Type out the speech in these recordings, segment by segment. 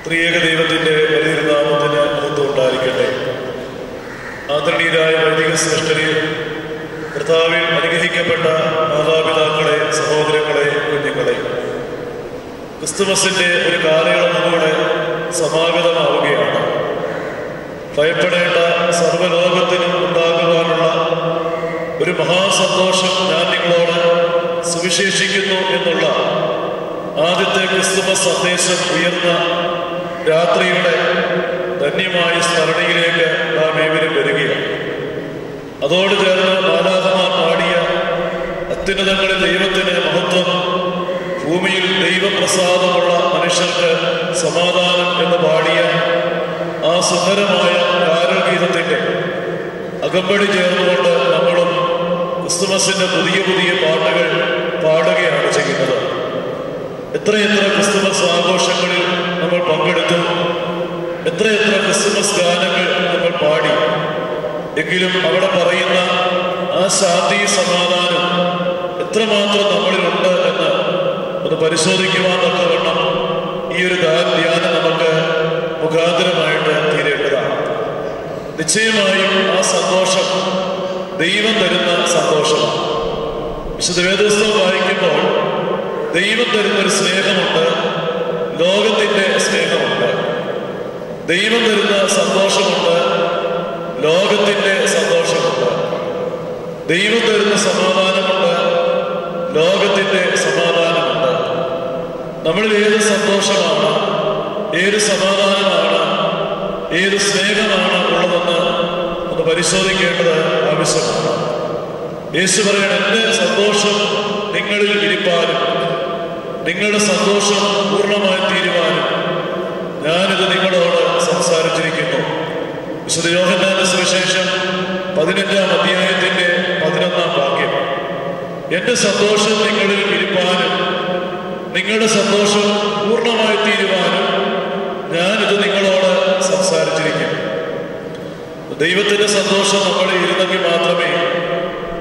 ത്രിയേക ദൈവത്തിൻ്റെ വലിയ നാമത്തിന് മഹത്വം ഉണ്ടായിരിക്കട്ടെ. ആദരണീയരായ വൈദിക ശ്രേഷ്ഠരെ, കർത്താവിൽ അനുഗ്രഹിക്കപ്പെട്ട മാതാപിതാക്കളെ, സഹോദരങ്ങളെ, കുഞ്ഞുങ്ങളെ, ക്രിസ്തുമസിൻ്റെ ഒരു കാലയളവിലൂടെ സമാഗതമാവുകയാണ്. ഭയപ്പെടേണ്ട സർവ്വലോകത്തിനും ഉണ്ടാകുവാനുള്ള ഒരു മഹാസന്തോഷം ഞാൻ നിങ്ങളോട് സുവിശേഷിക്കുന്നു എന്നുള്ള ആദ്യത്തെ ക്രിസ്തുമസ് സന്ദേശം ഉയർന്ന രാത്രിയുടെ ധന്യമായ സ്മരണയിലേക്ക് നാം ഏവരും വരികയാണ്. അതോട് ചേർന്ന് മാലാഖമാർ പാടിയ അത്യുന്നതങ്ങളിൽ ദൈവത്തിന് മഹത്വം, ഭൂമിയിൽ ദൈവപ്രസാദമുള്ള മനുഷ്യർക്ക് സമാധാനം എന്ന് പാടിയ ആ സുന്ദരമായ കാരോഗീതത്തിൻ്റെ അകമ്പടി ചേർന്നുകൊണ്ട് നമ്മളും ക്രിസ്തുമസിൻ്റെ പുതിയ പുതിയ പാട്ടുകൾ പാടുകയാണ് ചെയ്യുന്നത്. എത്രയെത്ര ക്രിസ്തുമസ് ആഘോഷങ്ങളിൽ നമ്മൾ പങ്കെടുത്തു, എത്രയെത്ര ക്രിസ്തുമസ് ഗാനങ്ങൾ നമ്മൾ പാടി. എങ്കിലും അവിടെ പറയുന്ന ആ ശാന്തി, സമാധാനം എത്രമാത്രം നമ്മളിലുണ്ട് എന്ന് ഒന്ന് പരിശോധിക്കുവാൻ തക്കവണ്ണം ഈ ഒരു ധ്യാനം നമുക്ക് മുഖാന്തരമായിട്ട് തീരേണ്ടതാണ്. നിശ്ചയമായും ആ സന്തോഷം ദൈവം തരുന്ന സന്തോഷമാണ്. വിശുദ്ധ വേദപുസ്തകം വായിക്കുമ്പോൾ ദൈവം തരുന്നൊരു സ്നേഹമുണ്ട്, ലോകത്തിൻ്റെ സ്നേഹമുണ്ട്. ദൈവം തരുന്ന സന്തോഷമുണ്ട്, ലോകത്തിൻ്റെ സന്തോഷമുണ്ട്. ദൈവം തരുന്ന സമാധാനമുണ്ട്, ലോകത്തിൻ്റെ സമാധാനമുണ്ട്. നമ്മളിൽ ഏത് സന്തോഷമാണ്, ഏത് സമാധാനമാണ്, ഏത് സ്നേഹമാണ് ഉള്ളതെന്ന് ഒന്ന് പരിശോധിക്കേണ്ടത് ആവശ്യമാണ്. യേശു പറയണം, എൻ്റെ സന്തോഷം നിങ്ങളിൽ ഇരിപ്പാനും നിങ്ങളുടെ സന്തോഷം പൂർണ്ണമായി തീരുവാനും ഞാനിത് നിങ്ങളോട് സംസാരിച്ചിരിക്കുന്നു. വിശുദ്ധ യോഹന്നാന്റെ സുവിശേഷം 15-ാം അധ്യായത്തിൻ്റെ 11-ാം വാക്യം. എൻ്റെ സന്തോഷം നിങ്ങളിൽ ഇരിപ്പാനും നിങ്ങളുടെ സന്തോഷം പൂർണ്ണമായി തീരുവാനും ഞാനിത് നിങ്ങളോട് സംസാരിച്ചിരിക്കുന്നു. ദൈവത്തിൻ്റെ സന്തോഷം നമ്മളിൽ ഇരുന്നെങ്കിൽ മാത്രമേ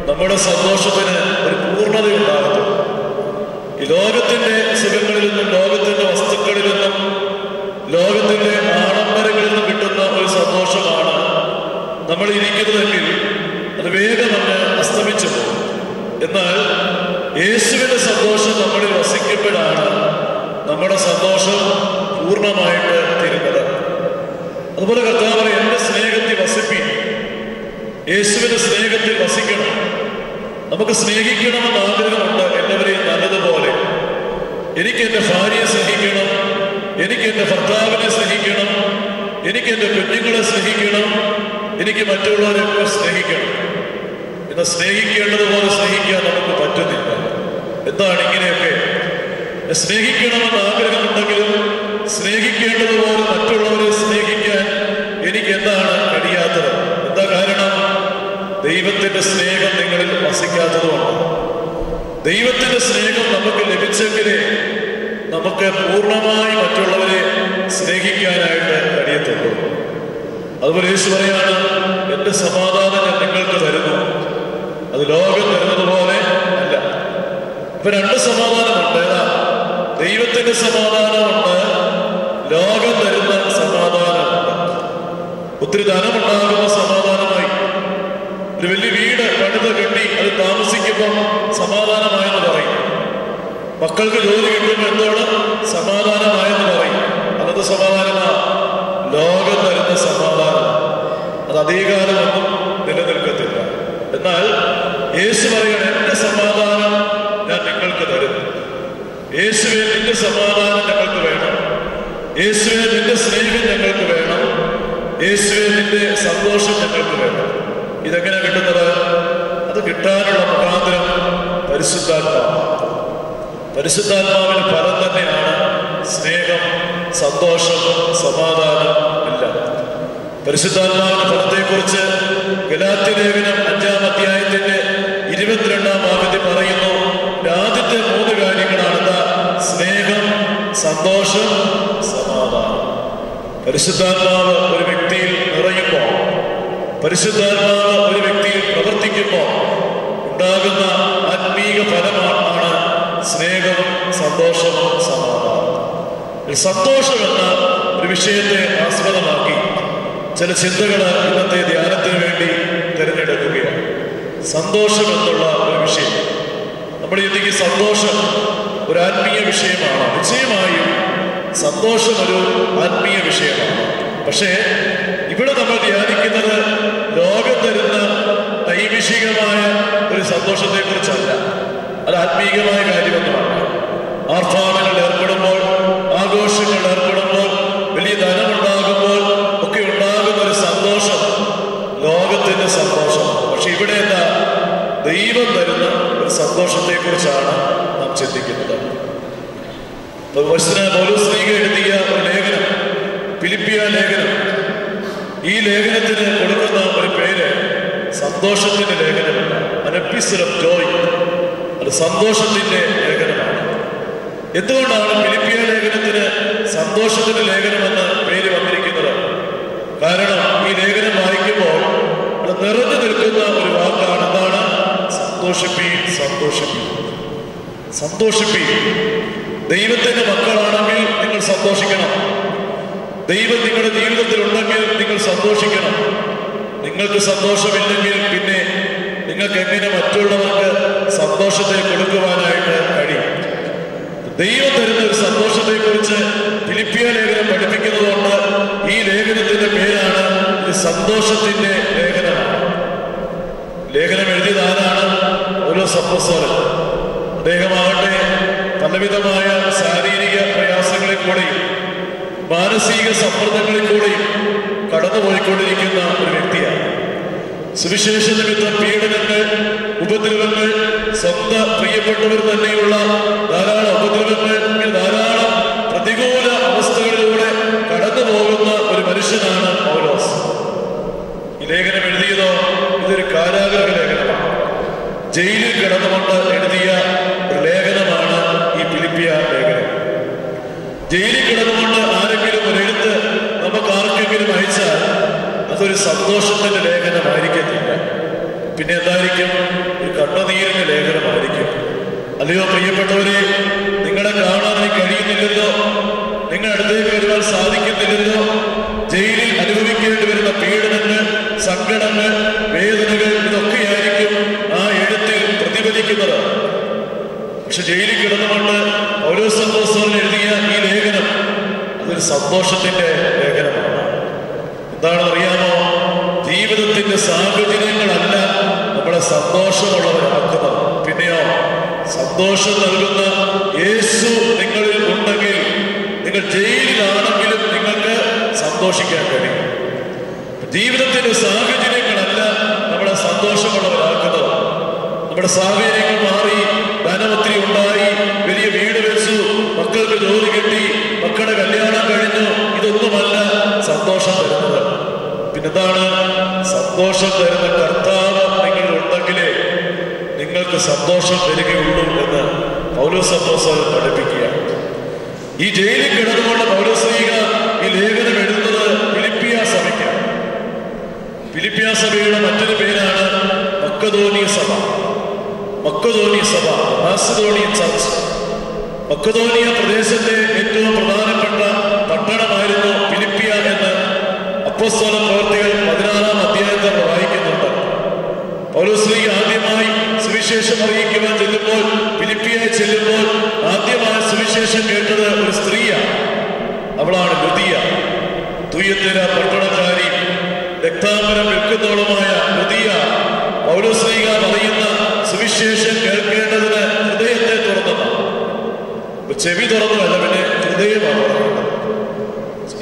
നമ്മുടെ സന്തോഷത്തിന് ഒരു പൂർണ്ണതയുണ്ടാകത്തുള്ളൂ. ഈ ലോകത്തിൻ്റെ സുഖങ്ങളിൽ നിന്നും, ലോകത്തിൻ്റെ വസ്തുക്കളിൽ നിന്നും, ലോകത്തിൻ്റെ ആഡംബരങ്ങളിൽ നിന്നും കിട്ടുന്ന ഒരു സന്തോഷമാണ് നമ്മൾ ഇരിക്കുന്നതെങ്കിൽ അത് വേഗം അങ്ങ് അസ്തമിച്ചു പോകും. എന്നാൽ യേശുവിൻ്റെ സന്തോഷം നമ്മളിൽ വസിക്കുമ്പോഴാണ് നമ്മുടെ സന്തോഷം പൂർണ്ണമായിട്ട് തീരുന്നത്. അതുപോലെ കർത്താവ് പറയും, എൻ്റെ സ്നേഹത്തിൽ വസിപ്പി. യേശുവിൻ്റെ സ്നേഹത്തിൽ വസിക്കണം. നമുക്ക് സ്നേഹിക്കണമെന്ന് ആഗ്രഹമുണ്ട് എല്ലാവരെയും നല്ലതുപോലെ. എനിക്ക് എൻ്റെ ഭാര്യയെ സ്നേഹിക്കണം, എനിക്ക് എൻ്റെ ഭർത്താവിനെ സ്നേഹിക്കണം, എനിക്ക് എൻ്റെ കുഞ്ഞുങ്ങളെ സ്നേഹിക്കണം, എനിക്ക് മറ്റുള്ളവരെയൊക്കെ സ്നേഹിക്കണം. എന്നാൽ സ്നേഹിക്കേണ്ടതുപോലെ സ്നേഹിക്കാൻ നമുക്ക് പറ്റുന്നില്ല. എന്താണ് ഇങ്ങനെയൊക്കെ? സ്നേഹിക്കണമെന്ന് ആഗ്രഹമുണ്ടെങ്കിലും സ്നേഹിക്കേണ്ടതുപോലെ മറ്റുള്ളവരെ സ്നേഹിക്കാൻ എനിക്ക് എന്താണ് കഴിയാത്തത്? എന്താ കാരണം? ദൈവത്തിൻ്റെ സ്നേഹം നിങ്ങളിൽ വസിക്കാത്തതുകൊണ്ട്. ദൈവത്തിൻ്റെ സ്നേഹം നമുക്ക് ലഭിച്ചെങ്കിലേ നമുക്ക് പൂർണ്ണമായി മറ്റുള്ളവരെ സ്നേഹിക്കാനായിട്ട് കഴിയത്തുള്ളൂ. അതുപോലെ യേശു പറയാണ്, എൻ്റെ സമാധാനം ഞാൻ നിങ്ങൾക്ക് തരുന്നു, അത് ലോകം തരുന്നത് പോലെ അല്ല. ഇപ്പൊ രണ്ട് സമാധാനമുണ്ട്. ഏതാ? ദൈവത്തിൻ്റെ സമാധാനമുണ്ട്, ലോകം തരുന്ന സമാധാനമുണ്ട്. ഒത്തിരി ധനമുണ്ടാകുന്ന സമാധാനമായി, ഒരു വലിയ വീട് പണിത് കെട്ടി അത് താമസിക്കുമ്പോൾ സമാധാനമായെന്ന് പറയും. മക്കൾക്ക് ജോലി കിട്ടുമ്പോൾ എന്താണ്? സമാധാനമായെന്ന് പറയും. അന്നത് സമാധാനമാ? ലോകം തരുന്ന സമാധാനം അത് അധികകാലമൊന്നും നിലനിൽക്കത്തില്ല. എന്നാൽ യേശു പറയണം, എൻ്റെ സമാധാനം ഞാൻ നിങ്ങൾക്ക് തരുന്നു. യേശുവേ, നിന്റെ സമാധാനം ഞങ്ങൾക്ക് വേണം. യേശുവേ, നിന്റെ സ്നേഹം ഞങ്ങൾക്ക് വേണം. യേശുവേ, നിന്റെ സന്തോഷം ഞങ്ങൾക്ക് വേണം. ഇതെങ്ങനെ കിട്ടുന്നത്? അത് കിട്ടാനുള്ള മുഖാന്തരം പരിശുദ്ധാത്മാവ്. പരിശുദ്ധാത്മാവിന് ഫലം തന്നെയാണ് സ്നേഹം, സന്തോഷം, സമാധാനം എല്ലാം. പരിശുദ്ധാത്മാവിന്റെ ഫലത്തെക്കുറിച്ച് ഗലാത്യലേഖനം 5-ാം അധ്യായത്തിന്റെ 22-ാം വാക്യത്തിൽ പറയുന്നു. ആദ്യത്തെ 3 കാര്യങ്ങളാണ് സ്നേഹം, സന്തോഷം, സമാധാനം. പരിശുദ്ധാത്മാവ് ഒരു വ്യക്തിയിൽ നിറയുമ്പോൾ, പരിശുദ്ധാത്മാവ് ഒരു വ്യക്തിയിൽ പ്രവർത്തിക്കുമ്പോൾ ഉണ്ടാകുന്ന ആത്മീക ഫലമാണ് സ്നേഹവും സന്തോഷവും സമാധാനം. സന്തോഷം എന്ന ഒരു വിഷയത്തെ ആസ്പദമാക്കി ചില ചിന്തകൾ ഇന്നത്തെ ധ്യാനത്തിന് വേണ്ടി തിരഞ്ഞെടുക്കുകയാണ്. സന്തോഷം എന്നുള്ള ഒരു വിഷയം. നമ്മൾ ചിന്തിക്ക് സന്തോഷം ഒരു ആത്മീയ വിഷയമാണ്. നിശ്ചയമായും സന്തോഷം ഒരു ആത്മീയ വിഷയമാണ്. പക്ഷേ ഇവിടെ നമ്മൾ ധ്യാനിക്കുന്നത് ലോകം തരുന്ന നൈമിഷികമായ ഒരു സന്തോഷത്തെ കുറിച്ചല്ല. അത് ആത്മീയമായ കാര്യമൊന്നുമല്ല. ആർഭാടങ്ങളിൽ ഏർപ്പെടുമ്പോൾ, ആഘോഷങ്ങളിൽ ഏർപ്പെടുമ്പോൾ, വലിയ ധനമുണ്ടാകുമ്പോൾ ഒക്കെ ഉണ്ടാകുന്ന ഒരു സന്തോഷം ലോകത്തിന്റെ സന്തോഷം. പക്ഷെ ഇവിടെ എന്താ? ദൈവം തരുന്ന ഒരു സന്തോഷത്തെ കുറിച്ചാണ് നാം ചിന്തിക്കുന്നത്. പൗലോസ് എഴുതിയ ഒരു ലേഖനം, ഫിലിപ്പിയ ലേഖനം, ഈ ലേഖനത്തിന് കൊടുക്കുന്ന ഒരു പേര് സന്തോഷത്തിന്റെ ലേഖനമല്ല, an epistle of joy. അത് സന്തോഷത്തിന്റെ ലേഖനമാണ്. എന്തുകൊണ്ടാണ് ഫിലിപ്പിയ ലേഖനത്തിന് സന്തോഷത്തിന്റെ ലേഖനമെന്ന് പേര് വന്നിരിക്കുന്നത്? കാരണം ഈ ലേഖനം വായിക്കുമ്പോൾ അത് നിറഞ്ഞു നിൽക്കുന്ന ഒരു വാക്കാണ്. എന്താണ്? സന്തോഷിപ്പീൻ, സന്തോഷിപ്പീൻ, സന്തോഷിപ്പീൻ. ദൈവത്തിന്റെ മക്കളാണെങ്കിൽ നിങ്ങൾ സന്തോഷിക്കണം. ദൈവം നിങ്ങളുടെ ജീവിതത്തിൽ ഉണ്ടെങ്കിൽ നിങ്ങൾ സന്തോഷിക്കണം. നിങ്ങൾക്ക് സന്തോഷമില്ലെങ്കിൽ പിന്നെ നിങ്ങൾക്ക് എങ്ങനെ മറ്റുള്ളവർക്ക് സന്തോഷത്തെ കൊടുക്കുവാനായിട്ട് കഴിയും? ദൈവം തരുന്ന ഒരു സന്തോഷത്തെ കുറിച്ച് ഫിലിപ്പിയ ലേഖനം പഠിപ്പിക്കുന്നതുകൊണ്ട് ഈ ലേഖനത്തിന്റെ പേരാണ് സന്തോഷത്തിന്റെ ലേഖനമാണ്. ലേഖനം എഴുതിയത് ആരാണ്? പൗലോസ് അപ്പോസ്തലൻ. അദ്ദേഹമാകട്ടെ പലവിധമായ ശാരീരിക പ്രയാസങ്ങളിൽ കൂടെയും മാനസിക സമ്മർദ്ദങ്ങളിൽ കൂടെയും കടന്നുപോയിക്കൊണ്ടിരിക്കുന്ന ഒരു വ്യക്തിയാണ്. സുവിശേഷ നിമിത്തം പീഡനങ്ങൾ, ഉപദ്രവങ്ങൾ, സ്വന്തം പ്രിയപ്പെട്ടവർ തന്നെയുള്ള ധാരാളം ഉപദ്രവങ്ങൾ, ധാരാളം പ്രതികൂല അവസ്ഥകളിലൂടെ കടന്നു പോകുന്ന ഒരു മനുഷ്യനാണ് പൗലോസ്. ഈ ലേഖനം എഴുതിയതോ ഇതൊരു കാരാഗ്രഹ ലേഖനമാണ്. ജയിലിൽ കിടന്നുകൊണ്ട് എഴുതിയ ഒരു ലേഖനമാണ് ഈ ഫിലിപ്പിയ ലേഖനം. ജയിലിൽ കിടന്നുകൊണ്ട് ആരെങ്കിലും ഒരു എഴുത്ത് നമുക്ക് ആർക്കെങ്കിലും അയച്ചാൽ അതൊരു സന്തോഷത്തിന്റെ ലേഖനമായിരിക്കത്തില്ല. പിന്നെ എന്തായിരിക്കും? ഒരു കണ്ണുനീരിന്റെ ലേഖനമായിരിക്കും. അല്ലയോ പ്രിയപ്പെട്ടവരെ, നിങ്ങളെ കാണാൻ കഴിയുന്നില്ലല്ലോ, നിങ്ങളുടെ അടുത്തേക്ക് വരുവാൻ സാധിക്കുന്നില്ലല്ലോ. ജയിലിൽ അനുഭവിക്കേണ്ടി വരുന്ന പീഡനങ്ങൾ, സങ്കടങ്ങൾ, വേദനകൾ, ഇതൊക്കെയായിരിക്കും ആ എഴുത്തിൽ പ്രതിഫലിക്കുന്നത്. പക്ഷെ ജയിലിൽ കിടന്നുകൊണ്ട് പൗലോസ് അപ്പോസ്തലൻ എഴുതിയ ഈ ലേഖനം അതൊരു സന്തോഷത്തിന്റെ ലേഖനമാണ്. എന്താണെന്ന് അറിയാമോ? ജീവിതത്തിന്റെ സാഹചര്യങ്ങളല്ല നമ്മളെ സന്തോഷമുള്ളവരാക്കുന്നത്. പിന്നെയോ സന്തോഷം നൽകുന്ന യേശു നിങ്ങളിൽ ഉണ്ടെങ്കിൽ നിങ്ങൾ ജയിലിലാണെങ്കിലും നിങ്ങൾക്ക് സന്തോഷിക്കാൻ കഴിയും. ജീവിതത്തിന്റെ സാഹചര്യങ്ങളല്ല നമ്മളെ സന്തോഷമുള്ളവരാക്കുന്നത്. നമ്മുടെ സാഹചര്യങ്ങൾ മാറി, ധനം ഒത്തിരി ഉണ്ടായി, വലിയ വീട് വെച്ചു, മക്കൾക്ക് ജോലി കിട്ടി, മക്കളുടെ കല്യാണം കഴിഞ്ഞു, ഇതൊന്നുമല്ല സന്തോഷം തരുന്നത്. പിന്നെന്താണ്? സന്തോഷം തരുന്ന കർത്താവ് നിങ്ങൾ ഉണ്ടെങ്കിലേ നിങ്ങൾക്ക് സന്തോഷം വരികയുള്ളൂ എന്ന് പൗലോസ് അപ്പോസ്തലൻ പഠിപ്പിക്കുക. ഈ ജയിലിൽ കിടന്നുകൊണ്ട് പൗലോസ് ശ്ലീഹ ഈ ലേഖനം എഴുതുന്നത് ഫിലിപ്പിയ സഭയ്ക്കാണ്. ഫിലിപ്പിയ സഭയുടെ മറ്റൊരു പേരാണ് മക്കദോനിയ സഭ. മക്കദോനിയ സഭ, മാസിഡോണിയൻ ചർച്ച്. മക്കദോനിയ പ്രദേശത്തെ ഏറ്റവും പ്രധാനപ്പെട്ട പട്ടണമായിരുന്നു ഫിലിപ്പിയ എന്ന് അപ്പോസ്തല പ്രവർത്തികൾ 16-ാം അധ്യായത്തിൽ വായിക്കുന്നുണ്ട്. പൗലോസ് ശ്ലീഹ ആദ്യമായി സുവിശേഷം അറിയിക്കുവാൻ ചെല്ലുമ്പോൾ, ഫിലിപ്പിയായി ചെല്ലുമ്പോൾ ആദ്യമായി സുവിശേഷം കേട്ടത് ഒരു സ്ത്രീയാണ്. അവളാണ് ലുദിയ. തുയത്തിര പട്ടണക്കാരി, രക്താംബരം വിൽക്കുന്നവളുമായ ലുദിയ പൗലോസ് ശ്ലീഹ പറയുന്ന സുവിശേഷം കേൾക്കേണ്ടതിന് ഹൃദയത്തെ തുറന്നതാണ്. ചെവി തുറന്നതല്ല, പിന്നെ ഹൃദയമാണ് തുറന്നത്.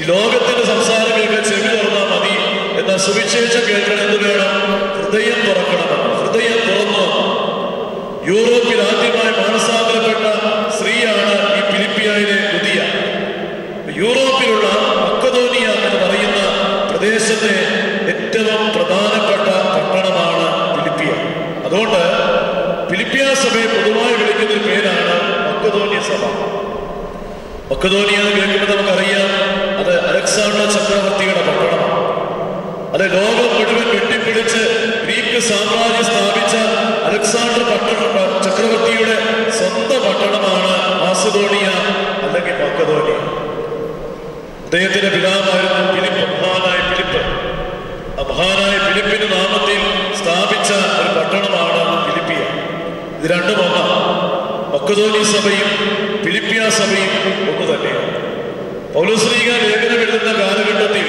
ഈ ലോകത്തിന്റെ സംസാരങ്ങൾക്ക് ചെവി തുറന്നാൽ മതി, എന്നാൽ സുവിശേഷം കേൾക്കണം. എന്ത് വേണം? ഹൃദയം തുറക്കണമെന്ന്. ഹൃദയം തുറന്നു. യൂറോപ്പിൽ ആദ്യമായി മാനസാന്തരപ്പെട്ട സ്ത്രീയാണ് ഈ ഫിലിപ്പിയയിലെ ലുദിയ. യൂറോപ്പിലുള്ള മക്കദോനിയ എന്ന് പറയുന്ന പ്രദേശത്തെ ഏറ്റവും പ്രധാനപ്പെട്ട പട്ടണമാണ് ഫിലിപ്പിയ. അതുകൊണ്ട് ഫിലിപ്പിയ സഭയെ പൊതുവായി വിളിക്കുന്ന പേരാണ് മക്കദോനിയ സഭ. മക്കദോനിയ എന്ന് കേൾക്കുമ്പോൾ നമുക്കറിയാം, അത് അലക്സാണ്ടർ ചക്രവർത്തിയുടെ പട്ടണമാണ്. അത് ലോകം മുഴുവൻ വെട്ടിപ്പിടിച്ച് ഗ്രീക്ക് സാമ്രാജ്യം സ്ഥാപിച്ച അലക്സാണ്ടർ ചക്രവർത്തിയുടെ സ്വന്തം പട്ടണമാണ് മാസിഡോണിയ അല്ലെങ്കിൽ മക്കദോനിയ. അദ്ദേഹത്തിന്റെ പിതാവായിരുന്നു ഫിലിപ്പ്, മഹാനായ ഫിലിപ്പ്. ആ മഹാനായ ഫിലിപ്പിന്റെ നാമത്തിൽ സ്ഥാപിച്ച ഒരു പട്ടണമാണ് ഫിലിപ്പിയ. ഇത് രണ്ടും ഒന്നാണ്. മക്കദോന്യ സഭയും ഫിലിപ്പിയ സഭയും ഒന്ന് തന്നെയാണ്. പൗലോസ്ലീഹ ലേഖനം എഴുതുന്ന കാലഘട്ടത്തിൽ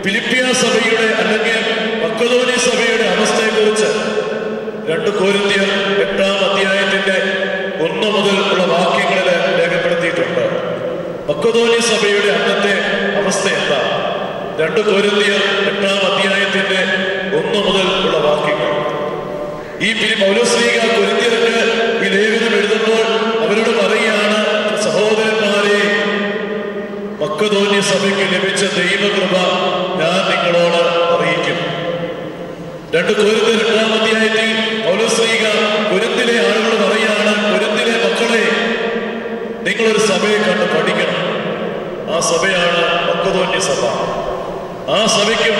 ഫിലിപ്പിയ സഭയുടെ അല്ലെങ്കിൽ മക്കദോന്യ സഭയുടെ അവസ്ഥയെക്കുറിച്ച് 2 കൊരിന്ത്യർ 8-ാം അധ്യായത്തിന്റെ 1 മുതൽ ഉള്ള വാക്യങ്ങളിൽ രേഖപ്പെടുത്തിയിട്ടുണ്ട്. മക്കദോന്യ സഭയുടെ അന്നത്തെ അവസ്ഥ എന്താ? 2 കൊരിന്ത്യർ 8-ാം അധ്യായത്തിന്റെ 1 മുതൽ ഉള്ള വാക്യങ്ങൾ. ഈ പൗലോസ്ലീഹ കൊരിന്ത്യർക്ക് ഈ ലേഖനം എഴുതുമ്പോൾ അവരോട് പറയുകയാണ്, സഹോദരന്മാരെ, മക്കദോന്യ സഭയ്ക്ക് ലഭിച്ച ദൈവകൃപ ഞാൻ നിങ്ങളോട് അറിയിക്കും. 2 കൊരിന്ത്യർ 8-ാം അധ്യായത്തിൽ പൗലോസ്ലീഹ കൊരിന്തിലെ ആളുകൾ പറയാണ്, കൊരിന്തിലെ മക്കളെ, നിങ്ങളൊരു സഭയെ കണ്ട് പഠിക്കണം. ആ സഭയാണ് മക്കദോന്യ സഭ. ആ സഭയ്ക്ക്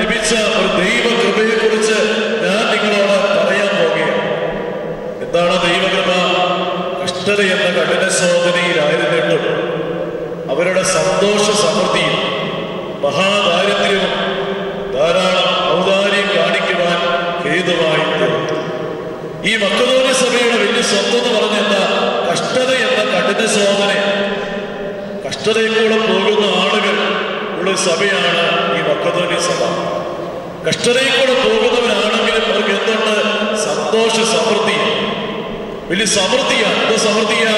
ലഭിച്ച ഒരു ദൈവകൃപയെ കുറിച്ച് ഞാൻ നിങ്ങളോട് പറയാൻ പോകുകയാണ്. എന്താണ് ദൈവകൃപ? കഷ്ടത എന്ന കഠിന ശോധനയിലായിരുന്നിട്ടും അവരുടെ സന്തോഷ സമൃദ്ധിയും മഹാദാരിദ്ര്യവും ധാരാളം ഔദാര്യം കാണിക്കുവാൻ ഹേതുവായി തീർന്നു. ഈ മക്കദോന്യ സഭയുടെ വലിയ സ്വന്തം എന്ന് പറഞ്ഞെന്താ? കഷ്ടത എന്ന കഠിന ശോധന. കഷ്ടതയിലൂടെ പോകുന്ന ആളുകൾ ഉള്ള സഭയാണ് ഈ മക്കദോന്യ സഭ. കഷ്ടതയിലൂടെ പോകുന്നവരാണെങ്കിലും അവർക്ക് എന്തുണ്ട്? സന്തോഷ സമൃദ്ധി, വലിയ സമൃദ്ധിയാണ്. എന്താ സമൃദ്ധിയാ?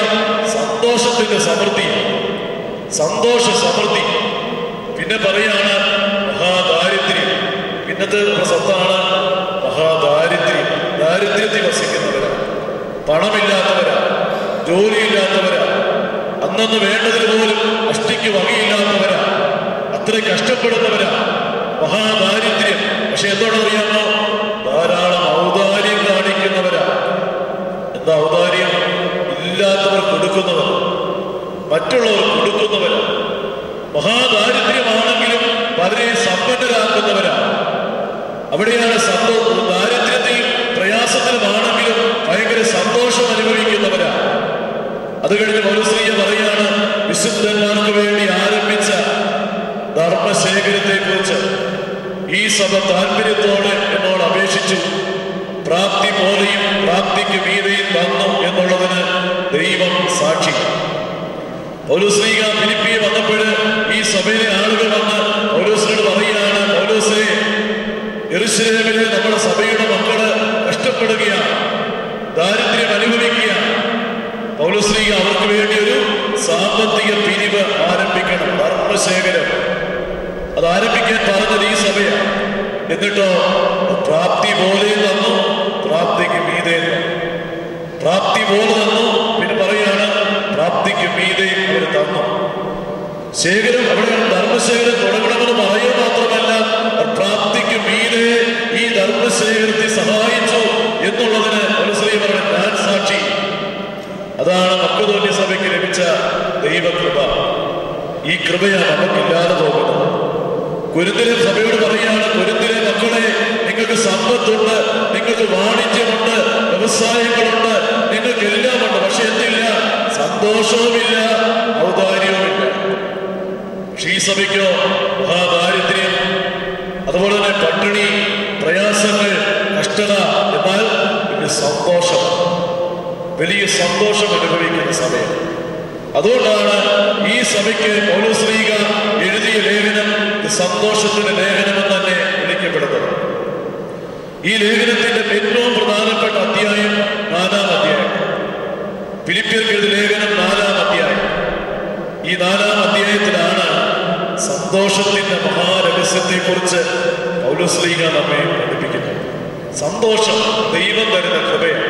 സന്തോഷത്തിന്റെ സമൃദ്ധിയാണ്, സന്തോഷ സമൃദ്ധി. പിന്നെ പറയാണ് മഹാദാരിദ്ര്യം. പിന്നത്തെ സ്വത്താണ് മഹാദാരിദ്ര്യം. ദാരിദ്ര്യത്തിൽ വസിക്കുന്നവരാ, പണമില്ലാത്തവരാ, ജോലിയില്ലാത്തവരാ, അന്നന്ന് വേണ്ടതിന് പോലും അഷ്ടിക്ക് വകയില്ലാത്തവരാ, അത്ര കഷ്ടപ്പെടുന്നവരാ, മഹാദാരിദ്ര്യം. പക്ഷെ എന്തോടറിയാമോ? ധാരാളം ഔദാര്യം കാണിക്കുന്നവരാ. എന്താ ഔദാര്യം? ഇല്ലാത്തവർ കൊടുക്കുന്നവർ, മറ്റുള്ളവർ കൊടുക്കുന്നവരാ. മഹാദാരിദ്ര്യമാണെങ്കിലും പലരെയും സമ്പന്നരാക്കുന്നവരാ. അവിടെയാണ് ദാരിദ്ര്യത്തിൽ പ്രയാസത്തിലുമാണെങ്കിലും ഭയങ്കര സന്തോഷം അനുഭവിക്കുന്നവരാ. അത് കഴിഞ്ഞ് പൗലോസ്ലീഹ പറയാണ്, വിശുദ്ധന്മാർക്ക് വേണ്ടി ആരംഭിച്ച ധർമ്മശേഖരത്തെ കുറിച്ച് ഈ സഭ താല്പര്യത്തോടെ എന്നോട് അപേക്ഷിച്ചു. പ്രാപ്തി പോലെയും പ്രാപ്തിക്ക് മീതെയും തന്നു എന്നുള്ളതിന് ദൈവം സാക്ഷി. പൗലോസ്ലീഹ ഫിലിപ്പിയെ വന്നപ്പോൾ ഈ സഭയിലെ ആളുകൾ വന്ന് പൗലോസിനോട് പറയുകയാണ്, പൗലോസേ, യെരൂശലേമിലെ നമ്മുടെ സഭയുടെ മക്കള് കഷ്ടപ്പെടുകയാണ്, ദാരിദ്ര്യം അനുഭവിക്കുകയാണ്. പൗലോസ്ലീഹ അവർക്ക് വേണ്ടി ഒരു സാമ്പത്തിക പിരിവ് ആരംഭിക്കണം, ധർമ്മശേഖരം. അത് ആരംഭിക്കാൻ പറഞ്ഞത് ഈ സഭയാണ്. എന്നിട്ടോ പ്രാപ്തി പോലെ തന്നു, പ്രാപ്തിക്ക് മീതെ തന്നു. പ്രാപ്തി പോലെ തന്നു, പിന്നെ പറയാണ് പ്രാപ്തിക്ക് മീതെ അവർ തന്നു. ശേഖരം അവിടെയാണ് ധർമ്മശേഖരം തുടങ്ങണമെന്ന് പറയുക മാത്രമല്ല, പ്രാപ്തിക്ക് മീതെ ഈ ധർമ്മശേഖരത്തെ സഹായിച്ചു എന്നുള്ളതിന് പൗലോസ്ലീഹ പറഞ്ഞു, ഞാൻ സാക്ഷി. അതാണ് മക്കദോന്യ സഭയ്ക്ക് ലഭിച്ച ദൈവകൃപ. ഈ കൃപയാണ് നമുക്കില്ലാതെ പോകുന്നത്. കൊരിന്തിലെ സഭയോട് പറയാണ്, കൊരിന്തിലെ മക്കളെ, നിങ്ങൾക്ക് സമ്പത്തുണ്ട്, നിങ്ങൾക്ക് വാണിജ്യമുണ്ട്, വ്യവസായങ്ങളുണ്ട്, നിങ്ങൾക്ക് എല്ലാമുണ്ട്. പക്ഷെ എന്തില്ല? സന്തോഷവുമില്ല, ഔദാര്യവുമില്ല. പക്ഷെ ഈ സഭയ്ക്കോ മഹാദാരിദ്ര്യം, അതുപോലെ തന്നെ പട്ടിണി, പ്രയാസങ്ങൾ, കഷ്ടത, എന്നാൽ പിന്നെ സന്തോഷം, വലിയ സന്തോഷം അനുഭവിക്കുന്ന സമയം. അതുകൊണ്ടാണ് ഈ സഭയ്ക്ക് പൗലോസ്ലീഹ എഴുതിയ ലേഖനം സന്തോഷത്തിന്റെ ലേഖനമെന്ന് തന്നെ വിളിക്കപ്പെടുന്നത്. ഈ ലേഖനത്തിന്റെ ഏറ്റവും പ്രധാനപ്പെട്ട അധ്യായം 4-ാം അധ്യായം. ഫിലിപ്പിയർക്ക് എഴുതിയ ലേഖനം 4-ാം അധ്യായം. ഈ 4-ാം അധ്യായത്തിലാണ് സന്തോഷത്തിന്റെ മഹാരഹസ്യത്തെ കുറിച്ച് പൗലോസ്ലീഹ നമ്മെ പഠിപ്പിക്കുന്നത്. സന്തോഷം ദൈവം തരുന്ന കൃപയാണ്.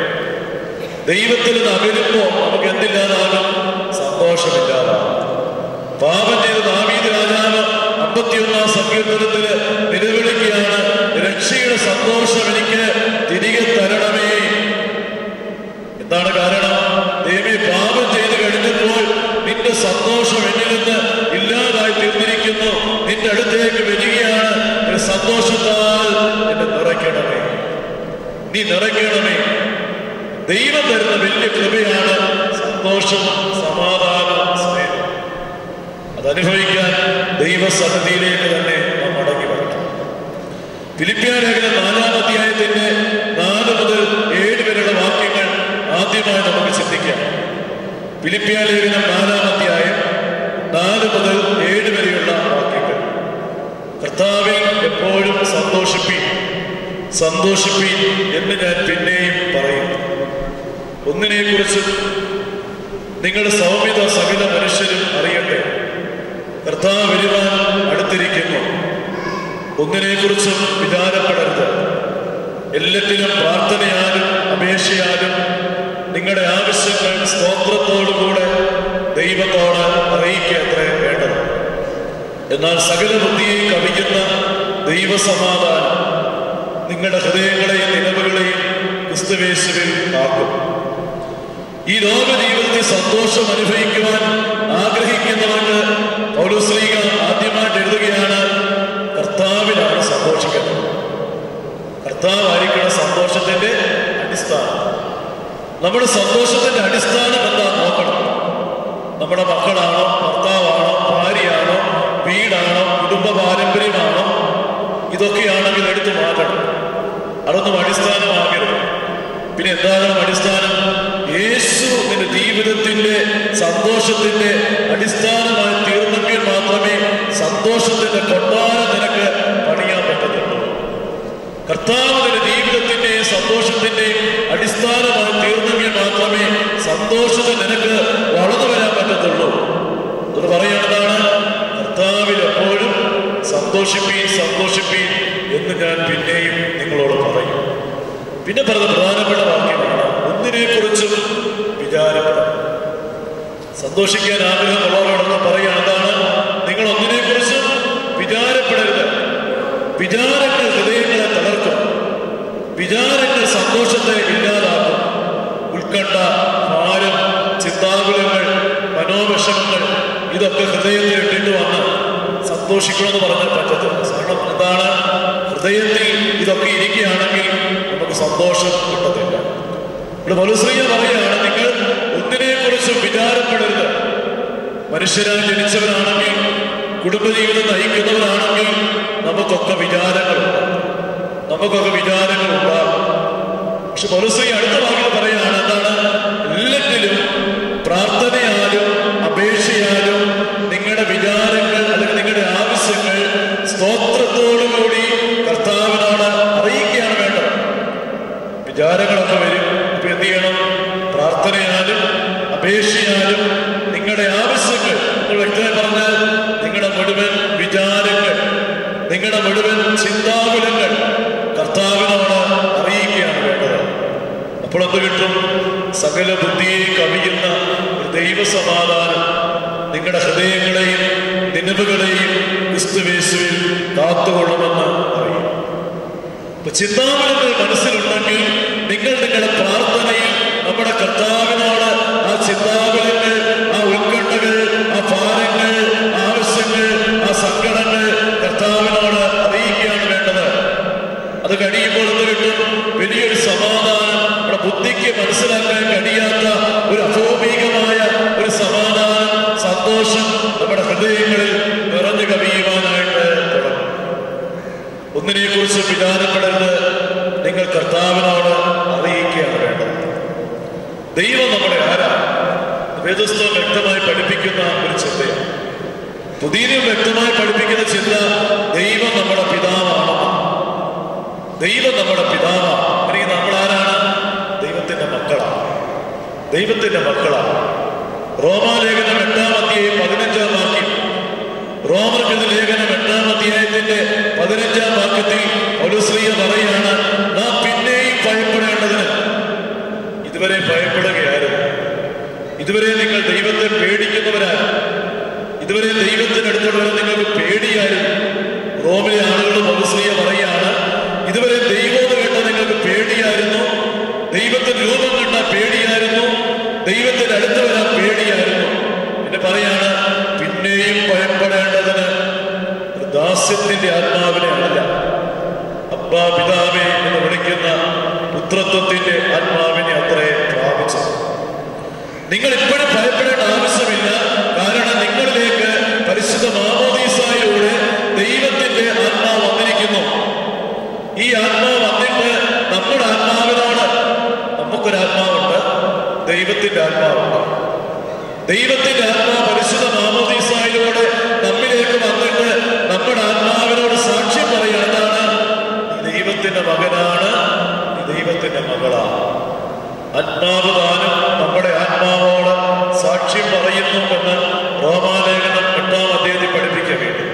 ദൈവത്തിൽ നിന്ന് അകലുമ്പോൾ നമുക്ക് എന്തില്ലാതാകും? സന്തോഷമില്ലാതാകും. പാപം ചെയ്ത ദാവീദ് രാജാവ് 51-ാം സങ്കീർത്തനത്തില് നിലവിളിക്കുകയാണ്, രക്ഷയുടെ സന്തോഷം എനിക്ക് തിരികെ തരണമേ. എന്താണ് കാരണം? ദൈവമേ, പാപം ചെയ്ത് കഴിഞ്ഞപ്പോൾ നിന്റെ സന്തോഷം എന്നിൽ നിന്ന് ഇല്ലാതായി തീർന്നിരിക്കുന്നു. നിന്റെ അടുത്തേക്ക് വരികയാണ്. സന്തോഷത്താൽ എന്നെ നിറയ്ക്കണമേ, നീ നിറയ്ക്കണമേ. ദൈവം തരുന്ന വലിയ കൃപയാണ് സന്തോഷം, സമാധാനം, സ്നേഹം. അത് അനുഭവിക്കാൻ ദൈവസന്നിധിയിലേക്ക് തന്നെ നാം മടങ്ങി വരണം. ഫിലിപ്പിയ ലേഖനം 4-ാം അധ്യായത്തിന്റെ 4 മുതൽ 7 വരെയുള്ള വാക്യങ്ങൾ ആദ്യമായി നമുക്ക് ചിന്തിക്കാം. ഫിലിപ്പിയ ലേഖനം 4-ാം അധ്യായം 4 മുതൽ 7 വരെയുള്ള വാക്യങ്ങൾ. കർത്താവിൽ എപ്പോഴും സന്തോഷിപ്പീൻ എന്ന് ഞാൻ പിന്നെയും പറയുന്നു. ഒന്നിനെക്കുറിച്ചും നിങ്ങളുടെ സൗമ്യത സകല മനുഷ്യരും അറിയട്ടെ. കർത്താവ് വരുവാൻ അടുത്തിരിക്കുന്നു. ഒന്നിനെക്കുറിച്ചും വിചാരപ്പെടരുത്. എല്ലാത്തിലും പ്രാർത്ഥനയാലും അപേക്ഷയാലും നിങ്ങളുടെ ആവശ്യങ്ങൾ സ്തോത്രത്തോടുകൂടെ ദൈവത്തോട് അറിയിക്കത്രേ വേണ്ടത്. എന്നാൽ സകല ബുദ്ധിയെ കവിയുന്ന ദൈവസമാധാനം നിങ്ങളുടെ ഹൃദയങ്ങളെയും നിലവുകളെയും ക്രിസ്തുയേശുവിൽ കാക്കും. ഈ ലോക ജീവിതത്തിൽ സന്തോഷം അനുഭവിക്കുവാൻ ആഗ്രഹിക്കുന്നവർക്ക് പൗലോസ്ലീഹ ആദ്യമായിട്ട് എഴുതുകയാണ്, കർത്താവിലാണ് സന്തോഷിക്കുന്നത്. കർത്താവായിരിക്കണം സന്തോഷത്തിന്റെ അടിസ്ഥാനം. നമ്മുടെ സന്തോഷത്തിന്റെ അടിസ്ഥാനം എന്താ നോക്കണം. നമ്മുടെ മക്കളാണോ, ഭർത്താവാണോ, ഭാര്യയാണോ, വീടാണോ, കുടുംബ പാരമ്പര്യമാണോ? ഇതൊക്കെയാണെങ്കിൽ എടുത്തു മാറ്റണം. അതൊന്നും അടിസ്ഥാനമാകരുത്. പിന്നെ എന്താകണം അടിസ്ഥാനം? യേശു നിന്റെ ജീവിതത്തിന്റെ സന്തോഷത്തിന്റെ അടിസ്ഥാനമായി തീർന്നെങ്കിൽ മാത്രമേ സന്തോഷത്തിന്റെ കൊട്ടാരം നിനക്ക് പണിയാൻ പറ്റത്തുള്ളൂ. കർത്താവ് നിന്റെ ജീവിതത്തിന്റെയും സന്തോഷത്തിന്റെയും അടിസ്ഥാനമായി തീർന്നെങ്കിൽ മാത്രമേ സന്തോഷത്തിന് നിനക്ക് വളർന്നു വരാൻ പറ്റത്തുള്ളൂ. അത് പറയാനാണ് കർത്താവിൽ എപ്പോഴും സന്തോഷിപ്പീൻ എന്ന് ഞാൻ പിന്നെയും നിങ്ങളോട് പറയും. പിന്നെ പറഞ്ഞ പ്രധാനപ്പെട്ട വാക്യമാണ്, ഒന്നിനെക്കുറിച്ചും വിചാരപ്പെടണം. സന്തോഷിക്കാൻ ആഗ്രഹമുള്ളവരോടൊന്ന് പറയാൻ എന്താണ്? നിങ്ങൾ ഒന്നിനെക്കുറിച്ചും വിചാരപ്പെടരുത്. വിചാരങ്ങൾ ഹൃദയങ്ങളെ തളർക്കും. വിചാരങ്ങൾ സന്തോഷത്തെ ഇല്ലാതാക്കും. ഉത്കണ്ഠ, ഭാരം, ചിന്താകുലങ്ങൾ, മനോവിഷമങ്ങൾ ഇതൊക്കെ ഹൃദയത്തിൽ ഇട്ടിട്ട് വന്ന് സന്തോഷിക്കണമെന്ന് പറഞ്ഞാൽ പറ്റത്തില്ല. കാരണം എന്താണ്? ഹൃദയത്തിൽ ഇതൊക്കെ ഇരിക്കുകയാണെങ്കിൽ നമുക്ക് സന്തോഷം കിട്ടത്തില്ല. ഇവിടെ പൗലോസ്ലീഹ പറയുകയാണ്, നിങ്ങൾ ഒന്നിനെക്കുറിച്ചും വിചാരപ്പെടരുത്. മനുഷ്യരായി ജനിച്ചവരാണെങ്കിൽ, കുടുംബജീവിതം നയിക്കുന്നവരാണെങ്കിൽ നമുക്കൊക്കെ വിചാരങ്ങളുണ്ടാകും. പക്ഷെ പൗലോസ്ലീഹ അടുത്ത വാക്കിൽ പറയുകയാണ് എന്താണ്? എല്ലാത്തിലും പ്രാർത്ഥനയാലും അപേക്ഷയാലും നിങ്ങളുടെ വിചാരങ്ങൾ അല്ലെങ്കിൽ നിങ്ങളുടെ ആവശ്യങ്ങൾ സ്തോത്രത്തോടുകൂടി കർത്താവിനോട് അറിയിക്കുകയാണ് വേണ്ടത്. വിചാരങ്ങളൊക്കെ വരും. ഇപ്പൊ എന്ത് ചെയ്യണം? പ്രാർത്ഥനയാലും അപേക്ഷയാലും നിങ്ങളുടെ ആവശ്യങ്ങൾ, നിങ്ങൾ വ്യക്തമായി പറഞ്ഞാൽ നിങ്ങളുടെ മുഴുവൻ വിചാരങ്ങൾ, നിങ്ങളുടെ മുഴുവൻ ചിന്താകുലങ്ങൾ കർത്താവിനോട് അറിയിക്കുകയാണ് വേണ്ടത്. അപ്പോൾ എന്ത് കിട്ടും? സകല ബുദ്ധിയെ കവിയുന്ന ഒരു ദൈവസമാധാനം നിങ്ങളുടെ ഹൃദയങ്ങളെയും നിലവുകളെയും ക്രിസ്തുയേശുവിൽ കാത്തുകൊള്ളുമെന്ന് അറിയും. അപ്പൊ ചിന്താകുലങ്ങൾ മനസ്സിലുണ്ടെങ്കിൽ നിങ്ങൾ നിങ്ങളുടെ പ്രാർത്ഥനയിൽ നമ്മുടെ കർത്താവിനോട് ആ ചിന്താകുലങ്ങൾ, ആ ഉത്കണ്ഠകൾ, ആ ഭാരങ്ങൾ, ആവശ്യങ്ങൾ, ആ സങ്കടങ്ങൾ കർത്താവിനോട് അറിയിക്കുകയാണ് വേണ്ടത്. അത് കഴിയുമ്പോൾ എന്ത് കിട്ടും? വലിയൊരു സമാധാനം. നമ്മുടെ ബുദ്ധിക്ക് മനസ്സിലാക്കാൻ കഴിയാത്ത ഒരു അഭൗമികമായ ഒരു സമാധാനം, സന്തോഷം നമ്മുടെ ഹൃദയങ്ങളിൽ നിറഞ്ഞു കവിയുവാനായിട്ട് തുടങ്ങും. ഒന്നിനെക്കുറിച്ച് വിചാരപ്പെടരുത്. നിങ്ങൾ കർത്താവിനോട് അറിയിക്കുകയാണ് വേണ്ടത്. ദൈവം നമ്മളെ ആരാണ്? വേദപുസ്തകം വ്യക്തമായി പഠിപ്പിക്കുന്ന ഒരു ചിന്തയാണ്. പുതിയ വ്യക്തമായി പഠിപ്പിക്കുന്ന ചിന്ത, ദൈവം നമ്മുടെ പിതാവാണ്. ദൈവം നമ്മുടെ പിതാവാണ്. അല്ലെങ്കിൽ നമ്മൾ ആരാണ്? ദൈവത്തിന്റെ മക്കളാണ്. റോമാലേഖനം 8-ാം അധ്യായം 15-ാം വാക്യം. റോമർക്കെഴുതിയ ലേഖനം 8-ാം അധ്യായത്തിന്റെ 15-ാം വാക്യത്തിൽ പൗലോസ്ലീഹ പറയുകയാണ്, നാം പിന്നെയും ഭയപ്പെടേണ്ടതിന്. ഇതുവരെ ഭയപ്പെടുകയായിരുന്നു. ഇതുവരെ നിങ്ങൾ ദൈവത്തെ പേടിക്കുന്നവരാണ്. ഇതുവരെ ദൈവത്തിനടുത്തുള്ളവരെ നിങ്ങൾക്ക് പേടിയായിരുന്നു. റോമിലെ ആളുകൾ പൗലോസ്ലീഹ പറയുകയാണ്, ഇതുവരെ ദൈവം കേട്ട നിങ്ങൾക്ക് പേടിയായിരുന്നു. ദൈവത്തിന്റെ രൂപം കണ്ട പേടിയായിരുന്നു. ദൈവത്തിന്റെ അടുത്ത് വരാൻ പേടിയായിരുന്നു. പിന്നെ പറയാണ്, പിന്നെയും ഭയപ്പെടേണ്ടതിന് ദാസ്യത്തിന്റെ ആത്മാവിനെ അല്ല, അബ്ബാ പിതാവേ എന്ന് വിളിക്കുന്ന പുത്രത്വത്തിന്റെ ആത്മാവിനെ അത്രേ പ്രാപിച്ചത്. നിങ്ങൾ ഇപ്പോഴും ഭയപ്പെടേണ്ട ആവശ്യമില്ല. കാരണം നിങ്ങളിലേക്ക് പരിശുദ്ധ ആത്മാവ് വന്നിട്ട് നമ്മുടെ ആത്മാവിനോട്, നമുക്കൊരാത്മാവുണ്ട്, ദൈവത്തിന്റെ ആത്മാവുണ്ട്. ദൈവത്തിന്റെ ആത്മാവ് പരിശുദ്ധ മാമോദീസായിലൂടെ നമ്മിലേക്ക് വന്നിട്ട് നമ്മുടെ ആത്മാവിനോട് സാക്ഷ്യം പറയുക. എന്താണ്? ദൈവത്തിന്റെ മകനാണ്, ദൈവത്തിന്റെ മകളാണ്. ആത്മാവ് താനും നമ്മുടെ ആത്മാവോട് സാക്ഷ്യം പറയുന്നു എന്ന് റോമാലേഖനം 8-ാം അധ്യായത്തിൽ പഠിപ്പിക്കാൻ വേണ്ടി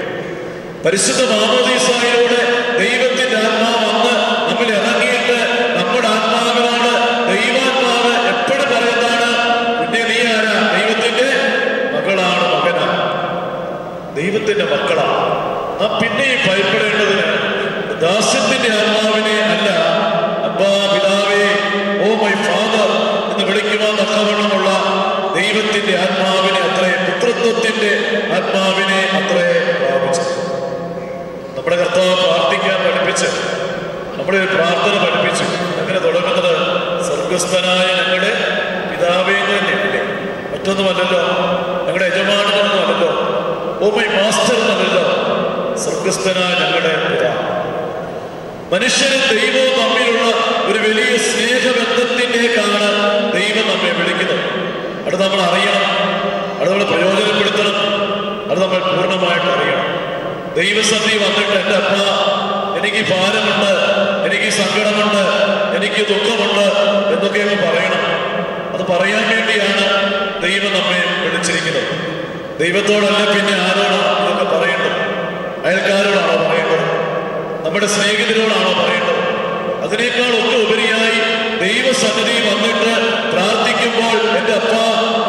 പരിശുദ്ധ മാമോദീസായിലൂടെ ദൈവത്തിന്റെ ആത്മാവ് വന്ന് നമ്മിൽ ഇറങ്ങിയിട്ട് നമ്മുടെ ആത്മാവിനോട് ദൈവാത്മാവ് എപ്പോഴും പറയുന്നതാണ്, പിന്നെ നീ ആരാ? ദൈവത്തിന്റെ മകളാണ്, മകനാണ്, ദൈവത്തിന്റെ മക്കളാണ്. നാം പിന്നെയും ഭയപ്പെടേണ്ടതിന് ദാസ്യത്തിന്റെ ആത്മാവിനെ അല്ല, അബ്ബാ പിതാവേ, ഓ മൈ ഫാദർ എന്ന് വിളിക്കുവാൻ തക്കവണ്ണമുള്ള ദൈവത്തിന്റെ ആത്മാവിനെ അത്രേ, പുത്രത്വത്തിന്റെ ആത്മാവിനെ അത്രേ പ്രാപിച്ചത്. നമ്മുടെ കർത്താവ് പ്രാർത്ഥിക്കാൻ പഠിപ്പിച്ച്, നമ്മുടെ ഒരു പ്രാർത്ഥന പഠിപ്പിച്ചു. അങ്ങനെ തുടങ്ങുന്നത് സ്വർഗസ്ഥനായ ഞങ്ങളുടെ പിതാവേ തന്നെയല്ലേ, മറ്റൊന്നുമല്ലല്ലോ, ഞങ്ങളുടെ യജമാനനൊന്നുമല്ലല്ലോ, ഓ മൈ മാസ്റ്റർ എന്നല്ലോ, സ്വർഗസ്ഥനായ ഞങ്ങളുടെ പിതാവ്. മനുഷ്യരും ദൈവവും തമ്മിലുള്ള ഒരു വലിയ സ്നേഹബന്ധത്തിലേക്കാണ് ദൈവം നമ്മെ വിളിക്കുന്നത്. അത് നമ്മൾ അറിയണം, അത് നമ്മൾ പ്രയോജനപ്പെടുത്തണം, അത് നമ്മൾ പൂർണ്ണമായിട്ട് അറിയണം. ദൈവസന്നിധി വന്നിട്ട് എൻ്റെ അപ്പ, എനിക്ക് ഭാരമുണ്ട്, എനിക്ക് സങ്കടമുണ്ട്, എനിക്ക് ദുഃഖമുണ്ട് എന്നൊക്കെ പറയണം. അത് പറയാൻ വേണ്ടിയാണ് ദൈവം നമ്മെ വിളിച്ചിരിക്കുന്നത്. ദൈവത്തോടല്ല പിന്നെ ആരോടാണ് ഇതൊക്കെ പറയേണ്ടത്? അയൽക്കാരോടാണോ പറയേണ്ടത്? നമ്മുടെ സ്നേഹിതരോടാണോ പറയേണ്ടത്? അതിനേക്കാൾ ഒക്കെ ഉപരിയായി ദൈവസന്നിധി വന്നിട്ട് പ്രാർത്ഥിക്കുമ്പോൾ, എൻ്റെ അപ്പ,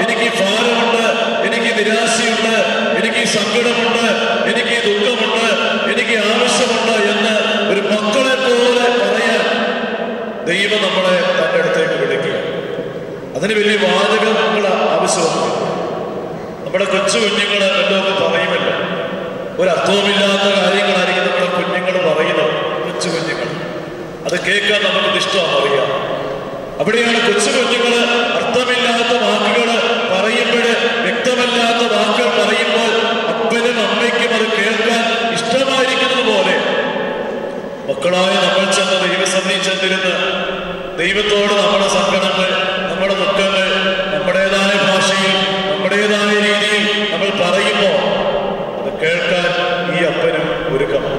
എനിക്ക് ഭാരമുണ്ട്, എനിക്ക് നിരാശയുണ്ട്, എനിക്ക് സങ്കടമുണ്ട്, എനിക്ക് ദുഃഖമുണ്ട്, എനിക്ക് ആവശ്യമുണ്ട് എന്ന് ഒരു മക്കളെ പോലെ പറയാൻ ദൈവം നമ്മളെ തൻ്റെ അടുത്തേക്ക് വിളിക്കുക. അതിന് വലിയ വാചകങ്ങൾ ആവശ്യമൊന്നുമില്ല. നമ്മുടെ കൊച്ചു കുഞ്ഞുങ്ങൾ വല്ലതൊക്കെ പറയുമല്ലോ, ഒരർത്ഥവുമില്ലാത്ത കാര്യങ്ങളായിരിക്കും നമ്മുടെ കുഞ്ഞുങ്ങൾ പറയുന്നത്. കൊച്ചു കുഞ്ഞുങ്ങൾ അത് കേൾക്കാൻ നമുക്ക് ഇഷ്ടമാണ്, അറിയാം. അവിടെയാണ് കൊച്ചു കുഞ്ഞുങ്ങൾ അർത്ഥമില്ലാത്ത വാക്കുകൾ പറയുമ്പോൾ, വ്യക്തമല്ലാത്ത വാക്കുകൾ പറയുമ്പോൾ അപ്പനും അമ്മയ്ക്കും അത് കേൾക്കാൻ ഇഷ്ടമായിരിക്കുന്നത് പോലെ മക്കളായ നമ്മൾ ചെന്ന് ദൈവസന്നിധി ചെന്നിരുന്ന് ദൈവത്തോട് നമ്മുടെ സങ്കടങ്ങൾ, നമ്മുടെ ദുഃഖങ്ങൾ നമ്മുടേതായ ഭാഷയിൽ, നമ്മുടേതായ രീതിയിൽ നമ്മൾ പറയുമ്പോൾ അത് കേൾക്കാൻ ഈ അപ്പനും ഒരുക്കമാണ്.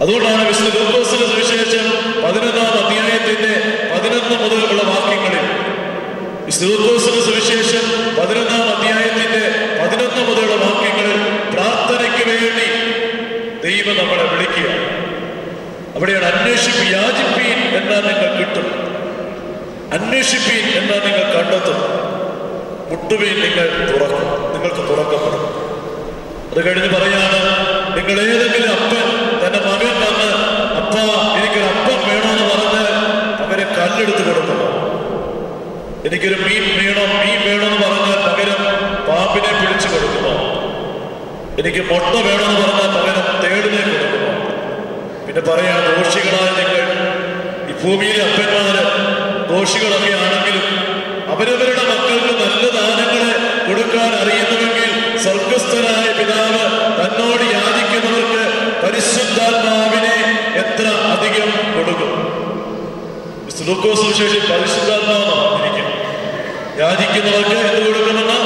അതുകൊണ്ടാണ് വിശുദ്ധ ലൂക്കോസിന്റെ സുവിശേഷം 11-ാം അധ്യായത്തിന്റെ 11 മുതലുള്ള വാക്യങ്ങളിൽ, വിശുദ്ധ ലൂക്കോസിന്റെ സുവിശേഷം 11-ാം അധ്യായത്തിന്റെ 11 മുതലുള്ള വാക്യങ്ങളിൽ പ്രാർത്ഥനയ്ക്ക് വേണ്ടി ദൈവം നമ്മളെ വിളിക്കുക. അവിടെയാണ് അന്വേഷിപ്പീൻ, യാചിപ്പീൻ എന്നാൽ നിങ്ങൾ കിട്ടും, അന്വേഷിപ്പീൻ എന്നാൽ നിങ്ങൾ കണ്ടെത്തും, മുട്ടുവീൻ നിങ്ങൾക്ക് തുറക്കപ്പെടും. അത് കഴിഞ്ഞ് പറയാണ്, നിങ്ങൾ ഏതെങ്കിലും അപ്പൻ തന്റെ മകൻ വന്ന് അപ്പ എനിക്കൊരു അപ്പം വേണമെന്ന് പറഞ്ഞാൽ അവരെ കല്ലെടുത്ത് കൊടുക്കണം. എനിക്കൊരു മീൻ വേണമെന്ന് പറഞ്ഞാൽ പകരം പാമ്പിനെ പിടിച്ചു കൊടുക്കുമോ? എനിക്ക് മുട്ട വേണമെന്ന് പറഞ്ഞാൽ പകരം തേടിനെ കൊടുക്കുമോ? പിന്നെ പറയാം, ദോഷികളായ നിങ്ങൾ, ഈ ഭൂമിയിലെ അപ്പന്മാര് ദോഷികളൊക്കെ ആണെങ്കിലും അവരവരുടെ മക്കൾക്ക് നല്ല ദാനങ്ങളെ കൊടുക്കാൻ അറിയുന്നുവെങ്കിൽ സ്വർഗസ്ഥനായ പിതാവ് തന്നോട് യാചിക്കുന്നവർക്ക് പരിശുദ്ധാത്മാവിനെ എത്ര അധികം കൊടുക്കും. ലൂക്കോസ് സുവിശേഷം പരിശുദ്ധാത്മാവാണ് പറഞ്ഞിരിക്കുന്നത്. യാചിക്കുന്നവർക്ക് എന്ത് കൊടുക്കുമെന്ന്?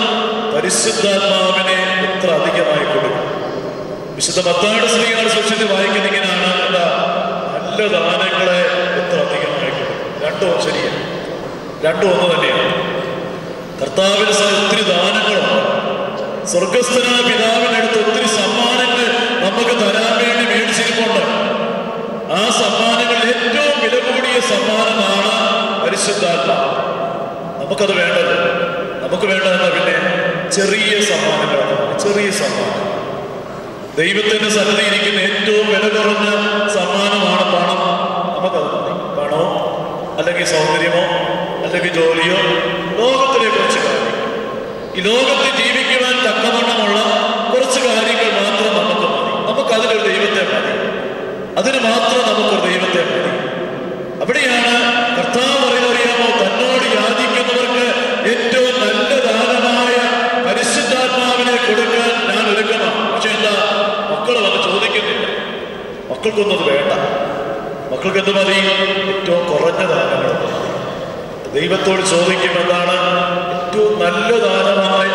പരിശുദ്ധാത്മാവിനെ എത്ര അധികമായി കൊടുക്കും. വിശുദ്ധ മത്തായിയുടെ ശ്രീകാരുടെ സുവിശേഷത്തിൽ വായിക്കുന്ന ഇങ്ങനെയാണ്, നല്ല ദാനങ്ങളെ എത്ര അധികമായി കൊടുക്കും. രണ്ടും ശരിയാണ്, രണ്ടും ഒന്ന് തന്നെയാണ്. കർത്താവിന് ഒത്തിരി ദാനങ്ങളുണ്ട്. സ്വർഗസ്ഥനായ പിതാവിനടുത്ത് ഒത്തിരി സമ്മാനങ്ങൾ നമുക്ക് തരാൻ വേണ്ടി മേടിച്ചിരിപ്പുണ്ട്. ആ സമ്മാനങ്ങളിൽ ഏറ്റവും വില കൂടിയ സമ്മാനമാണ് പരിശുദ്ധാത്മാവ്. നമുക്കത് വേണ്ടത്, നമുക്ക് വേണ്ടതെന്നാ പിന്നെ ചെറിയ സമ്മാനങ്ങളാണ്. ചെറിയ സമ്മാനം, ദൈവത്തിന്റെ സന്നിധി ഇരിക്കുന്ന ഏറ്റവും വില കുറഞ്ഞ സമ്മാനമാണ് പണം. നമുക്കത് മതി. പണമോ അല്ലെങ്കിൽ സൗന്ദര്യമോ അല്ലെങ്കിൽ ജോലിയോ, ലോകത്തിലെ കുറച്ച് കാര്യങ്ങൾ, ഈ ലോകത്തിൽ ജീവിക്കുവാൻ തക്കവണ്ണമുള്ള കുറച്ച് കാര്യങ്ങൾ മാത്രം നമുക്ക് മതി. നമുക്കതിലൊരു ദൈവത്തെ മതി, അതിന് മാത്രം നമുക്കൊരു ദൈവത്തെ മതി. അവിടെയാണ് കർത്താവ് പറയുന്നറിയാമോ, തന്നോട് യാചിക്കുന്നവർക്ക് ഏറ്റവും നല്ല ദാനമായ പരിശുദ്ധാത്മാവിനെ കൊടുക്കാൻ ഞാൻ ഒരുക്കണം. പക്ഷെ എന്താ, മക്കൾ വന്ന് ചോദിക്കുന്നില്ല. മക്കൾക്കൊന്നും അത് വേണ്ട. മക്കൾക്ക് എന്ത് മതി? ഏറ്റവും കുറഞ്ഞ ദാനങ്ങൾ. ദൈവത്തോട് ചോദിക്കും, എന്താണ് ഏറ്റവും നല്ല ദാനമായി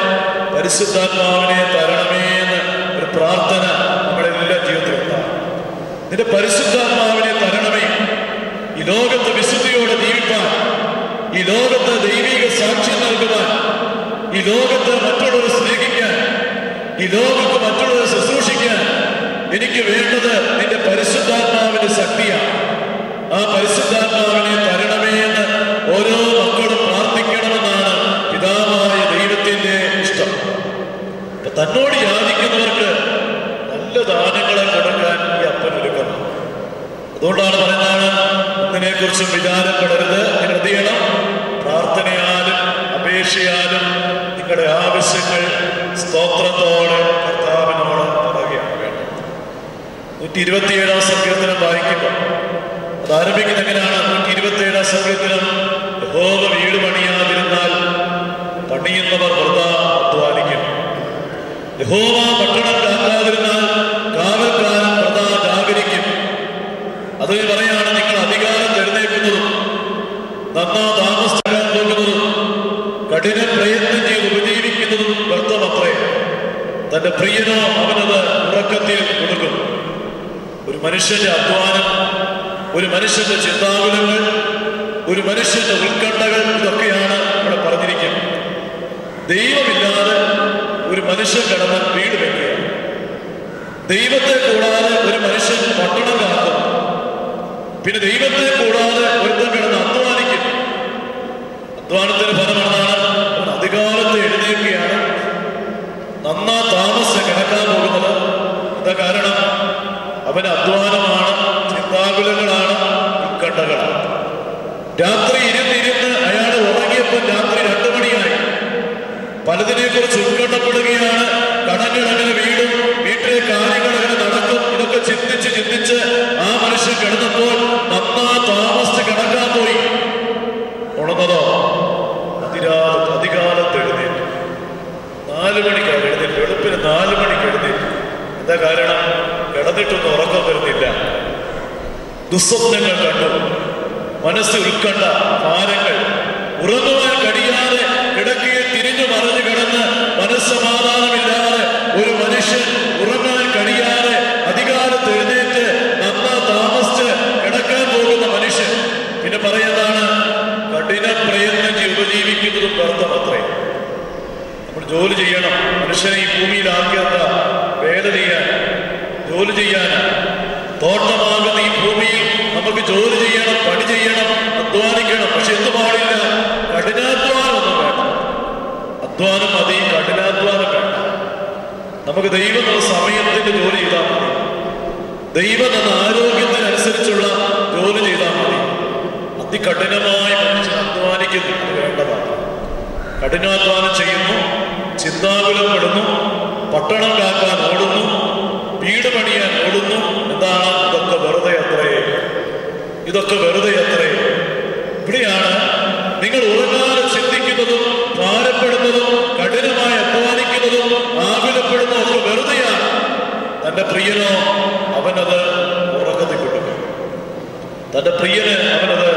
പരിശുദ്ധാത്മാവിനെ തരണമേ എന്ന് ഒരു പ്രാർത്ഥന നമ്മളെല്ലാം ജീവിതത്തിൽ ഉണ്ടാകും. നിന്റെ പരിശുദ്ധാത്മാവിനെ തരണമേ, ഈ ലോകത്ത് വിശുദ്ധിയോടെ ജീവിക്കാൻ, ഈ ലോകത്ത് ദൈവിക സാക്ഷ്യം നൽകുവാൻ, ഈ ലോകത്ത് മറ്റുള്ളവരെ സ്നേഹിക്കാൻ, ഈ ലോകത്ത് മറ്റുള്ളവരെ ശുശ്രൂഷിക്കാൻ എനിക്ക് വേണ്ടത് നിന്റെ പരിശുദ്ധാത്മാവിന്റെ ശക്തിയാണ്. ആ പരിശുദ്ധാത്മാവിനെ തരണമേ എന്ന് ഓരോ മക്കളും പ്രാർത്ഥിക്കണമെന്നാണ് പിതാവായ ദൈവത്തിന്റെ ഇഷ്ടം. തന്നോട് യാചിക്കുന്നവർക്ക് നല്ല ദാനങ്ങളെ കൊടുക്കാൻ ഈ അപ്പൻ ഒരുക്കണം. അതുകൊണ്ടാണ് പറയുന്നതാണ്, ഒന്നിനെ കുറിച്ചും വിചാരപ്പെടരുത്, നിങ്ങൾ എന്ത് ചെയ്യണം? പ്രാർത്ഥനയാലും അപേക്ഷയാലും നിങ്ങളുടെ ആവശ്യങ്ങൾ സ്തോത്രത്തോടെ കർത്താവിനോട് പറയുകയാണ് വേണ്ടത്. 127 സങ്കീർത്തനം വായിക്കുമ്പോൾ അത് ആരംഭിക്കുന്ന എങ്ങനെയാണ്? 127 സങ്കീർത്തനം, യഹോവ വീട് പണിയാതിരുന്നാൽ പണിയുന്നവർ വൃഥാ അധ്വാനിക്കും. യഹോവ പട്ടണം കാക്കാതിരുന്നാൽ കാവൽക്കാരൻ വൃഥാ ജാഗരിക്കും. അത് പറയാണ്, നിങ്ങൾ അധികാരം തെരഞ്ഞെടുക്കുന്നതും നന്നാ താമസിക്കാൻ പോകുന്നതും കഠിന പ്രയത്നം ചെയ്ത് ഉപജീവിക്കുന്നതും വ്യർത്ഥമത്രേ. തന്റെ പ്രിയനോ അവനത് ഉറക്കത്തിൽ കൊടുക്കും. ഒരു മനുഷ്യന്റെ അധ്വാനം, ഒരു മനുഷ്യന്റെ ചിന്താകുലങ്ങൾ, ഒരു മനുഷ്യന്റെ ഉത്കണ്ഠകൾ, ഇതൊക്കെയാണ് ഇവിടെ പറഞ്ഞിരിക്കുന്നത്. ദൈവമില്ലാതെ ഒരു മനുഷ്യൻ കിടന്ന് വീട് വെക്കുക, ദൈവത്തെ കൂടാതെ ഒരു മനുഷ്യൻ പട്ടണം കാക്കും, പിന്നെ ദൈവത്തെ കൂടാതെ ഒരുത്തൻ കിടന്ന് അധ്വാനിക്കും. അധ്വാനത്തിന് ഫലമെന്നാണ്? അവൻ അധികാലത്ത് എഴുന്നേൽക്കുകയാണ്, നന്നാ താമസിച്ച് കിടക്കാൻ പോകുന്നത്. എന്താ കാരണം? അവന് അധ്വാനമാണ്, ചിന്താകുലങ്ങളാണ്, ഉത്കണ്ഠകളാണ്. രാത്രി ഇരുന്നിരുന്ന് അയാൾ ഉറങ്ങിയപ്പോൾ രാത്രി 2 മണിയായി. പലതിനെ കുറിച്ച് ഉത്കണ്ഠപ്പെടുകയാണ്. കടങ്ങൾ അങ്ങനെ വീടും, വീട്ടിലെ കാര്യങ്ങൾ അങ്ങനെ നടക്കും. ഇതൊക്കെ ചിന്തിച്ച് ചിന്തിച്ച് ആ മനുഷ്യൻ കിടന്നപ്പോൾ നന്നാ താമസിച്ച് കിടക്കാൻ പോയി. ഉണർന്നതോ അധികാലത്ത് എഴുന്നേറ്റ്. 4 മണിക്കാണ് എഴുന്നേറ്റ്, വെളുപ്പിന് 4 മണിക്ക് എഴുന്നേറ്റ്. എന്താ കാരണം? കിടന്നിട്ടൊന്നും ഉറക്കം വരുന്നില്ല. ദുസ്വപ്നങ്ങൾ കണ്ടു, മനസ്സ് ഉത്കണ്ഠ, ഭാരങ്ങൾ. ഉറങ്ങുവാൻ കഴിയാതെ കിടക്കയിൽ തിരിഞ്ഞു മറിഞ്ഞു കിടന്ന് മനസ്സമാധാനമില്ലാതെ ഒരു മനുഷ്യൻ ഉറങ്ങാൻ കഴിയാതെ അധികാലത്ത് എഴുന്നേറ്റ് നന്നാ താമസിച്ച് കിടക്കാൻ പോകുന്ന മനുഷ്യൻ. പിന്നെ പറയുന്നതാണ്, കഠിന പ്രയത്നം ചെയ്ത് ഉപജീവിക്കുന്നതും വ്യർത്ഥമത്രേ. നമ്മൾ ജോലി ചെയ്യണം. മനുഷ്യനെ ഈ ഭൂമിയിലാക്കിയത് വേല ചെയ്യാൻ, ജോലി ചെയ്യാനാണ്. തോട്ടമാകുന്ന ഈ ഭൂമിയിൽ നമുക്ക് ജോലി ചെയ്യണം, പണി ചെയ്യണം, അധ്വാനിക്കണം. പക്ഷെ എന്ത് പാടില്ല? കഠിനാധ്വാനം ഒന്നും വേണ്ട. അധ്വാനം മതി, കഠിനാധ്വാനം വേണ്ട. നമുക്ക് ദൈവം തന്ന സമയത്തിന്റെ ജോലി ചെയ്താൽ മതി, ദൈവം തന്ന ആരോഗ്യത്തിനനുസരിച്ചുള്ള ജോലി ചെയ്താൽ മതി. അതികഠിനമായി മനുഷ്യൻ അധ്വാനിക്കുന്നു, അത് വേണ്ടതാണ്. കഠിനാധ്വാനം ചെയ്യുന്നു, ചിന്താകുലപ്പെടുന്നു, പട്ടണം കാക്കാൻ ഓടുന്നു, വീട് പണിയാൻ ഓടുന്നു. എന്താണ്? ഇതൊക്കെ വെറുതെ അത്രേ, ഇതൊക്കെ വെറുതെ അത്രേ. ഇവിടെയാണ് നിങ്ങൾ ഉറങ്ങാതെ ചിന്തിക്കുന്നതും ഭാരപ്പെടുന്നതും കഠിനമായി അധ്വാനിക്കുന്നതും ആകുലപ്പെടുന്നതും ഒക്കെ വെറുതെയാണ്. തന്റെ പ്രിയനോ അവനത് ഉറക്കത്തിൽ കൊടുക്കും. തന്റെ പ്രിയന് അവനത്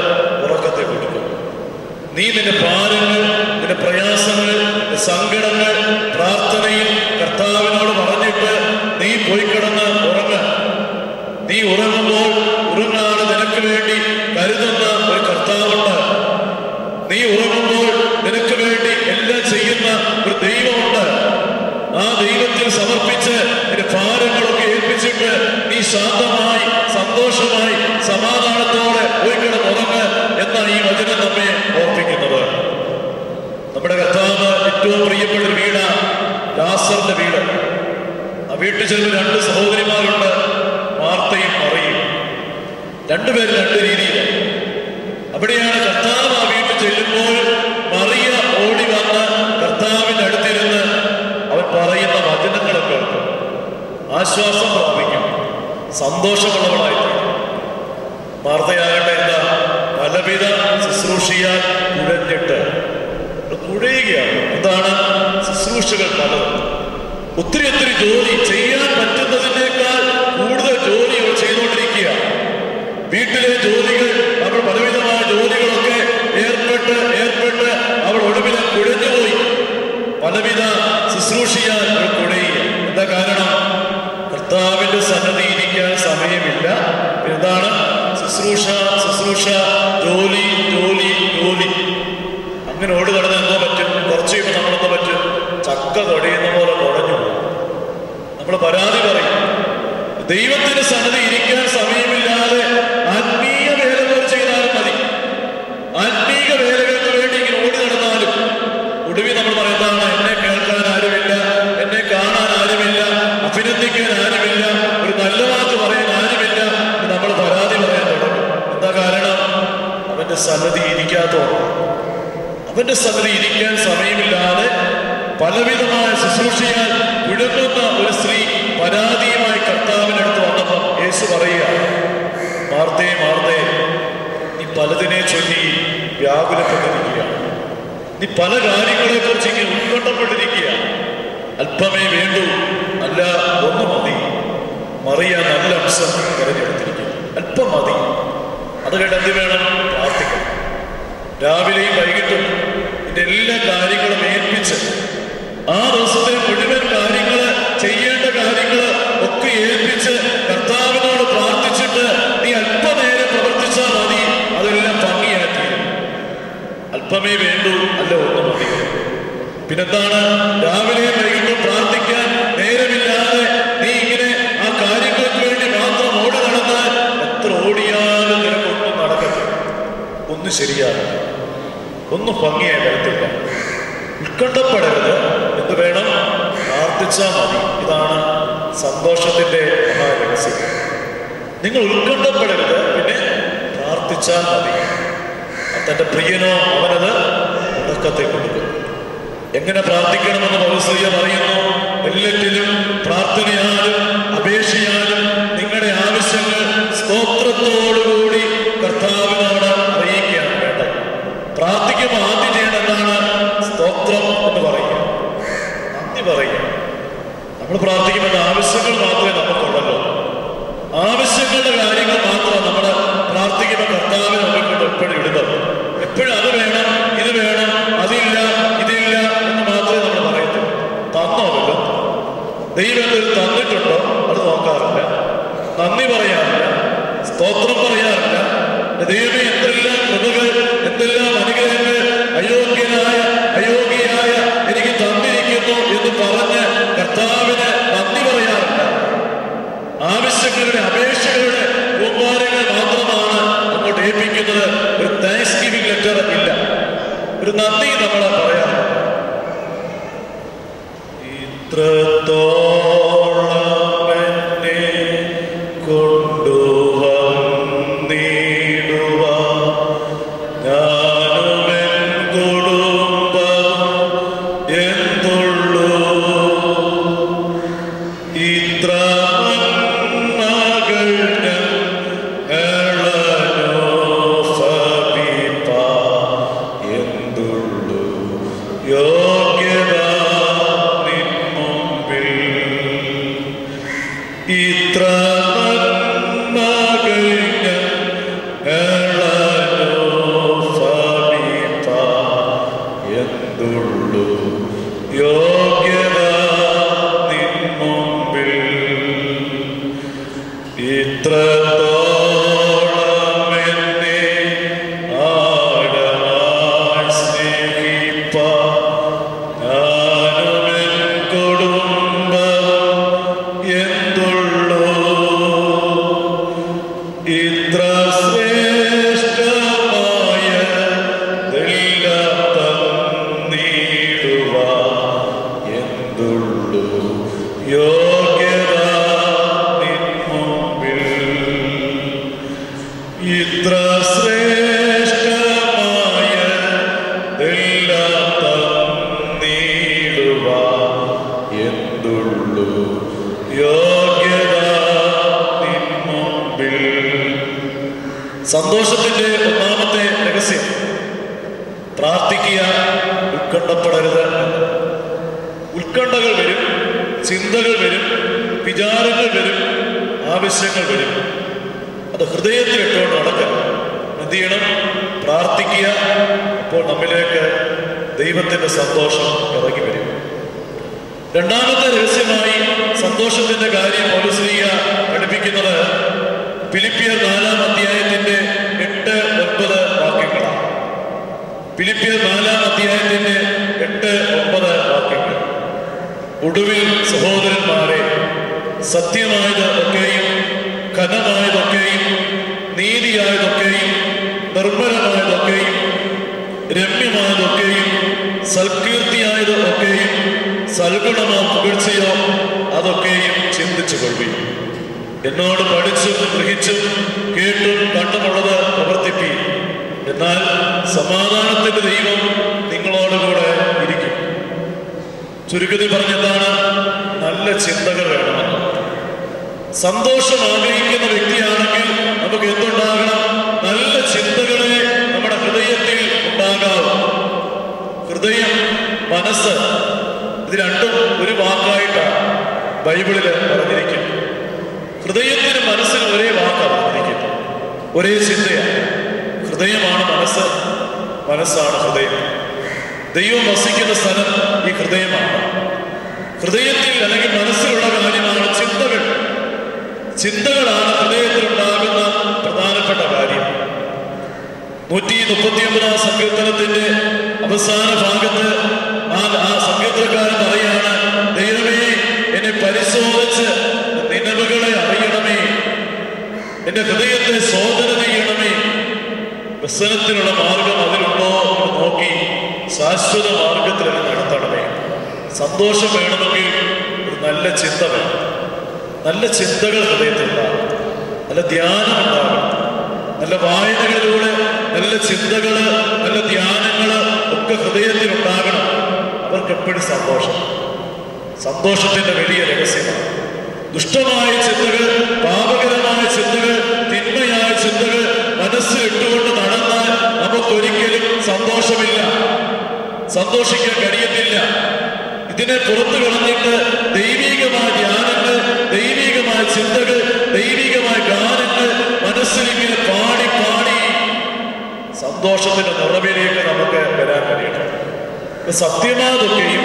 ഉറക്കത്തിൽ കൊടുക്കും. നീ നിന്റെ ഭാരങ്ങൾ, നിന്റെ പ്രയാസങ്ങൾ, നിന്റെ സങ്കടങ്ങൾ പ്രാർത്ഥനയിൽ കർത്താവിനോട് പറഞ്ഞിട്ട് നീ പോയി കിടന്ന് ഉറങ്ങ. നീ ഉറങ്ങുമ്പോൾ ഉറങ്ങാതെ നിനക്ക് വേണ്ടി കരുതുന്ന ഒരു കർത്താവുണ്ട്. നീ ഉറങ്ങുമ്പോൾ നിനക്ക് വേണ്ടി എല്ലാം ചെയ്യുന്ന ഒരു ദൈവമുണ്ട്. ആ ദൈവത്തിൽ സമർപ്പിച്ച് നിന്റെ ഭാരങ്ങളൊക്കെ ഏൽപ്പിച്ചിട്ട് നീ ശാന്തമായി, സന്തോഷമായി, സമാധാനത്തോടെ പോയി കിടന്നുറങ്ങ് എന്നാണ് ഈ വചനം നമ്മെ ഓർപ്പിക്കുന്നത്. നമ്മുടെ കർത്താവ് ഏറ്റവും പ്രിയപ്പെട്ട ഒരു വീടാണ് ലാസറിന്റെ വീട്. ആ വീട്ടിൽ ചെല്ലുന്ന 2 സഹോദരിമാരുണ്ട്, മാർത്തയും മറിയയും. 2 പേര് 2 രീതിയിലാണ്. അവിടെയാണ് കർത്താവ് ആ വീട്ടിൽ ചെല്ലുമ്പോൾ മറിയ ഓടി വന്ന് കർത്താവിന്റെ അടുത്തിരുന്ന് അവൻ പറയുന്ന വചനങ്ങളൊക്കെ കേൾക്കും, ആശ്വാസം പ്രാപിക്കും, സന്തോഷമുള്ളവളായിട്ട്. മാർത്തയാകട്ടെ എന്താ? പലവിധ ശുശ്രൂഷിയാൽ കുഴഞ്ഞിട്ട് കുഴയുകയാണ്. എന്താണ്? ശുശ്രൂഷകൾ പലതും, ഒത്തിരി ജോലി ചെയ്യാൻ പറ്റുന്നതിനേക്കാൾ കൂടുതൽ ജോലികൾ ചെയ്തുകൊണ്ടിരിക്കുക. വീട്ടിലെ ജോലികൾ, നമ്മൾ പലവിധമായ ജോലികളൊക്കെ ഏർപ്പെട്ട് അവൾ ഒടുവിൽ കുഴഞ്ഞുപോയി. പലവിധ ശുശ്രൂഷിയാൽ അവൾ കുഴയുക. എന്താ കാരണം? കർത്താവിന്റെ സന്നദ്ധി ഇരിക്കാൻ സമയമില്ല. എന്താണ്? ശുശ്രൂഷ, ജോലി. അങ്ങനെ ഓടി നടന്ന് എന്തോ പറ്റും? കുറച്ച് കഴിയുമ്പോൾ നമ്മളെന്തോ പറ്റും? ചക്ക കൊടയുന്ന പോലെ കുടഞ്ഞു പോകും. നമ്മൾ പരാതി പറയും. ദൈവത്തിന്റെ സന്നദ്ധി ഇരിക്കാൻ സമയമില്ലാതെ ആത്മീയ വേലകൾ ചെയ്താലും മതി. ആത്മീക വേലകൾക്ക് വേണ്ടി ഇങ്ങനെ ഓടി നടന്നാലും ഒടുവിൽ നമ്മൾ പറയുന്നതാണ്, എന്നെ കേൾക്കാൻ ആരുമില്ല, എന്നെ കാണാൻ ആരുമില്ല, അഭിനന്ദിക്കാൻ ആരുമില്ല, ഒരു നല്ല വാക്ക് പറയാൻ ആരുമില്ല. നമ്മൾ പരാതി പറയാൻ തുടങ്ങും. എന്താ കാരണം? അവന്റെ സന്നദ്ധി ഇരിക്കാത്തതാണ്. അവന്റെ സന്നദ്ധി ഇരിക്കാൻ സമയമില്ലാതെ പലവിധമായ ശുശ്രൂഷയാൽ കുഴങ്ങുന്ന ഒരു സ്ത്രീ പരാതിയുമായി കർത്താവിനടുത്ത് വന്നപ്പോൾ യേശു പറയുക, മാർത്തേ നീ പലതിനെ ചൊല്ലി വ്യാകുലപ്പെട്ടിരിക്കുക, നീ പല കാര്യങ്ങളെ കുറിച്ച് ഇങ്ങനെ ഉത്കണ്ഠപ്പെട്ടിരിക്കുക. അല്പമേ വേണ്ടൂ, അല്ല ഒന്ന് മതി. മറിയ നല്ല അംശം തിരഞ്ഞെടുത്തിരിക്കുക. അല്പം മതി. അത് കേട്ട് എന്ത് വേണം? പ്രാർത്ഥിക്കണം. രാവിലെയും വൈകിട്ടും ഇതിന്റെ എല്ലാ കാര്യങ്ങളും ഏൽപ്പിച്ച് ആ ദിവസത്തെ മുഴുവൻ കാര്യങ്ങൾ, ചെയ്യേണ്ട കാര്യങ്ങൾ ഒക്കെ ഏൽപ്പിച്ച് കർത്താവിനോട് പ്രാർത്ഥിച്ചിട്ട് നീ അല്പനേരം പ്രവർത്തിച്ചാൽ മതി. അതെല്ലാം ഭംഗിയാക്കി. അല്പമേ വേണ്ടൂ, അല്ല ഒന്ന് മതി. പിന്നെന്താണ്? രാവിലെയും വൈകിട്ടും പ്രാർത്ഥിക്കാൻ നേരമില്ലാതെ നീ ഇങ്ങനെ ആ കാര്യങ്ങൾക്ക് വേണ്ടി മാത്രം ഓടി നടന്നാൽ എത്ര ഓടിയാലും നിനക്കൊന്നും നടക്കത്തില്ല. ഒന്നും ശരിയാകില്ല, ഒന്നും ഭംഗിയായി വരത്തില്ല. ഉത്കണ്ഠപ്പെടരുത്. എന്ത് വേണം? പ്രാർത്ഥിച്ചാൽ മതി. ഇതാണ് സന്തോഷത്തിന്റെ മഹാരഹസ്യം. നിങ്ങൾ ഉത്കണ്ഠപ്പെടരുത്, പിന്നെ പ്രാർത്ഥിച്ചാൽ മതി. തന്റെ പ്രിയനോ അവനത് ഉറക്കത്തെ കൊടുക്കും. എങ്ങനെ പ്രാർത്ഥിക്കണമെന്ന് പൗലോസ് പറയുന്നു? എല്ലാറ്റിലും പ്രാർത്ഥനയാലും അപേക്ഷയാലും നിങ്ങളുടെ ആവശ്യങ്ങൾ സ്തോത്രത്തോടുകൂടി കർത്താവിനോട് അറിയിക്കുകയാണ് വേണ്ടത്. പ്രാർത്ഥിക്കുമ്പോൾ ആദ്യം ചെയ്യേണ്ടതാണ് സ്തോത്രം എന്ന് പറയുക, നന്ദി പറയുക. നമ്മൾ പ്രാർത്ഥിക്കുമ്പോൾ ആവശ്യങ്ങൾ മാത്രമേ നമുക്കുള്ളൂ. ആവശ്യങ്ങളുടെ കാര്യങ്ങൾ മാത്രം നമ്മൾ പ്രാർത്ഥിക്കുമ്പോൾ കർത്താവിനെ നമുക്കൊണ്ട് എപ്പോഴും ഇടുന്നത്. എപ്പോഴും അത് വേണം, ഇത് വേണം, അതില്ല, ഇതില്ല എന്ന് മാത്രമേ നമ്മൾ പറയത്തുള്ളൂ. തന്നോല്ലോ, ദൈവം എന്തൊരു തന്നിട്ടുണ്ടോ അത് നോക്കാറില്ല, നന്ദി പറയാറില്ല, സ്തോത്രം പറയാറില്ല. ദൈവമേ എന്തെല്ലാം കൃപകൾ, എന്തെല്ലാം അനുഗ്രഹങ്ങൾ അയോഗ്യയായ എനിക്ക് തന്നിരിക്കുന്നു എന്ന് പറഞ്ഞ് കർത്താവിന് നന്ദി പറയാറില്ല. ആവശ്യങ്ങളുടെ, അപേക്ഷകളുടെ കൂമ്പാരങ്ങൾ മാത്രമാണ് അങ്ങോട്ട് ഏൽപ്പിക്കുന്നത്. ഒരു താങ്ക്സ് ഗിവിംഗ് ലെറ്റർ ഇല്ല, ഒരു നന്ദി നമ്മൾ പറയാറില്ല. ഇത്രത്തോളം എന്നെ കൊണ്ടുവന്നിടുവാൻ ഞാനും എൻ കുടുംബം എന്തുള്ളൂ. ഇത്ര നന്മകൾ ഞങ്ങളനുഭവിപ്പാൻ എന്തുള്ളൂ യോഗ്യത നിൻ മുമ്പിൽ. ഇത്ര നന്മകൾ ഞങ്ങളനുഭവിപ്പാൻ എന്തുള്ളൂ യോഗ്യത നിൻ മുമ്പിൽ. ഇത്രത്തോളം എന്നെ ആഴമായി സ്നേഹിപ്പാൻ ഞാനും എൻ കുടുംബം എന്തുള്ളൂ. ഇത്ര ശ്രേഷ്ഠമായതെല്ലാം തന്നിടുവാൻ എന്തുള്ളൂ യോഗ്യത നിൻ മുമ്പിൽ. ഇത്ര ശ്രേഷ്ഠമായതെല്ലാം തന്നിടുവാൻ എന്തുള്ളൂ യോഗ്യത നിൻ മുമ്പിൽ. സന്തോഷത്തിന്റെ ഒന്നാമത്തെ രഹസ്യം പ്രാർത്ഥിക്കുക, ഉത്കണ്ഠപ്പെടരുത്. ഉത്കണ്ഠകൾ വരും, ചിന്തകൾ വരും, വിചാരങ്ങൾ വരും, ആവശ്യങ്ങൾ വരും. അത് ഹൃദയത്തിലിട്ടുകൊണ്ട് നടക്കുക. എന്ത് ചെയ്യണം? പ്രാർത്ഥിക്കുക. അപ്പോൾ നമ്മിലേക്ക് ദൈവത്തിൻ്റെ സന്തോഷം ഇറങ്ങി വരും. രണ്ടാമത്തെ രഹസ്യമായി സന്തോഷത്തിന്റെ കാര്യം പൗലോസ് പഠിപ്പിക്കുന്നത് ഫിലിപ്പിയർ 4-ാം അധ്യായത്തിന്റെ 8-9 വാക്യങ്ങളാണ്. ഫിലിപ്പിയർ 4-ാം അധ്യായത്തിന്റെ 8-9 വാക്യങ്ങൾ. ഒടുവിൽ സഹോദരന്മാരെ, സത്യമായത് ഒക്കെയും ഘനമായതൊക്കെയും നീതിയായതൊക്കെയും നിർമ്മലമായതൊക്കെയും രമ്യമായതൊക്കെയും സൽകീർത്തിയായത് ഒക്കെയും സൽഗുണമോ പുകഴ്ചയോ അതൊക്കെയും ചിന്തിച്ചു കൊള്ളുവിൻ. എന്നോട് പഠിച്ചും ഗ്രഹിച്ചും കേട്ടും കണ്ടുമുള്ളത് പ്രവർത്തിപ്പീൻ. എന്നാൽ സമാധാനത്തിന്റെ ദൈവം നിങ്ങളോടുകൂടെ ഇരിക്കും. ചുരുക്കത്തിൽ പറഞ്ഞതാണ്, നല്ല ചിന്തകൾ വേണമെന്ന്. സന്തോഷം ആഗ്രഹിക്കുന്ന വ്യക്തിയാണെങ്കിൽ നമുക്ക് എന്തുണ്ടാകണം? നല്ല ചിന്തകളെ നമ്മുടെ ഹൃദയത്തിൽ ഉണ്ടാകാവും. ഹൃദയം, മനസ്സ്, ഇത് രണ്ടും ഒരു വാക്കായിട്ടാണ് ബൈബിളിൽ പറഞ്ഞിരിക്കുന്നത്. ഹൃദയത്തിനും മനസ്സിനും ഒരേ വാക്കാണ് പറഞ്ഞിരിക്കുന്നത്, ഒരേ ചിന്തയാണ്. ഹൃദയമാണ് മനസ്സ്, മനസ്സാണ് ഹൃദയം. ദൈവം വസിക്കുന്ന സ്ഥലം ഈ ഹൃദയമാണ്. ഹൃദയത്തിൽ അല്ലെങ്കിൽ മനസ്സിലുള്ള കാര്യമാണ് ചിന്തകൾ. ചിന്തകളാണ് ഹൃദയത്തിലുണ്ടാകുന്ന പ്രധാനപ്പെട്ട കാര്യം. 139-ാം സങ്കീർത്തനത്തിന്റെ അവസാന ഭാഗത്ത് ആ സങ്കീർത്തനക്കാരൻ പറയാണ്, ദൈവമേ എന്നെ പരിശോധിച്ച് നിലവുകളെ അറിയണമേ, എന്റെ ഹൃദയത്തെ ശോധന ചെയ്യണമേ, വ്യസനത്തിനുള്ള മാർഗം അതിലുണ്ടോ എന്ന് നോക്കി ശാശ്വത മാർഗത്തിൽ എന്നെ നടത്തണമേ. സന്തോഷം വേണമെങ്കിൽ ഒരു നല്ല ചിന്ത വേണം. നല്ല ചിന്തകൾ ഹൃദയത്തിലുണ്ടാകും, നല്ല ധ്യാനം ഉണ്ടാകും. നല്ല വായനകളിലൂടെ നല്ല ചിന്തകള്, നല്ല ധ്യാനങ്ങള് ഒക്കെ ഹൃദയത്തിലുണ്ടാകണം. അവർക്ക് എപ്പോഴും സന്തോഷം. സന്തോഷത്തിന്റെ വലിയ രഹസ്യമാണ്. ദുഷ്ടമായ ചിന്തകൾ, പാപകരമായ ചിന്തകൾ, തിന്മയായ ചിന്തകൾ മനസ്സിലിട്ടുകൊണ്ട് നടന്നാൽ നമുക്കൊരിക്കലും സന്തോഷമില്ല, സന്തോഷിക്കാൻ കഴിയത്തില്ല. ഇതിനെ പുറത്തു കളഞ്ഞിട്ട് ദൈവികമായ ധ്യാനങ്ങൾ, ദൈവികമായ ചിന്തകൾ, ദൈവികമായ ഗാനങ്ങൾ മനസ്സിലിങ്ങനെ പാടി പാടി സന്തോഷത്തിന്റെ നിറവിലേക്ക് നമുക്ക് വരാൻ കഴിയണം. സത്യമായതൊക്കെയും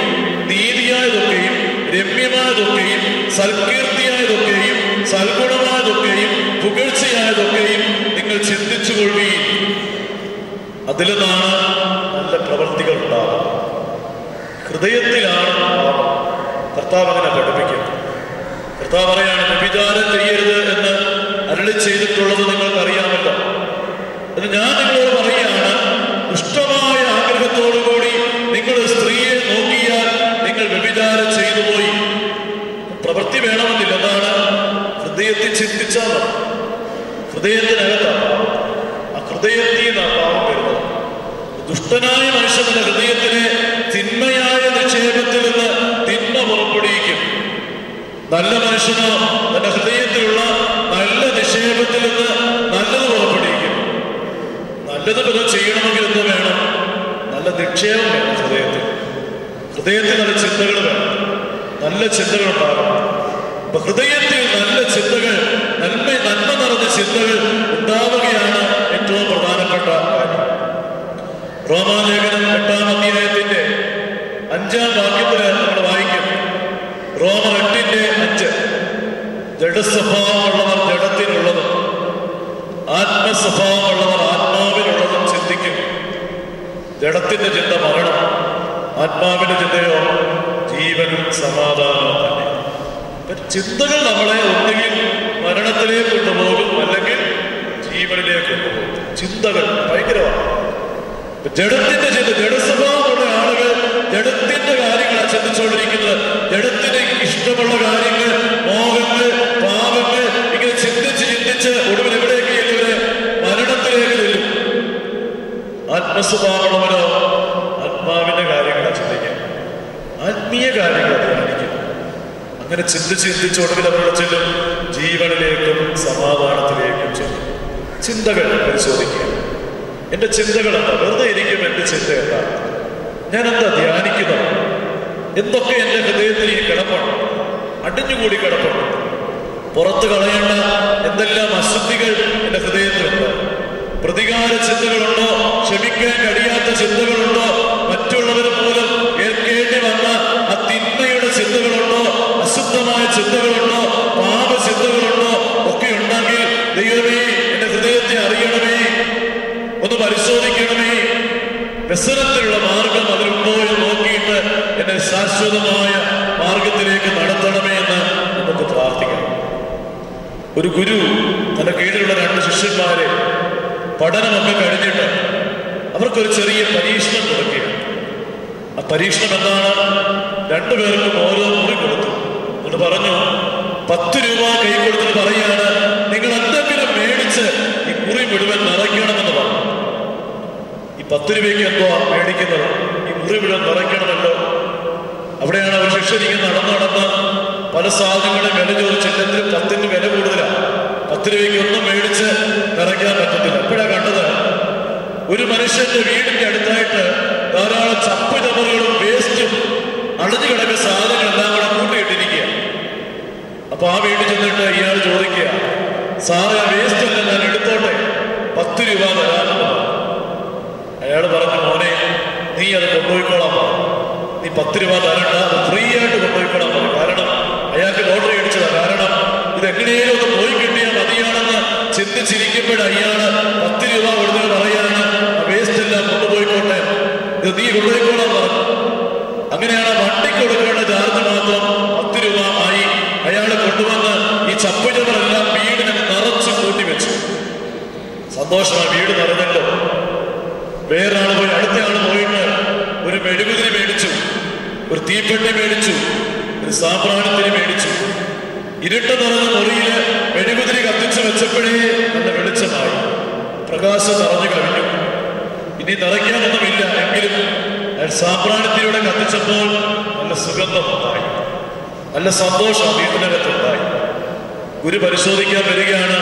നീതിയായതൊക്കെയും രമ്യമായതൊക്കെയും സൽകീർത്തിയായതൊക്കെയും സൽഗുണമായതൊക്കെയും പുകഴ്ചയായതൊക്കെയും നിങ്ങൾ ചിന്തിച്ചുകൊള്ളുകയും അതിൽ നിന്നാണ് നല്ല പ്രവൃത്തികൾ ഉണ്ടാകുന്നത്. ഹൃദയത്തിലാണ് പാപം. കർത്താവ് അങ്ങനെ പഠിപ്പിക്കുന്നത്. കർത്താവ് പറയാണ്, വ്യഭിചാരം ചെയ്യരുത് എന്ന് അരുളി ചെയ്തിട്ടുള്ളത് നിങ്ങൾക്കറിയാമല്ലോ. എന്ന് ഞാൻ നിങ്ങളോട് പറയുകയാണ്, ദുഷ്ടമായ ആഗ്രഹത്തോടുകൂടി നിങ്ങൾ സ്ത്രീയെ നോക്കിയാൽ നിങ്ങൾ വ്യഭിചാരം ചെയ്തു പോയി. പ്രവൃത്തി വേണമെന്നില്ല, അതാണ് ഹൃദയത്തിൽ ചിന്തിച്ചാൽ മതി. ഹൃദയത്തിനകത്താണ്, ആ ഹൃദയത്തിൽ നിന്നാണ് പാപം വരുന്നത്. ദുഷ്ടനായ മനുഷ്യന്റെ ഹൃദയത്തിലെ തിന്മയായ നിക്ഷേപത്തിൽ നിന്ന് തിന്മ പുറപ്പെടുവിക്കും. നല്ല മനുഷ്യനോ തന്റെ ഹൃദയത്തിലുള്ള നല്ല നിക്ഷേപത്തിൽ നിന്ന് നല്ലത് പുറപ്പെടുവിക്കും. നല്ലത് പിന്നെ ചെയ്യണമെങ്കിൽ എന്ത് വേണം? നല്ല നിക്ഷേപം വേണം ഹൃദയത്തിൽ. ഹൃദയത്തിൽ നല്ല ചിന്തകൾ വേണം, നല്ല ചിന്തകൾ ഉണ്ടാകണം. അപ്പൊ ഹൃദയത്തിൽ നല്ല ചിന്തകൾ, നന്മ നിറഞ്ഞ ചിന്തകൾ ഉണ്ടാവുകയാണ് ഏറ്റവും പ്രധാനപ്പെട്ട കാര്യം. റോമാലേഖനം 8-ാം അധ്യായത്തിന്റെ 5-ാം വാക്യത്തില് നമ്മൾ വായിക്കും. റോമർ 8:5, ജഡസ്വഭാവമുള്ളവർ ജഡത്തിനുള്ളതും ആത്മസ്വഭാവമുള്ളവർ ആത്മാവിനുള്ളതും ചിന്തിക്കും. ജഡത്തിന്റെ ചിന്ത മരണം, ആത്മാവിന്റെ ചിന്തയോ ജീവനും സമാധാനവും തന്നെ. ചിന്തകൾ നമ്മളെ ഒന്നുകിൽ മരണത്തിലേക്ക് കൊണ്ടുപോകും, അല്ലെങ്കിൽ ജീവനിലേക്ക് കൊണ്ടുപോകും. ചിന്തകൾ ഭയങ്കരമാണ്. ജഡത്തിന്റെ ചിന്ത, ജഡസ്വഭാവമുള്ള ആളുകൾ ജഡത്തിന്റെ കാര്യങ്ങളാണ് ചിന്തിച്ചുകൊണ്ടിരിക്കുന്നത്. ജഡത്തിന് ഇഷ്ടമുള്ള കാര്യങ്ങൾ, മോഹങ്ങൾ, പാപങ്ങൾ ഇങ്ങനെ ചിന്തിച്ച് ചിന്തിച്ച് ഒടുവിൽ എവിടേക്ക് ഇവര് മരണത്തിലേക്ക് ചെല്ലും. ആത്മസ്വഭാവമുള്ളവരോ ആത്മാവിന്റെ കാര്യങ്ങളാണ് ചിന്തിക്കുക, ആത്മീയ കാര്യങ്ങൾ ധ്യാനിക്കും. അങ്ങനെ ചിന്തിച്ച് ചിന്തിച്ച് ഒടുവിൽ അവരുടെ ചെല്ലും ജീവനിലേക്കും സമാധാനത്തിലേക്കും ചെല്ലും. ചിന്തകൾ പരിശോധിക്കുക. എന്റെ ചിന്തകൾ എന്താ? വെറുതെ ഇരിക്കും എന്റെ ചിന്ത എന്താ? ഞാൻ എന്താ ധ്യാനിക്കുന്നത്? എന്തൊക്കെ എന്റെ ഹൃദയത്തിൽ ഈ കിടപ്പുണ്ട്, അടിഞ്ഞുകൂടി കിടപ്പുണ്ട്? പുറത്തു കളയേണ്ട എന്തെല്ലാം അശുദ്ധികൾ എൻ്റെ ഹൃദയത്തിലുണ്ട്? പ്രതികാര ചിന്തകളുണ്ടോ? ക്ഷമിക്കാൻ കഴിയാത്ത ചിന്തകളുണ്ടോ? മറ്റുള്ളവർ മൂലം ഏൽക്കേണ്ടി വന്ന ആ തിന്മയുടെ ചിന്തകളുണ്ടോ? അശുദ്ധമായ ചിന്തകളുണ്ടോ? പാപ ചിന്തകളുണ്ടോ? ഒക്കെ ഉണ്ടെങ്കിൽ ദൈവമേ എൻ്റെ ഹൃദയത്തെ അറിയണമേ, ഒന്ന് പരിശോധിക്കണമേ. വ്യസനത്തിലുള്ള മാർഗം അതിലുണ്ടോ എന്ന് നോക്കിയിട്ട് എന്നെ ശാശ്വതമായ മാർഗത്തിലേക്ക് നടത്തണമേ എന്ന് നമുക്ക് പ്രാർത്ഥിക്കണം. ഒരു ഗുരു തന്റെ കീഴിലുള്ള 2 ശിഷ്യന്മാരെ പഠനമൊക്കെ കഴിഞ്ഞിട്ട് അവർക്കൊരു ചെറിയ പരീക്ഷണം കൊടുക്കുകയാണ്. ആ പരീക്ഷണം എന്താണ്? 2 പേർക്കും ഓരോ മുറി കൊടുത്തു. എന്നിട്ട് പറഞ്ഞു, 10 രൂപ കൈ കൊടുത്തിട്ട് പറയാണ്, നിങ്ങൾ എന്തെങ്കിലും മേടിച്ച് ഈ മുറി മുഴുവൻ നിറയ്ക്കണമെന്ന് പറഞ്ഞു. ഈ 10 രൂപയ്ക്ക് എന്തോ മേടിക്കുന്നത്? ഈ മുറി മുഴുവൻ നിറയ്ക്കണമല്ലോ. അവിടെയാണ് അവർ ശിഷ്യരിക്കും നടന്ന് പല സാധനങ്ങളും വില ചോദിച്ചിട്ട് 10ന് വില കൂടുതലാണ്. 10 രൂപയ്ക്ക് ഒന്നും മേടിച്ച് നിറയ്ക്കാൻ പറ്റത്തില്ല. എപ്പോഴാണ് കണ്ടത്? ഒരു മനുഷ്യന്റെ വീടിന്റെ അടുത്തായിട്ട് ധാരാളം ചപ്പ് ചവറുകളും വേസ്റ്റും അടഞ്ഞു കിടക്കുന്ന സാധനങ്ങളെല്ലാം കൂടെ കൂട്ടിയിട്ടിരിക്കുക. അപ്പൊ ആ വീട്ടിൽ ചെന്നിട്ട് ഇയാൾ ചോദിക്കുക, സാറ് ആ വേസ്റ്റ് എല്ലാം ഞാൻ എടുത്തോട്ടെ, 10 രൂപ തരാമെന്ന്. അയാൾ പറഞ്ഞു, മോനെ നീ അത് കൊണ്ടുപോയിക്കോളാം, നീ 10 രൂപ തരണ്ട, അത് ഫ്രീ ആയിട്ട് കൊണ്ടുപോയിക്കോളാം പറഞ്ഞു. കാരണം അയാൾക്ക് ലോട്ടറി അടിച്ചതാ. കാരണം ഇതെങ്ങനെയും ഒന്ന് പോയി കിട്ടിയാൽ മതിയാണെന്ന് ചിന്തിച്ചിരിക്കുമ്പോൾ അയാള് 10 രൂപ കൊടുത്തിട്ട് പറയാണ്, ആ വേസ്റ്റ് എല്ലാം കൊണ്ടുപോയിക്കോട്ടെ, ഇത് നീ കൊണ്ടുപോയിക്കോളാൻ പറഞ്ഞു. അങ്ങനെയാണ് വണ്ടിക്ക് കൊടുക്കേണ്ട ചാർജ് മാത്രം 10 രൂപ ആയി. അയാൾ കൊണ്ടുവന്ന് ഈ ചപ്പുചവറെല്ലാം വീടിനെ നിറച്ച് കൂട്ടിവെച്ചു. സന്തോഷമാണ്, വീട് നിറഞ്ഞല്ലോ. വേറൊരാൾ പോയി, അടുത്ത ആൾ പോയിട്ട് ഒരു മെഴുകുതിരി മേടിച്ചു, ഒരു തീപ്പെട്ടി മേടിച്ചു, ഒരു സാമ്പ്രാണിത്തിരി മേടിച്ചു. ഇരുട്ട് നിറഞ്ഞ മുറിയില് മെഴുകുതിരി കത്തിച്ചു വെച്ചപ്പോഴേ നല്ല വെളിച്ചമായി, പ്രകാശം നിറഞ്ഞു കഴിഞ്ഞു. ഇനി നിറയ്ക്കാനൊന്നുമില്ല. എങ്കിലും സാമ്പ്രാണിത്തിരിയുടെ കത്തിച്ചപ്പോൾ നല്ല സുഗന്ധമുണ്ടായി, നല്ല സന്തോഷം വീട്ടിനകത്തുണ്ടായി. ഗുരു പരിശോധിക്കാൻ വരികയാണ്.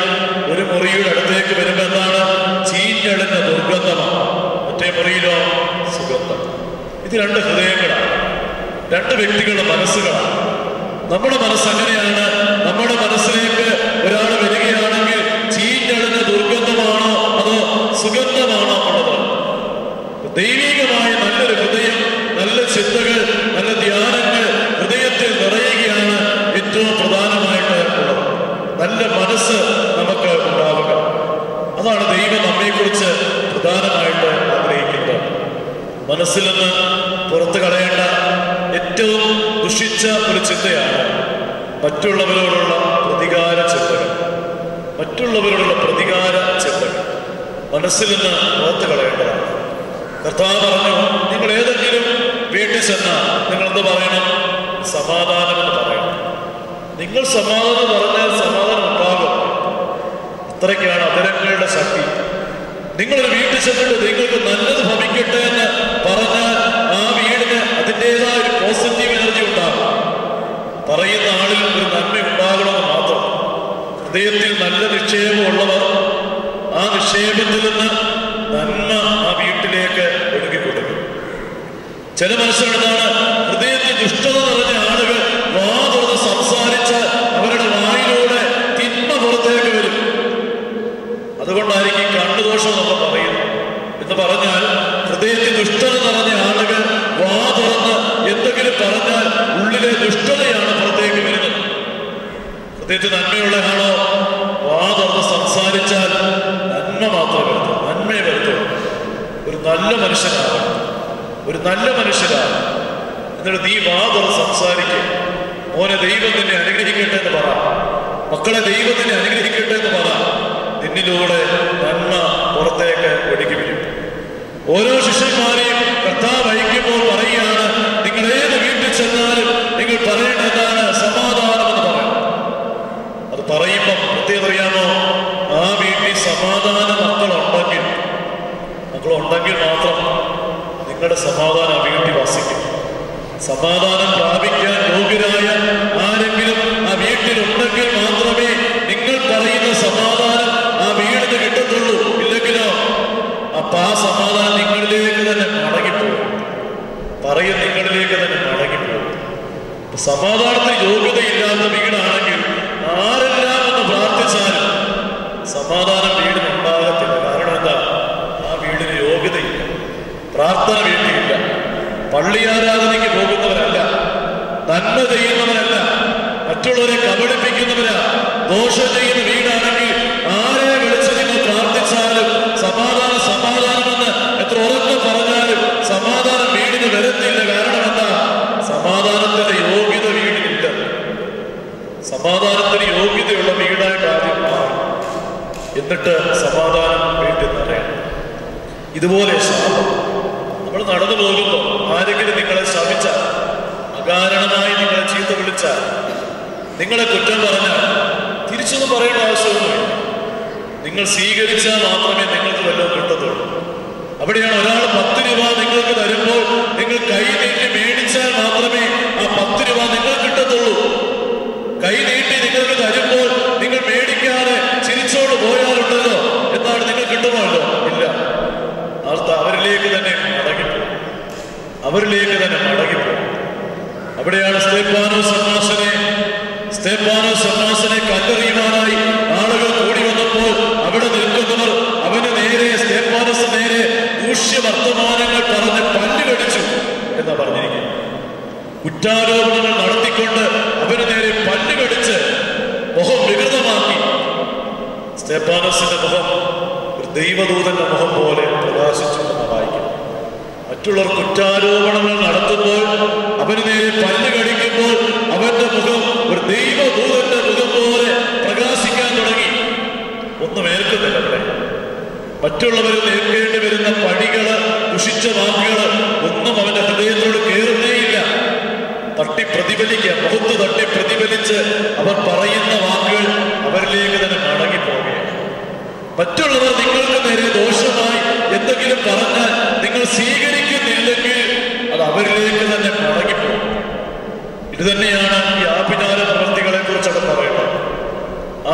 ഒരു മുറിയുടെ അടുത്തേക്ക് വരുമ്പോൾ എന്താണ്? ചീഞ്ഞളിഞ്ഞ ദുർഗന്ധമാണ്. മറ്റേ മുറിയിലോ സുഗന്ധം. ഇത് 2 ഹൃദയങ്ങളാണ്, 2 വ്യക്തികളുടെ മനസ്സുകളാണ്. നമ്മുടെ മനസ്സ് അങ്ങനെയാണ്. നമ്മുടെ മനസ്സിലേക്ക് ഒരാൾ വരികയാണെങ്കിൽ ചീഞ്ഞളിഞ്ഞ ദുർഗന്ധമാണോ അതോ സുഗന്ധമാണോ ഉള്ളത്? ദൈവികമായ നല്ലൊരു ഹൃദയം, നല്ല ചിന്തകൾ, നല്ല ധ്യാനങ്ങൾ ഹൃദയത്തിൽ നിറയുകയാണ് ഏറ്റവും പ്രധാനമായിട്ട് ഉള്ളത്. നല്ല മനസ്സ് നമുക്ക് ഉണ്ടാവുക, അതാണ് ദൈവം നമ്മെക്കുറിച്ച് പ്രധാനമായിട്ട് ആഗ്രഹിക്കുന്നത്. മനസ്സിൽ നിന്ന് പുറത്തു കളയേണ്ട ഏറ്റവും ദുഷിച്ച ഒരു ചിന്തയാണ് മറ്റുള്ളവരോടുള്ള പ്രതികാര ചിന്തകൾ. മറ്റുള്ളവരോടുള്ള പ്രതികാര ചിന്തകൾ മനസ്സിൽ നിന്ന് പുറത്തു കളയേണ്ടതാണ്. കർത്താവ് പറഞ്ഞു, നിങ്ങൾ ഏതെങ്കിലും വീട്ടിൽ ചെന്നാൽ നിങ്ങൾ എന്ത് പറയണം? സമാധാനം എന്ന് പറയണം. നിങ്ങൾ സമാധാനം പറഞ്ഞാൽ സമാധാനം ഉണ്ടാകും. അത്രയ്ക്കാണ് അതരങ്ങളുടെ ശക്തി. നിങ്ങളൊരു വീട്ടിൽ ചെന്നിട്ട് നിങ്ങൾക്ക് നല്ലത് ഭവിക്കട്ടെ എന്ന് പറഞ്ഞാൽ ആ വീടിന് അതിൻ്റെതായ ഒരു പോസിറ്റീവ് എനർജി ഉണ്ടാകും. പറയുന്ന ആളിൽ ഒരു നന്മ ഉണ്ടാകണമെന്ന് മാത്രം. ഹൃദയത്തിൽ നല്ല നിക്ഷേപമുള്ളവർ ആ നിക്ഷേപത്തിൽ നിന്ന് നന്മ ആ വീട്ടിലേക്ക് ഒഴുകിക്കൊടുക്കും. ചില മനുഷ്യരെന്താണ്? ഹൃദയത്തിൽ ദുഷ്ടത നിറഞ്ഞ ആളുകൾ വാ തുറന്ന് സംസാരിച്ച് അവരുടെ വായിലൂടെ തിന്മ പുറത്തേക്ക് വരും. അതുകൊണ്ടായിരിക്കും കണ്ണുദോഷം നമ്മൾ പറയുന്നത്. എന്ന് പറഞ്ഞാൽ ഹൃദയത്തിൽ ദുഷ്ടത നിറഞ്ഞ ആളുകൾ വാ തുറന്ന് എന്തെങ്കിലും പറഞ്ഞാൽ ഉള്ളിലെ ദുഷ്ടതയാണ് പുറത്തേക്ക് വരുന്നത്. ഹൃദയത്തിൽ നന്മയുള്ള ആളോ വാ തുറന്ന് സംസാരിച്ചാൽ നന്മ മാത്രമേ വരുത്തൂ, നന്മയെ വരുത്തൂ. ഒരു നല്ല മനുഷ്യനാണ്, ഒരു നല്ല മനുഷ്യനാണ്. എന്നിട്ട് നീ വാ തുറന്ന് സംസാരിക്കുക. മോനെ ദൈവം നിന്നെ അനുഗ്രഹിക്കട്ടെ എന്ന് പറ, മക്കളെ ദൈവം നിന്നെ അനുഗ്രഹിക്കട്ടെ എന്ന് പറ. നിന്നിലൂടെ നന്മ പുറത്തേക്ക് ഒഴുകി വരും. ഓരോ ശിഷ്യന്മാരെയും കർത്താവ് അയക്കുമ്പോൾ പറയുകയാണ്, നിങ്ങൾ ഏത് വീട്ടിൽ ചെന്നാലും നിങ്ങൾ പറയേണ്ടതാണ് സമാധാനം എന്ന് പറയണം. അത് പറയുമ്പം പ്രത്യേകം അറിയാമോ? ആ വീട്ടിൽ സമാധാന മക്കളുണ്ടെങ്കിൽ മാത്രം നിങ്ങളുടെ സമാധാനം ആ വീട്ടിൽ വസിക്കും. സമാധാനം പ്രാപിക്കാൻ യോഗ്യരായ ആരെങ്കിലും ആ വീട്ടിലുണ്ടെങ്കിൽ മാത്രമേ നിങ്ങൾ പറയുന്ന സമാധാനം ആ വീടിന് കിട്ടത്തുള്ളൂ. ഇല്ലെങ്കിലോ അപ്പൊ ആ സമാധാനം നിങ്ങളിലേക്ക് തന്നെ മടങ്ങിപ്പോകും, പറയും നിങ്ങളിലേക്ക് തന്നെ മടങ്ങിപ്പോകും. സമാധാനത്തിന് യോഗ്യതയില്ലാത്ത വീടാണെങ്കിൽ ആരെല്ലാം ഒന്ന് പ്രാർത്ഥിച്ചാലും സമാധാനം വീടിനുണ്ടാകത്തില്ല. കാരണം എന്താ? ആ വീടിന് യോഗ്യതയില്ല, പ്രാർത്ഥന വീട്ടിലില്ല, പള്ളി ആരാധനയ്ക്ക് പോകുന്നവരല്ല, നന്മ ചെയ്യുന്നവരല്ല, മറ്റുള്ളവരെ കബളിപ്പിക്കുന്നവരാ. ദോഷം ചെയ്യുന്ന വീടാണെങ്കിൽ ആരെ വിളിച്ച് നിങ്ങൾ പ്രാർത്ഥിച്ചാലും സമാധാനം സമാധാനമെന്ന് എത്ര ഉറക്കെ പറഞ്ഞാലും സമാധാനം വീടിന് വരത്തില്ല. കാരണം എന്താ? സമാധാനത്തിന്റെ യോഗ്യത വീടിനില്ല. സമാധാനത്തിന് യോഗ്യതയുള്ള വീടായിട്ട് ആദ്യം മാറും, എന്നിട്ട് സമാധാനം വീട്ടിൽ നിറയണം. ഇതുപോലെ ശാപം നമ്മൾ നടന്നു പോകുമ്പോൾ ആരെങ്കിലും നിങ്ങളെ ശപിച്ചാൽ, അകാരണമായി നിങ്ങളെ ചീത്ത വിളിച്ചാൽ, നിങ്ങളെ കുറ്റം പറഞ്ഞാൽ തിരിച്ചൊന്നും പറയേണ്ട ആവശ്യമൊന്നുമില്ല. നിങ്ങൾ സ്വീകരിച്ചാൽ മാത്രമേ നിങ്ങൾക്ക് വല്ലതും കിട്ടത്തുള്ളൂ. അവിടെയാണ് ഒരാൾ 10 രൂപ നിങ്ങൾക്ക് തരുമ്പോൾ നിങ്ങൾ കൈ നീട്ടി മേടിച്ചാൽ മാത്രമേ ആ 10 രൂപ നിങ്ങൾക്ക് കിട്ടത്തുള്ളൂ. കൈ നീട്ടി നിങ്ങൾക്ക് തരുമ്പോൾ നിങ്ങൾ മേടിക്കാതെ ചിരിച്ചോട് പോയാലുണ്ടല്ലോ, എന്താണ് നിങ്ങൾ കിട്ടുമല്ലോ? ഇല്ല. അവരിലേക്ക് തന്നെ മടങ്ങിപ്പോകും, അവരിലേക്ക് തന്നെ മടങ്ങിപ്പോകും. അവിടെയാണ് സ്തേഫാനോസ് ശമ്മാസനെ കല്ലെറിയുവാനായി ആളുകൾ കൂടി വന്നപ്പോൾ അവിടെ നിൽക്കുന്നവർ അവന് നേരെ, സ്തേഫാനോസ് നേരെ ദൂഷ്യ വർത്തമാനങ്ങൾ പറഞ്ഞ് പല്ല് കടിച്ചു എന്നാ പറഞ്ഞിരിക്കുന്നു. കുറ്റാരോപണങ്ങൾ നടത്തിക്കൊണ്ട് അവന് നേരെ പല്ല് കടിച്ച് മുഖം വികൃതമാക്കി. സ്തേഫാനോസിന്റെ മുഖം ഒരു ദൈവദൂതന്റെ മുഖം പോലെ പ്രകാശിച്ചു എന്ന് വായിക്കും. മറ്റുള്ളവർ കുറ്റാരോപണങ്ങൾ നടത്തുമ്പോൾ അവന് നേരെ പല്ല് കടിക്കുമ്പോൾ അവന്റെ മുഖം ഒരു ദൈവദൂതന്റെ മുഖം പോലെ പ്രകാശിക്കാൻ തുടങ്ങി. ഒന്നും ഏൽക്കുന്നില്ല. അവിടെ മറ്റുള്ളവരിൽ ഏൽക്കേണ്ടി വരുന്ന പടികള്, ദുഷിച്ച വാക്കുകള് ഒന്നും അവന്റെ ഹൃദയത്തോട് കയറുന്നേയില്ല. തട്ടി പ്രതിഫലിക്കുക, മുഖത്ത് തട്ടി പ്രതിഫലിച്ച് അവർ പറയുന്ന വാക്കുകൾ അവരിലേക്ക് തന്നെ മടങ്ങിപ്പോവുകയാണ്. മറ്റുള്ളവർ നിങ്ങൾക്ക് നേരെ ദോഷമായി എന്തെങ്കിലും പറഞ്ഞാൽ നിങ്ങൾ സ്വീകരിക്കുന്നില്ലെങ്കിൽ അത് അവരിലേക്ക് തന്നെ മടങ്ങിപ്പോകും. ഇത് തന്നെയാണ് ഈ ആഭിചാര പ്രവൃത്തികളെ കുറിച്ചൊക്കെ പറയുന്നത്.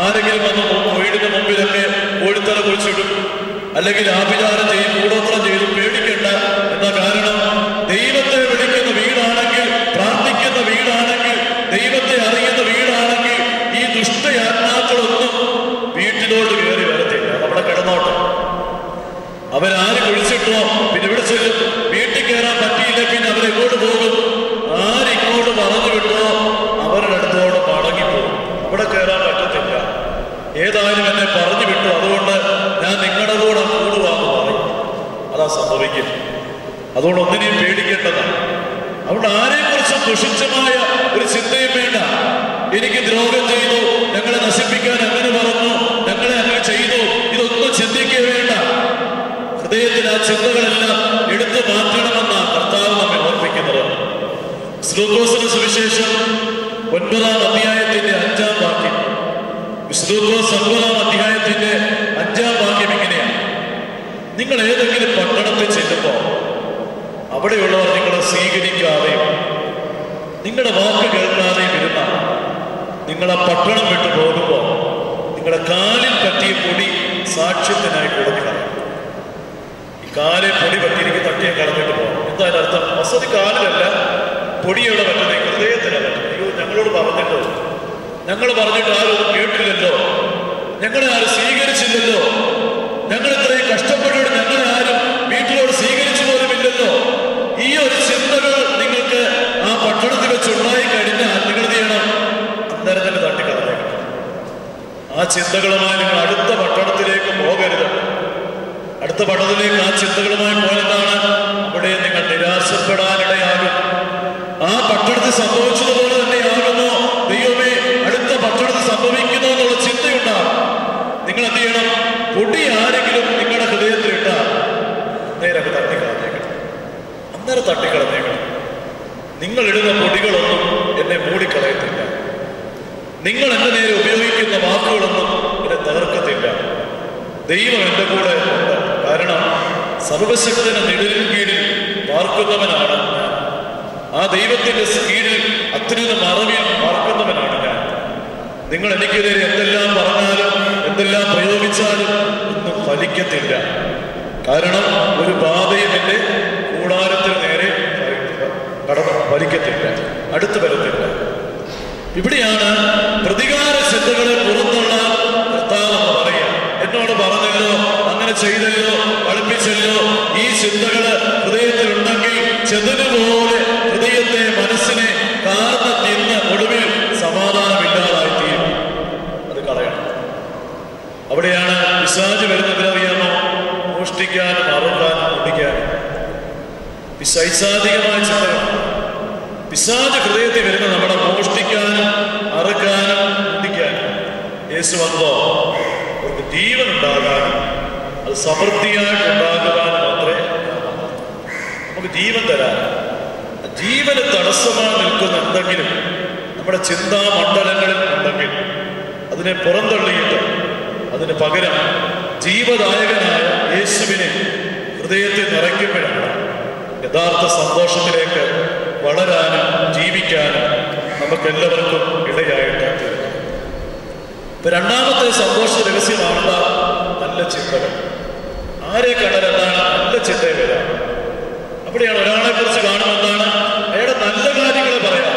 ആരെങ്കിലും വന്ന് വീടിന് മുമ്പിലൊക്കെ കോഴിത്തല കുറിച്ചിടും, അല്ലെങ്കിൽ ആഭിചാരം ചെയ്യും, കൂടോത്രം ചെയ്തു, പേടിക്കേണ്ട എന്ന കാരണം ദൈവത്തെ വിളിക്കുന്ന വീടാണെങ്കിൽ, പ്രാർത്ഥിക്കുന്ന വീടാണെങ്കിൽ, ദൈവത്തെ അറിയുന്ന വീടാണെങ്കിൽ ഈ ദുഷ്ടയാത്മാക്കളൊന്നും വീട്ടിലോട്ട് കയറി വരത്തില്ല. നമ്മുടെ കിടന്നോട്ടെ. അവരാര് കുഴിച്ചിട്ടോ പിന്നെ ഇവിടെ ചെല്ലും. വീട്ടിൽ കയറാൻ പറ്റിയില്ല, പിന്നെ അവരെങ്ങോട്ട് പോകും? ആരിങ്ങോട്ട് പറഞ്ഞു വിട്ടോ അവരുടെ അടുത്തോട് മടങ്ങിപ്പോകും. അവിടെ കയറാൻ പറ്റത്തില്ല. ഏതായാലും എന്നെ പറഞ്ഞു വിട്ടു, അതുകൊണ്ട് ഞാൻ നിങ്ങളുടെ കൂടെ കൂടുവാന്ന് പറയും. അതാ സംഭവിക്കും. അതുകൊണ്ട് ഒന്നിനെയും പേടിക്കേണ്ടതാണ്. അതുകൊണ്ട് ആരെക്കുറിച്ചും ദുഷിച്ചമായ ഒരു ചിന്തയും വേണ്ട. എനിക്ക് ദ്രോഹം ചെയ്തു, ഞങ്ങളെ നശിപ്പിക്കാൻ അങ്ങനെ പറഞ്ഞു, ഞങ്ങളെ അങ്ങനെ ചെയ്തു, ഇതൊന്നും ചിന്തിക്കേ വേണ്ട. ഹൃദയത്തിൽ ആ ചിന്തകളെല്ലാം എടുത്തു മാറ്റണമെന്നാണ് കർത്താവ് നമ്മെ ഓർപ്പിക്കുന്നത്. ലൂക്കോസിന്റെ സുവിശേഷം 9-ാം അധ്യായത്തിന്റെ 5-ാം വാക്യം. ലൂക്കോസ് 9-ാം അധ്യായത്തിന്റെ 5-ാം വാക്യം ഇങ്ങനെയാണ്: നിങ്ങൾ ഏതെങ്കിലും പട്ടണത്തിൽ ചെല്ലുമ്പോൾ അവിടെയുള്ളവർ നിങ്ങളെ സ്വീകരിക്കാതെയും നിങ്ങളുടെ വാക്ക് കേൾക്കാതെയും ഇരുന്ന നിങ്ങൾ ആ പട്ടണം വിട്ടു പോകുമ്പോൾ നിങ്ങളുടെ കാലിൽ പറ്റിയ പൊടി സാക്ഷ്യത്തിനായി കൊടുക്കുക. ഈ കാലിൽ പൊടി പറ്റിയിരിക്കും, തട്ടിയെ കളഞ്ഞിട്ട് പോകും. എന്താ അതിനർത്ഥം? വസതി കാലിലല്ല, പൊടിയുടെ പറ്റുന്ന ഹൃദയത്തിലാണ് പറ്റുന്നത്. അയ്യോ, ഞങ്ങളോട് പറഞ്ഞല്ലോ, ഞങ്ങൾ പറഞ്ഞിട്ട് ആരും കേട്ടില്ലല്ലോ, ഞങ്ങളെ ആരും സ്വീകരിച്ചില്ലല്ലോ, ഞങ്ങൾ ഇത്രയും കഷ്ടപ്പെട്ടിട്ട് ഞങ്ങളെ ആരും വീട്ടിലോട് സ്വീകരിച്ചു പോലുമില്ലല്ലോ. ഈ ഒരു ചിന്തകൾ നിങ്ങൾക്ക് ആ പട്ടണത്തിൽ വെച്ച് ഉണ്ടായി കഴിഞ്ഞാൽ നിങ്ങൾ എന്ത് ചെയ്യണം? അന്നേരം തന്നെ തട്ടിക്കളഞ്ഞേക്കണം. ആ ചിന്തകളുമായി നിങ്ങൾ അടുത്ത പട്ടണത്തിലേക്ക് പോകരുത്. അടുത്ത പട്ടണത്തിലേക്ക് ആ ചിന്തകളുമായി പോയതാണ് അവിടെ നിങ്ങൾ നിരാശപ്പെടാനിടയാകും. ആ പട്ടണത്തിൽ സംഭവിച്ചതുപോലെ തന്നെയാകുമോ ദൈവമേ അടുത്ത പട്ടണത്തിൽ സംഭവിക്കുന്നു എന്നുള്ള ചിന്തയുണ്ടാകും. നിങ്ങൾ എന്ത് ചെയ്യണം? പൊടി ആരെങ്കിലും നിങ്ങളുടെ ഹൃദയത്തിൽ ഇട്ടാൽ നേരെ തട്ടിക്കളഞ്ഞേക്കണം. അന്നേരം തട്ടിക്കളഞ്ഞേക്കണം. നിങ്ങൾ ഇടുന്ന പൊടികളൊന്നും എന്നെ മൂടിക്കളയത്തില്ല. നിങ്ങൾ എന്റെ നേരെ ഉപയോഗിക്കുന്ന വാക്കുകളൊന്നും എന്നെ തകർക്കത്തില്ല. ദൈവം എന്റെ കൂടെ ഉണ്ട്. കാരണം സർവശക്തന്റെ നിഴലിൻ കീഴിൽ പാർക്കുന്നവനാണ് ഞാൻ. ആ ദൈവത്തിന്റെ കീഴിൽ അത്യുന്നത മറവിൽ പാർക്കുന്നവനാണ് ഞാൻ. നിങ്ങൾ എനിക്കെതിരെ എന്തെല്ലാം പറഞ്ഞാലും എന്തെല്ലാം പ്രയോഗിച്ചാലും ഒന്നും ഫലിക്കത്തില്ല. കാരണം ഒരു ബാധയും എന്റെ കൂടാരത്തിന് നേരെ കടന്നു ഫലിക്കത്തില്ല, അടുത്ത് വരത്തില്ല. ഇവിടെയാണ് പ്രതികാര ചിന്തകളെ പുറന്തള്ളാൻ കർത്താവെന്ന് പറയാം. എന്നോട് പറഞ്ഞല്ലോ, അങ്ങനെ ചെയ്തല്ലോ, പഠിപ്പിച്ചല്ലോ, ഈ ചിന്തകള് ഹൃദയത്തിലുണ്ടെങ്കിൽ ചെതലുപോലെ ഹൃദയത്തെ, മനസ്സിനെ കാർന്ന് തിന്ന് ഒടുവിൽ സമാധാനമില്ലാതായിത്തീരും. അത് കളയണം. അവിടെയാണ് പിശാച് വരുന്നതിനറിയാമോ? മോഷ്ടിക്കാനും അറുക്കാനും മുടിക്കാനും. പിശാചികമായ ചിന്തകളാണ്. പിശാച് ഹൃദയത്തിൽ വരുന്ന നമ്മളെ മോഷ്ടിക്കാനും അറുക്കാനും മുടിക്കാനും. യേശു വന്നോ അവർക്ക് ജീവൻ ഉണ്ടാകാനും അത് സമൃദ്ധിയായിട്ടുണ്ടാകുവാനും മാത്രമേ നമുക്ക് ജീവൻ തരാൻ. ജീവന് തടസ്സമായി നിൽക്കുന്ന എന്തെങ്കിലും നമ്മുടെ ചിന്താമണ്ഡലങ്ങളിൽ ഉണ്ടെങ്കിൽ അതിനെ പുറന്തള്ളിയിട്ട് അതിന് പകരം ജീവദായകനായ യേശുവിനെ ഹൃദയത്തിൽ നിറയ്ക്കുമ്പോഴാണ് യഥാർത്ഥ സന്തോഷത്തിലേക്ക് വളരാനും ജീവിക്കാനും നമുക്കെല്ലാവർക്കും ഇടയായിട്ട് തീർക്കും. ഇപ്പൊ രണ്ടാമത്തെ സന്തോഷ രഹസ്യമാണ് നല്ല ചിന്തകൾ. ആരെ കണ്ടാൽ എന്താണ്? നല്ല ചിന്തയെ വരാം. അവിടെയാണ് ഒരാളെ കുറിച്ച് കാണുമെന്നാണ് അയാളുടെ നല്ല കാര്യങ്ങളെ പറയാം.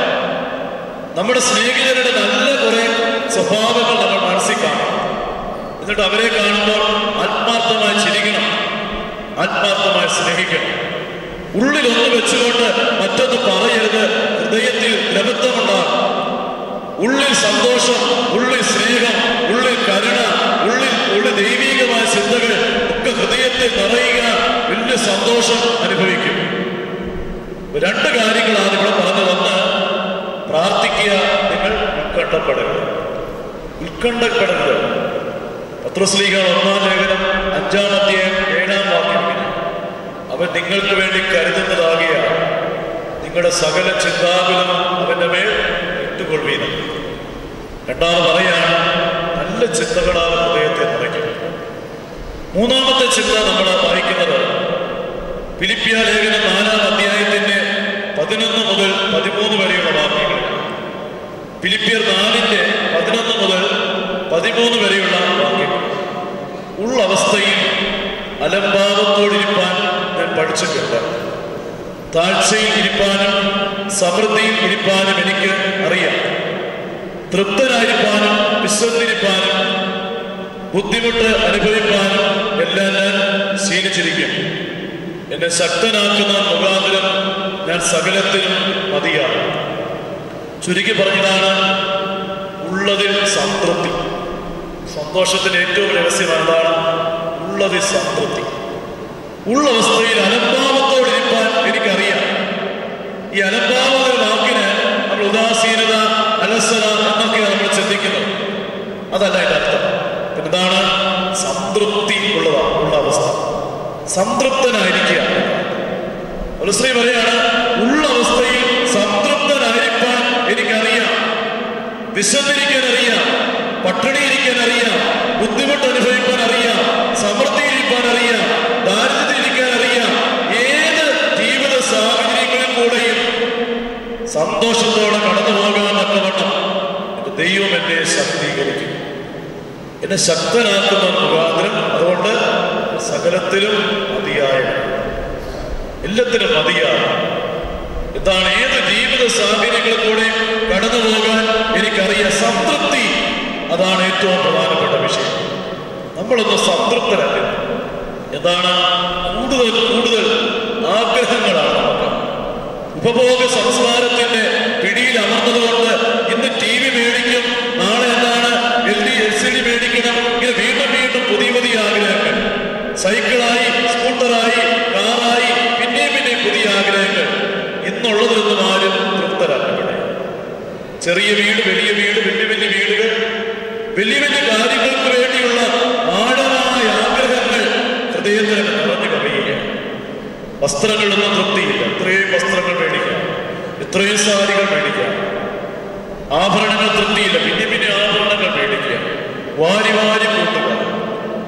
നമ്മുടെ സ്നേഹിതരുടെ നല്ല കുറെ സ്വഭാവങ്ങൾ നമ്മൾ മനസ്സിൽ കാണണം. എന്നിട്ട് അവരെ കാണുമ്പോൾ ആത്മാർത്ഥമായി ചിരിക്കണം, ആത്മാർത്ഥമായി സ്നേഹിക്കണം. ഉള്ളിലൊന്ന് വെച്ചുകൊണ്ട് മറ്റൊന്ന് പറയരുത്. ഹൃദയത്തിൽ ദ്രവത്വമുണ്ടാകും. ഉള്ളിൽ സന്തോഷം, ഉള്ളിൽ സ്നേഹം, ഉള്ളിൽ കരുണ, ഉള്ളിൽ ദൈവീകമായ ചിന്തകൾ ഒക്കെ ഹൃദയത്തിൽ നിറയുക, വലിയ സന്തോഷം അനുഭവിക്കും. രണ്ട് കാര്യങ്ങളാണ് ഇവിടെ പറഞ്ഞതെന്ന്. പ്രാർത്ഥിക്കുക, നിങ്ങൾ ഉത്കണ്ഠപ്പെടരുത്. ഉത്കണ്ഠപ്പെടരുത്. പത്രോസ്ലീഹ 1-ാം ലേഖനം 5-ാം അധ്യായം 7-ാം വാക്യം, അവൻ നിങ്ങൾക്ക് വേണ്ടി കരുതുന്നതാകിയാൽ നിങ്ങളുടെ സകല ചിന്താകുലം അവന്റെ മേൽ ഇട്ടുകൊള്ളുവീൻ. രണ്ടാമത് പറയാണ്, നല്ല ചിന്തകളാൽ ഹൃദയത്തെ നിറയ്ക്കും. മൂന്നാമത്തെ ചിന്ത നമ്മൾ വായിക്കുന്നത് ഫിലിപ്പിയ ലേഖനം 4-ാം അധ്യായത്തിന്റെ 11 മുതൽ 13 വരെയുള്ള വാക്യങ്ങൾ. ഫിലിപ്പിയർ 4-ന്റെ 11 മുതൽ 13 വരെയുള്ള വാക്യങ്ങൾ. ഉള്ള അവസ്ഥയിൽ അലംഭാവത്തോടിരിപ്പാൻ ഞാൻ പഠിച്ചിട്ടുണ്ട്. താഴ്ചയിൽ ഇരിപ്പാനും സമൃദ്ധിയിൽ ഇരിപ്പാനും എനിക്ക് അറിയാം. തൃപ്തനായിരിക്കാനും വിശ്വസിരിക്കാനും ബുദ്ധിമുട്ട് അനുഭവിക്കാനും എല്ലാം ഞാൻ ശീലിച്ചിരിക്കും. എന്നെ ശക്തനാക്കുന്ന മുഖാന്തരം ഞാൻ സകലത്തിനും മതിയാകും. ചുരുക്കി പറഞ്ഞതാണ് ഉള്ളതിൽ സംതൃപ്തി. സന്തോഷത്തിന് ഏറ്റവും രഹസ്യമാണ് ഉള്ളതിൽ സംതൃപ്തി. ഉള്ള അവസ്ഥയിൽ അലംഭാവത്തോടിരിക്കാൻ എനിക്കറിയാം. ഈ അലംഭാവ വാക്കിന് നമ്മൾ ഉദാസീനത, അലസത എന്നൊക്കെയാണ് നമ്മൾ ചിന്തിക്കുന്നത്. അതല്ല അതിന്റെ അർത്ഥം. എന്താണ്? സംതൃപ്തി ഉള്ള അവസ്ഥ, സംതൃപ്തനായിരിക്കുക. ഒരു സ്ത്രീ പറയാണ്, ഉള്ള അവസ്ഥയിൽ സംതൃപ്തനായിരിക്കാൻ എനിക്കറിയാം. വിശന്നിരിക്കാൻ അറിയാം, പട്ടിണിയിരിക്കാൻ അറിയാം, ബുദ്ധിമുട്ട് അനുഭവിക്കാൻ അറിയാം, സമൃദ്ധിയിരിക്കാൻ അറിയാം, ദാരിദ്ര്യത്തിരിക്കാൻ അറിയാം. ഏത് ജീവിത സാഹചര്യങ്ങളിൽ കൂടെയും സന്തോഷത്തോടെ കടന്നു പോകാൻ തക്കവണ്ണം എന്റെ ദൈവം എന്നെ ശക്തീകരിക്കും, എന്നെ ശക്തനാക്കുന്ന മുഖാന്തരം. അതുകൊണ്ട് സകലത്തിലും മതിയായ, എല്ലാത്തിനും മതിയായ. എന്താണ്? ഏത് ജീവിത സാഹചര്യങ്ങളിൽ കൂടെ കടന്നു പോകാൻ എനിക്കറിയാം. സംതൃപ്തി, അതാണ് ഏറ്റവും പ്രധാനപ്പെട്ട വിഷയം. നമ്മളൊന്ന് സംതൃപ്തരല്ല. എന്താണ്? കൂടുതൽ ആഗ്രഹങ്ങളാണ് നമുക്ക്. ഉപഭോഗ സംസ്കാരത്തിന്റെ പിടിയിൽ അമർന്നതുകൊണ്ട് ഇന്ന് TV മേടിക്കും, നാളെ എന്താണ് LCD മേടിക്കണം, ഇങ്ങനെ വീണ്ടും പുതിയ ആഗ്രഹങ്ങൾ. സൈക്കിളായി, സ്കൂട്ടറായി, കാറായി, പിന്നെ പുതിയ ആഗ്രഹങ്ങൾ. ഇന്നുള്ളതൊന്നും ആരും തൃപ്തരാക്കപ്പെടെ. ചെറിയ വീട്, വലിയ വീട്, വലിയ വീടുകൾ, വലിയ കാര്യങ്ങൾക്ക് വേണ്ടിയുള്ള ആഴമായ ആഗ്രഹങ്ങൾ ഹൃദയത്തിൽ നിറഞ്ഞു കവിയുകയാണ്. വസ്ത്രങ്ങളൊന്നും തൃപ്തിയില്ല. ഇത്രയും വസ്ത്രങ്ങൾ മേടിക്കാം, ഇത്രയും സാരികൾ മേടിക്കാം. ആഭരണങ്ങൾ തൃപ്തിയില്ല, പിന്നെ ആഭരണങ്ങൾ മേടിക്കുക, വാരി കൂട്ടുക.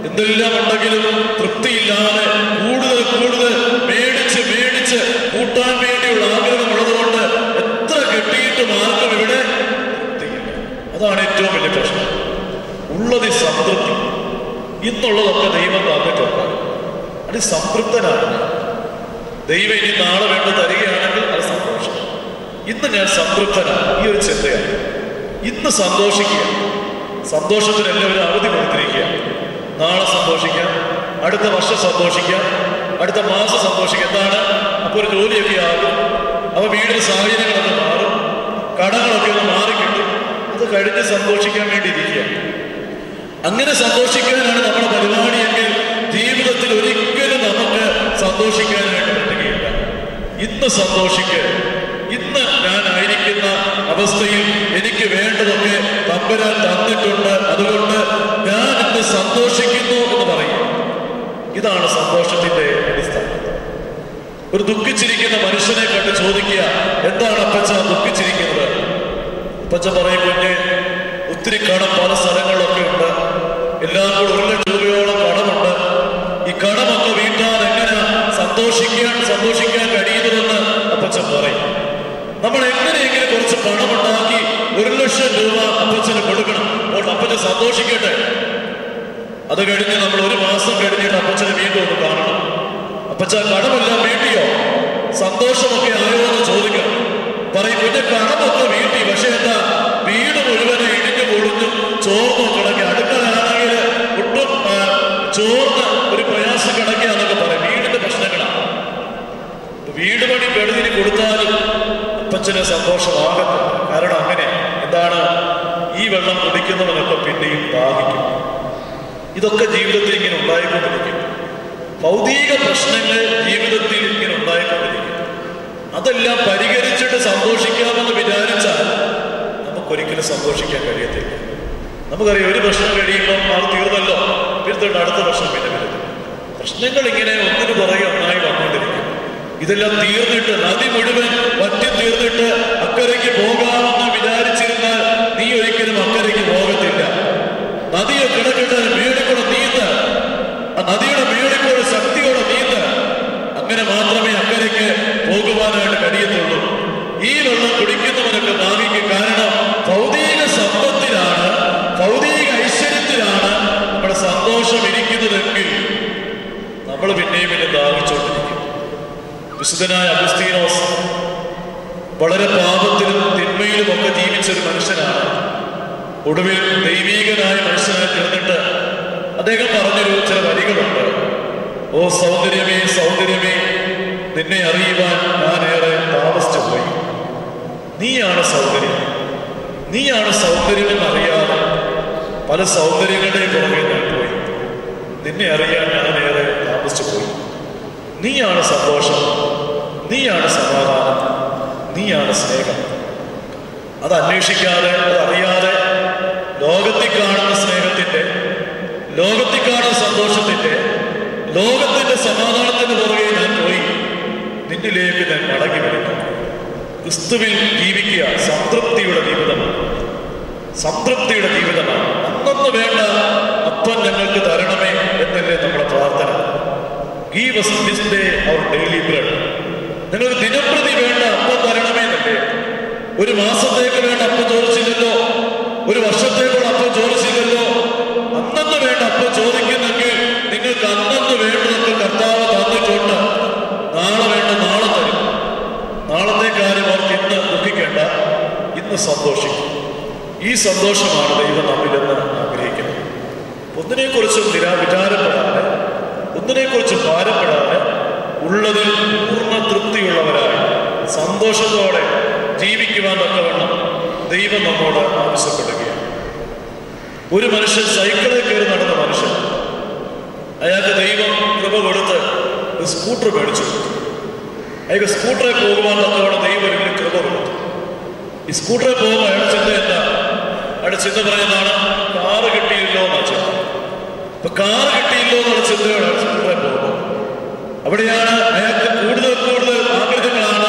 എന്തെല്ലാം ഉണ്ടെങ്കിലും തൃപ്തിയില്ലാതെ കൂടുതൽ മേടിച്ച് കൂട്ടാൻ വേണ്ടിയുള്ള ആഗ്രഹമുള്ളതുകൊണ്ട് എത്ര കെട്ടിയിട്ട് മാർഗം ഇവിടെ തൃപ്തിയില്ല. അതാണ് ഏറ്റവും വലിയ പ്രശ്നം. ഉള്ളതിൽ സംതൃപ്തി. ഇന്നുള്ളതൊക്കെ ദൈവം തന്നിട്ടുണ്ട്. അത് സംതൃപ്തനാണ്. ദൈവം ഇനി നാളെ വേണ്ട തരികയാണെങ്കിൽ അത് സന്തോഷം. ഇന്ന് ഞാൻ സംതൃപ്തനാണ്. ഈ ഒരു ചിന്തയാണ്. ഇന്ന് സന്തോഷിക്കുക. സന്തോഷത്തിന് എല്ലാവരും അവധി കൊടുത്തിരിക്കുക. നാളെ സന്തോഷിക്കാം, അടുത്ത വർഷം സന്തോഷിക്കാം, അടുത്ത മാസം സന്തോഷിക്കാം. എന്താണ്? അപ്പോൾ ഒരു ജോലിയൊക്കെ ആകും, അപ്പോൾ വീടിന് സാഹചര്യങ്ങളൊക്കെ മാറും, കടങ്ങളൊക്കെ ഒന്ന് മാറിക്കിട്ടും. അത് കഴിഞ്ഞ് സന്തോഷിക്കാൻ വേണ്ടി ഇരിക്കുക. അങ്ങനെ സന്തോഷിക്കാനാണ് നമ്മുടെ പരിപാടിയെങ്കിൽ ജീവിതത്തിൽ ഒരിക്കലും നമുക്ക് സന്തോഷിക്കാനായിട്ട് പറ്റുകയില്ല. ഇന്ന് സന്തോഷിക്കുക. ഇന്ന് ഞാൻ ആയിരിക്കുന്ന അവസ്ഥയിൽ എനിക്ക് വേണ്ടതൊക്കെ തമ്പുരാൻ തന്നിട്ടുണ്ട്, അതുകൊണ്ട് ഞാൻ ഇന്ന് സന്തോഷിക്കുന്നു എന്ന് പറയും. ഇതാണ് സന്തോഷത്തിന്റെ അടിസ്ഥാനം. ഒരു ദുഃഖിച്ചിരിക്കുന്ന മനുഷ്യനെ കണ്ട് ചോദിക്കുക, എന്താണ് അപ്പച്ച ദുഃഖിച്ചിരിക്കുന്നത്? അപ്പച്ച പറയും, കുഞ്ഞെ ഒത്തിരി കടം പല സ്ഥലങ്ങളിലൊക്കെ ഉണ്ട്, എല്ലാം കൂടെ 1 ലക്ഷം രൂപയോളം കടമുണ്ട്. ഈ കടമൊക്കെ വീട്ടാൻ എങ്ങനെ സന്തോഷിക്കാൻ കഴിയുന്നതെന്ന് അപ്പച്ചൻ പറയും. നമ്മൾ എങ്ങനെയെങ്കിലും കുറച്ച് പണമുണ്ടാക്കി 1 ലക്ഷം രൂപ അപ്പച്ചന് കൊടുക്കണം. അപ്പോൾ അപ്പച്ചൻ സന്തോഷിക്കട്ടെ. അത് കഴിഞ്ഞ് നമ്മൾ 1 മാസം കഴിഞ്ഞിട്ട് അപ്പച്ചനെ വീണ്ടും ഒന്ന് കാണണം. അപ്പച്ച കടമെല്ലാം വീട്ടിയോ, സന്തോഷമൊക്കെ ആയോ എന്ന് ചോദിക്കണം. പറയും, കുഞ്ഞെ കടമൊക്കെ വീട്ടി, പക്ഷെ എന്താ വീട് മുഴുവനെ ഇടിഞ്ഞു പൊളിഞ്ഞു ചോർന്നു കിടക്കുക. അടുക്കളയാണെങ്കിൽ ഒട്ടും ചോർന്ന് ഒരു പ്രയാസം കിടക്കുകയെന്നൊക്കെ പറയും. വീടിന്റെ പ്രശ്നങ്ങളാണ്. വീട് പണി പെടുതിന് കൊടുത്താലും അപ്പച്ചന് സന്തോഷമാകത്തില്ല. കാരണം അങ്ങനെ എന്താണ്, ഈ വെള്ളം കുടിക്കുന്നവനൊക്കെ പിന്നെയും ദാഹിക്കും. ഇതൊക്കെ ജീവിതത്തിൽ ഇങ്ങനെ ഉണ്ടായിക്കൊണ്ടിരിക്കും. ഭൗതിക പ്രശ്നങ്ങൾ ജീവിതത്തിൽ ഇങ്ങനെ ഉണ്ടായിക്കൊണ്ടിരിക്കും. അതെല്ലാം പരിഹരിച്ചിട്ട് സന്തോഷിക്കാമെന്ന് വിചാരിച്ചാൽ നമുക്കൊരിക്കലും സന്തോഷിക്കാൻ കഴിയത്തില്ല. നമുക്കറിയാം, ഒരു പ്രശ്നം കഴിയുമ്പോൾ അത് തീർന്നല്ലോ, തീർത്തിട്ട് അടുത്ത പ്രശ്നം പിന്നെ വരുന്നു. പ്രശ്നങ്ങൾ ഇങ്ങനെ ഒന്നിനു പുറകെ ഒന്നായി വന്നുകൊണ്ടിരിക്കും. ഇതെല്ലാം തീർന്നിട്ട് നദി മുഴുവൻ വറ്റി തീർന്നിട്ട് അക്കരയ്ക്ക് പോകാമെന്ന് വിചാരിച്ചിരുന്നാൽ നീ ഒരിക്കലും അക്കരയ്ക്ക് പോകത്തില്ല. നദിയെ കിടക്കിട്ട് മേടിക്കൂടെ നീന്ത്, ആ നദിയുടെ മേടിക്കൂടെ ശക്തിയോടെ നീന്ത്. അങ്ങനെ മാത്രമേ അക്കരയ്ക്ക് പോകുവാനായിട്ട് കഴിയത്തുള്ളൂ. ഈ വെള്ളം കുടിക്കുന്നവനൊക്കെ ദാഹിക്കും. കാരണം ഭൗതിക സമ്പത്തിലാണ്, ഭൗതിക ഐശ്വര്യത്തിലാണ് നമ്മുടെ സന്തോഷം ഇരിക്കുന്നതെങ്കിൽ നമ്മൾ പിന്നെയും പിന്നെ ദാഹിച്ചുകൊണ്ടിരിക്കും. വിശുദ്ധനായ അഗസ്തീനോസ് വളരെ പാപത്തിലും തിന്മയിലും ഒക്കെ ജീവിച്ചൊരു മനുഷ്യനാണ്. ഒടുവിൽ ദൈവീകനായ മനുഷ്യനായി തീർന്നിട്ട് അദ്ദേഹം പറഞ്ഞൊരു ചില വരികളുണ്ട്. ഓ സൗന്ദര്യമേ സൗന്ദര്യമേ, നിന്നെ അറിയുവാൻ ഞാൻ ഏറെ താമസിച്ചു പോയി. നീയാണ് സൗന്ദര്യം, നീയാണ് സൗന്ദര്യമെന്നറിയാതെ പല സൗന്ദര്യങ്ങളുടെയും പുറകെ ഞാൻ പോയി. നിന്നെ അറിയാൻ ഞാൻ ഏറെ താമസിച്ചു പോയി. നീയാണ് സന്തോഷം, നീയാണ് സമാധാനം, നീയാണ് സ്നേഹം. അത് അന്വേഷിക്കാതെ, അതറിയാതെ ലോകത്തിൽ കാണുന്ന സ്നേഹത്തിന്റെ, ലോകത്തിൽ കാണുന്ന സന്തോഷത്തിന്റെ, ലോകത്തിന്റെ സമാധാനത്തിന്റെ പുറകെ ഞാൻ പോയി. നിന്നിലേക്ക് ഞാൻ മടങ്ങി വരും. ക്രിസ്തുവിൽ ജീവിക്കുക സംതൃപ്തിയുടെ ജീവിതമാണ്. സംതൃപ്തിയുടെ ജീവിതമാണ്. അന്നൊന്ന് വേണ്ട അപ്പം ഞങ്ങൾക്ക് തരണമേ എന്നല്ലേ നമ്മുടെ പ്രാർത്ഥന. Give us this day our daily bread. നിങ്ങൾക്ക് ദിനംപ്രതി വേണ്ട അപ്പം തരണമേ എന്നല്ലേ. ഒരു മാസത്തേക്ക് വേണ്ട അപ്പം ചോദിച്ചില്ലല്ലോ, ഒരു വർഷത്തേക്കുള്ള അപ്പം ചോദിച്ചില്ലല്ലോ. അന്നന്ന് വേണ്ട അപ്പം ചോദിക്കുന്നെങ്കിൽ നിങ്ങൾക്ക് അന്നന്ന് വേണ്ടതൊക്കെ കർത്താവ് തന്നിട്ടുണ്ട്. നാളെ വേണ്ട നാളെ തരും. നാളത്തെ കാര്യം അവർക്ക് ഇന്ന് ദുഃഖിക്കേണ്ട, ഇന്ന് സന്തോഷിക്കും. ഈ സന്തോഷമാണ് ദൈവം നമ്മിലെന്ന് ആഗ്രഹിക്കുന്നത്. ഒന്നിനെക്കുറിച്ചും വിചാരപ്പെടാതെ, ഒന്നിനെക്കുറിച്ചും ഭാരപ്പെടാതെ ഉള്ളതിൽ പൂർണ്ണ തൃപ്തിയുള്ളവരായി സന്തോഷത്തോടെ ജീവിക്കുവാൻ തക്കവണ്ണം ദൈവം നമ്മോട് ആവശ്യപ്പെടുകയാണ്. ഒരു മനുഷ്യൻ സൈക്കിളിൽ കയറി നടന്ന മനുഷ്യൻ, അയാൾക്ക് ദൈവം കൃപ കൊടുത്ത് ഒരു സ്കൂട്ടർ മേടിച്ചു. അയാൾക്ക് സ്കൂട്ടറിൽ പോകുവാൻ തക്കവണ്ണം ദൈവം ഒരിക്കലും കൃപ കൊടുത്തു. ഈ സ്കൂട്ടറിൽ പോകുമ്പോൾ അയാളുടെ ചിന്ത എന്താ? അയാളുടെ ചിന്ത പറയുന്നതാണ്, കാറ് കിട്ടിയില്ലോ എന്നാ ചിന്ത. അപ്പൊ കാറ് കിട്ടിയില്ലോ എന്നുള്ള ചിന്തയോടെ സ്കൂട്ടറിൽ പോകുമ്പോൾ അവിടെയാണ് അയാൾക്ക് കൂടുതൽ കൂടുതൽ ആഗ്രഹങ്ങളാണ്.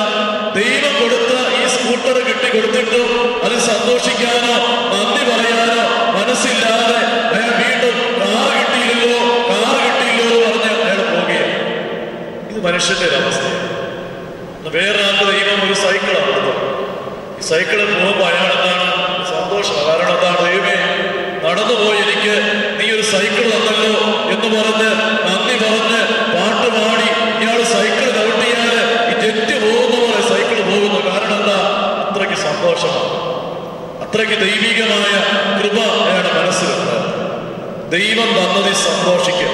ദൈവം കൊടുത്ത ഈ സ്കൂട്ടർ കിട്ടിക്കൊടുത്തിട്ടും അതിൽ സന്തോഷിക്കാനോ നന്ദി പറയാനോ മനസ്സില്ലാതെ അയാൾ വീണ്ടും കാറ് കിട്ടിയില്ലോ എന്ന് പറഞ്ഞ് അയാൾ പോവുകയാണ്. ഇത് മനുഷ്യന്റെ ഒരു അവസ്ഥയാണ്. വേറൊരാൾക്ക് ദൈവം ഒരു സൈക്കിളാണ് കൊടുത്തത്. ഈ സൈക്കിളിൽ പോകുമ്പോൾ അയാളെന്താണ് സന്തോഷം. കാരണം എന്താണ്? ദൈവമേ, നടന്നുപോയി എനിക്ക് നീ ഒരു സൈക്കിൾ തന്നല്ലോ എന്ന് പറഞ്ഞ് നന്ദി പറഞ്ഞ് പാട്ട് പാടി ഇയാൾ സൈക്കിൾ ചവിട്ടിയാൽ ഈ ജെറ്റ് പോകുന്ന പോലെ സൈക്കിൾ പോകുന്നു. കാരണം എന്താ? അത്രയ്ക്ക് സന്തോഷമാണ്. അത്രയ്ക്ക് ദൈവികമായ കൃപ അയാളുടെ മനസ്സിലുണ്ട്. ദൈവം തന്നതിൽ സന്തോഷിക്കുക.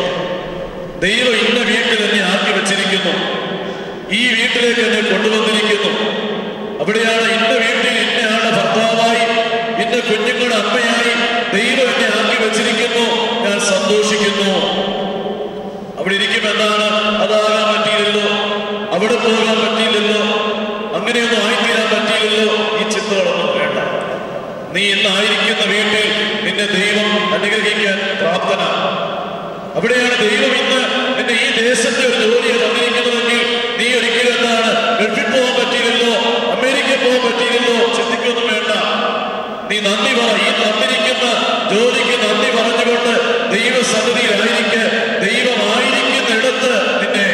ദൈവം ഇന്ന വീട്ടിൽ എന്നെ ആക്കി വെച്ചിരിക്കുന്നു, ഈ വീട്ടിലേക്ക് എന്നെ കൊണ്ടുവന്നിരിക്കുന്നു, അവിടെയാണ് ഇന്ന വീട്ടിൽ ഇന്നയാളുടെ ഭർത്താവായി, ഇന്ന കുഞ്ഞുങ്ങളുടെ അമ്മയായി ദൈവം എന്നെ ആക്കി വെച്ചിരിക്കുന്നു, ഞാൻ സന്തോഷിക്കുന്നു. അവിടെ ഇരിക്കുമെന്നാണ്, അതാകാൻ പറ്റിയില്ലല്ലോ, അവിടെ പോകാൻ പറ്റിയില്ലല്ലോ, അങ്ങനെയൊന്നും ആയിത്തീരാൻ പറ്റിയില്ലല്ലോ, ഈ ചിന്തകളൊന്നും വേണ്ട. നീ ഇന്നായിരിക്കുന്ന വീട്ടിൽ നിന്നെ ദൈവം അനുഗ്രഹിക്കാൻ പ്രാപ്തനാണ്. അവിടെയാണ് ദൈവം ഇന്ന് എന്നെ ഈ ദേശത്തെ ഒരു ജോലിയെ തന്നിരിക്കുന്നതെങ്കിൽ നീ ഒരിക്കലും എന്താണ് ഗൾഫിൽ പോകാൻ പറ്റിയില്ലല്ലോ, അമേരിക്കയിൽ പോകാൻ പറ്റിയില്ലല്ലോ, ചിന്തിക്കൊന്നും വേണ്ട. നീ നന്ദി പറ. ഈ തന്നിരിക്കുന്ന ജോലിക്ക് നന്ദി പറഞ്ഞുകൊണ്ട് ദൈവസന്നിധിയിലായിരിക്കെ ദൈവമായിരിക്കുന്നിടത്ത് നിന്നെ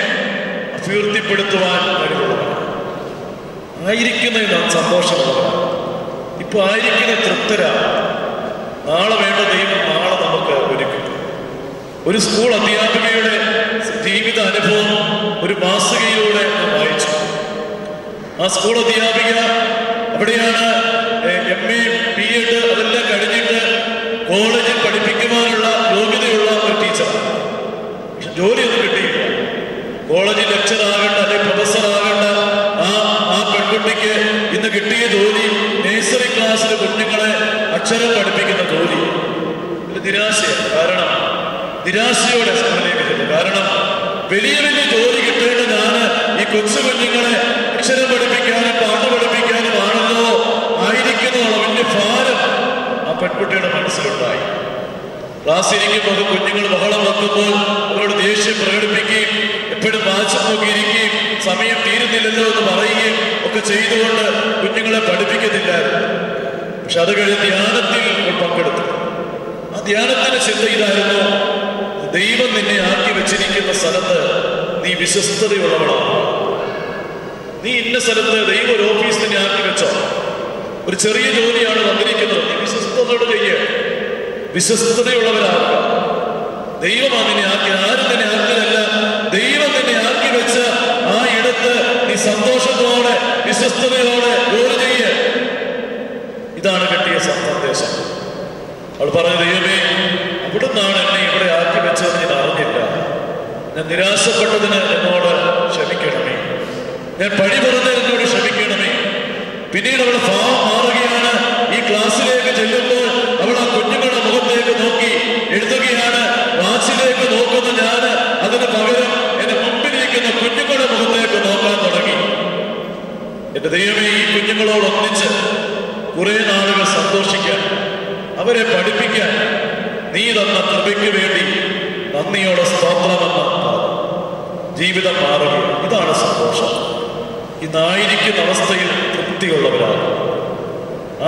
അഭ്യർത്ഥിപ്പെടുത്തുവാൻ കഴിവുള്ളവൻ. ആയിരിക്കുന്ന സന്തോഷമുള്ളവരാണ്. ഇപ്പൊ ആയിരിക്കുന്ന തൃപ്തരാണ്. നാളെ വേണ്ട ദൈവം നാളെ നമുക്ക് ഒരുക്കും. ഒരു സ്കൂൾ അധ്യാപികയുടെ ജീവിത അനുഭവം ഒരു മാസികയിലൂടെ വായിച്ചു. ആ സ്കൂൾ അധ്യാപിക അവിടെയാണ് MA B.Ed അതെല്ലാം കഴിഞ്ഞിട്ട് കോളേജിൽ പഠിപ്പിക്കുവാനുള്ള യോഗ്യതയുള്ള ഒരു ടീച്ചറാണ്. പക്ഷെ ജോലിയൊന്നും കിട്ടിയില്ല. കോളേജിൽ ലെക്ചർ ആകേണ്ട അല്ലെങ്കിൽ പ്രൊഫസർ ആകേണ്ട ആ പെൺകുട്ടിക്ക് ഇന്ന് കിട്ടിയ ജോലി നേഴ്സറി ക്ലാസ്സിൽ കുഞ്ഞുങ്ങളെ അക്ഷരം പഠിപ്പിക്കുന്ന ജോലി. നിരാശയാണ്. കാരണം നിരാശയോടെ സ്കൂളിലേക്ക് ചെല്ലും. കാരണം വലിയ വലിയ ജോലി കിട്ടേണ്ട ഞാൻ ഈ കൊച്ചു കുഞ്ഞുങ്ങളെ അക്ഷരം പഠിപ്പിക്കാനും പാട്ട് പഠിപ്പിക്കാനും ആണല്ലോ ആയിരിക്കുന്നുള്ള വലിയ ഭാരം ആ പെൺകുട്ടിയുടെ മനസ്സിലുണ്ടായി. ക്ലാസ്സിരിക്കുമ്പോൾ കുഞ്ഞുങ്ങൾ ബഹളം വെക്കുമ്പോൾ അവരോട് ദേഷ്യം പ്രകടിപ്പിക്കുകയും എപ്പോഴും വാച്ച് നോക്കിയിരിക്കുകയും സമയം തീരുന്നില്ലല്ലോ എന്ന് പറയുകയും ഒക്കെ ചെയ്തുകൊണ്ട് കുഞ്ഞുങ്ങളെ പഠിപ്പിക്കത്തില്ലായിരുന്നു. പക്ഷെ അത് കഴിഞ്ഞ് ധ്യാനത്തിൽ പങ്കെടുത്തു. ആ ധ്യാനത്തിന്റെ ചിന്ത ഇതായിരുന്നു: ദൈവം നിന്നെ ആക്കി വെച്ചിരിക്കുന്ന സ്ഥലത്ത് നീ വിശ്വസ്തതയുള്ളവളാണ്. നീ ഇന്ന സ്ഥലത്ത് ദൈവം ഒരു ഓഫീസ് നിന്നെ ആക്കി വെച്ചോ, ഒരു ചെറിയ ജോലിയാണ് വന്നിരിക്കുന്നത്, നീ വിശ്വസ്തയോട് ചെയ്യുക. വിശ്വസ്തതയുള്ളവരാകുക. ദൈവമാണ് നിന്നെ ആക്കി, ആരും നിന്നെ ആക്കിയതല്ല. ദൈവം നിന്നെ ആക്കി വെച്ച ആ ഇടത്ത് നീ സന്തോഷത്തോടെ വിശ്വസ്തയോടെ ജോലി ചെയ്യുക. ഇതാണ് കിട്ടിയ സന്ദേശം. അവൾ പറഞ്ഞു, ദൈവമേ, അവിടുന്നാണ് എന്നെ ഇവിടെ ആക്കി വെച്ചതെന്ന് ഞാൻ അറിഞ്ഞില്ല. ഞാൻ നിരാശപ്പെട്ടതിന് എന്നോട് ക്ഷമിക്കണമേ. ഞാൻ പഴി പറഞ്ഞതിന് എന്നോട് ക്ഷമിക്കണമേ. പിന്നീട് അവൾ ഭാവം മാറുകയാണ്. ഈ ക്ലാസ്സിലേക്ക് ചെല്ലുമ്പോൾ അവൾ ആ കുഞ്ഞുങ്ങളുടെ മുഖത്തേക്ക് നോക്കി എഴുതുകയാണ്. വാച്ചിലേക്ക് നോക്കുന്ന ഞാൻ അതിന് പകരം എന്റെ മുമ്പിലിരിക്കുന്ന കുഞ്ഞുങ്ങളുടെ മുഖത്തേക്ക് നോക്കാൻ തുടങ്ങി. എന്റെ ദൈവമേ, ഈ കുഞ്ഞുങ്ങളോടൊന്നിച്ച് കുറെ നാളുകൾ സന്തോഷിക്കാൻ, അവരെ പഠിപ്പിക്കാൻ നീ തന്ന കൃപയ്ക്ക് വേണ്ടി നന്ദിയോടെ സ്തോത്രമെന്ന് ജീവിതം മാറുകയാണ്. ഇതാണ് സന്തോഷം. ഇന്നായിരിക്കുന്ന അവസ്ഥയിൽ തൃപ്തിയുള്ളവരാണ്.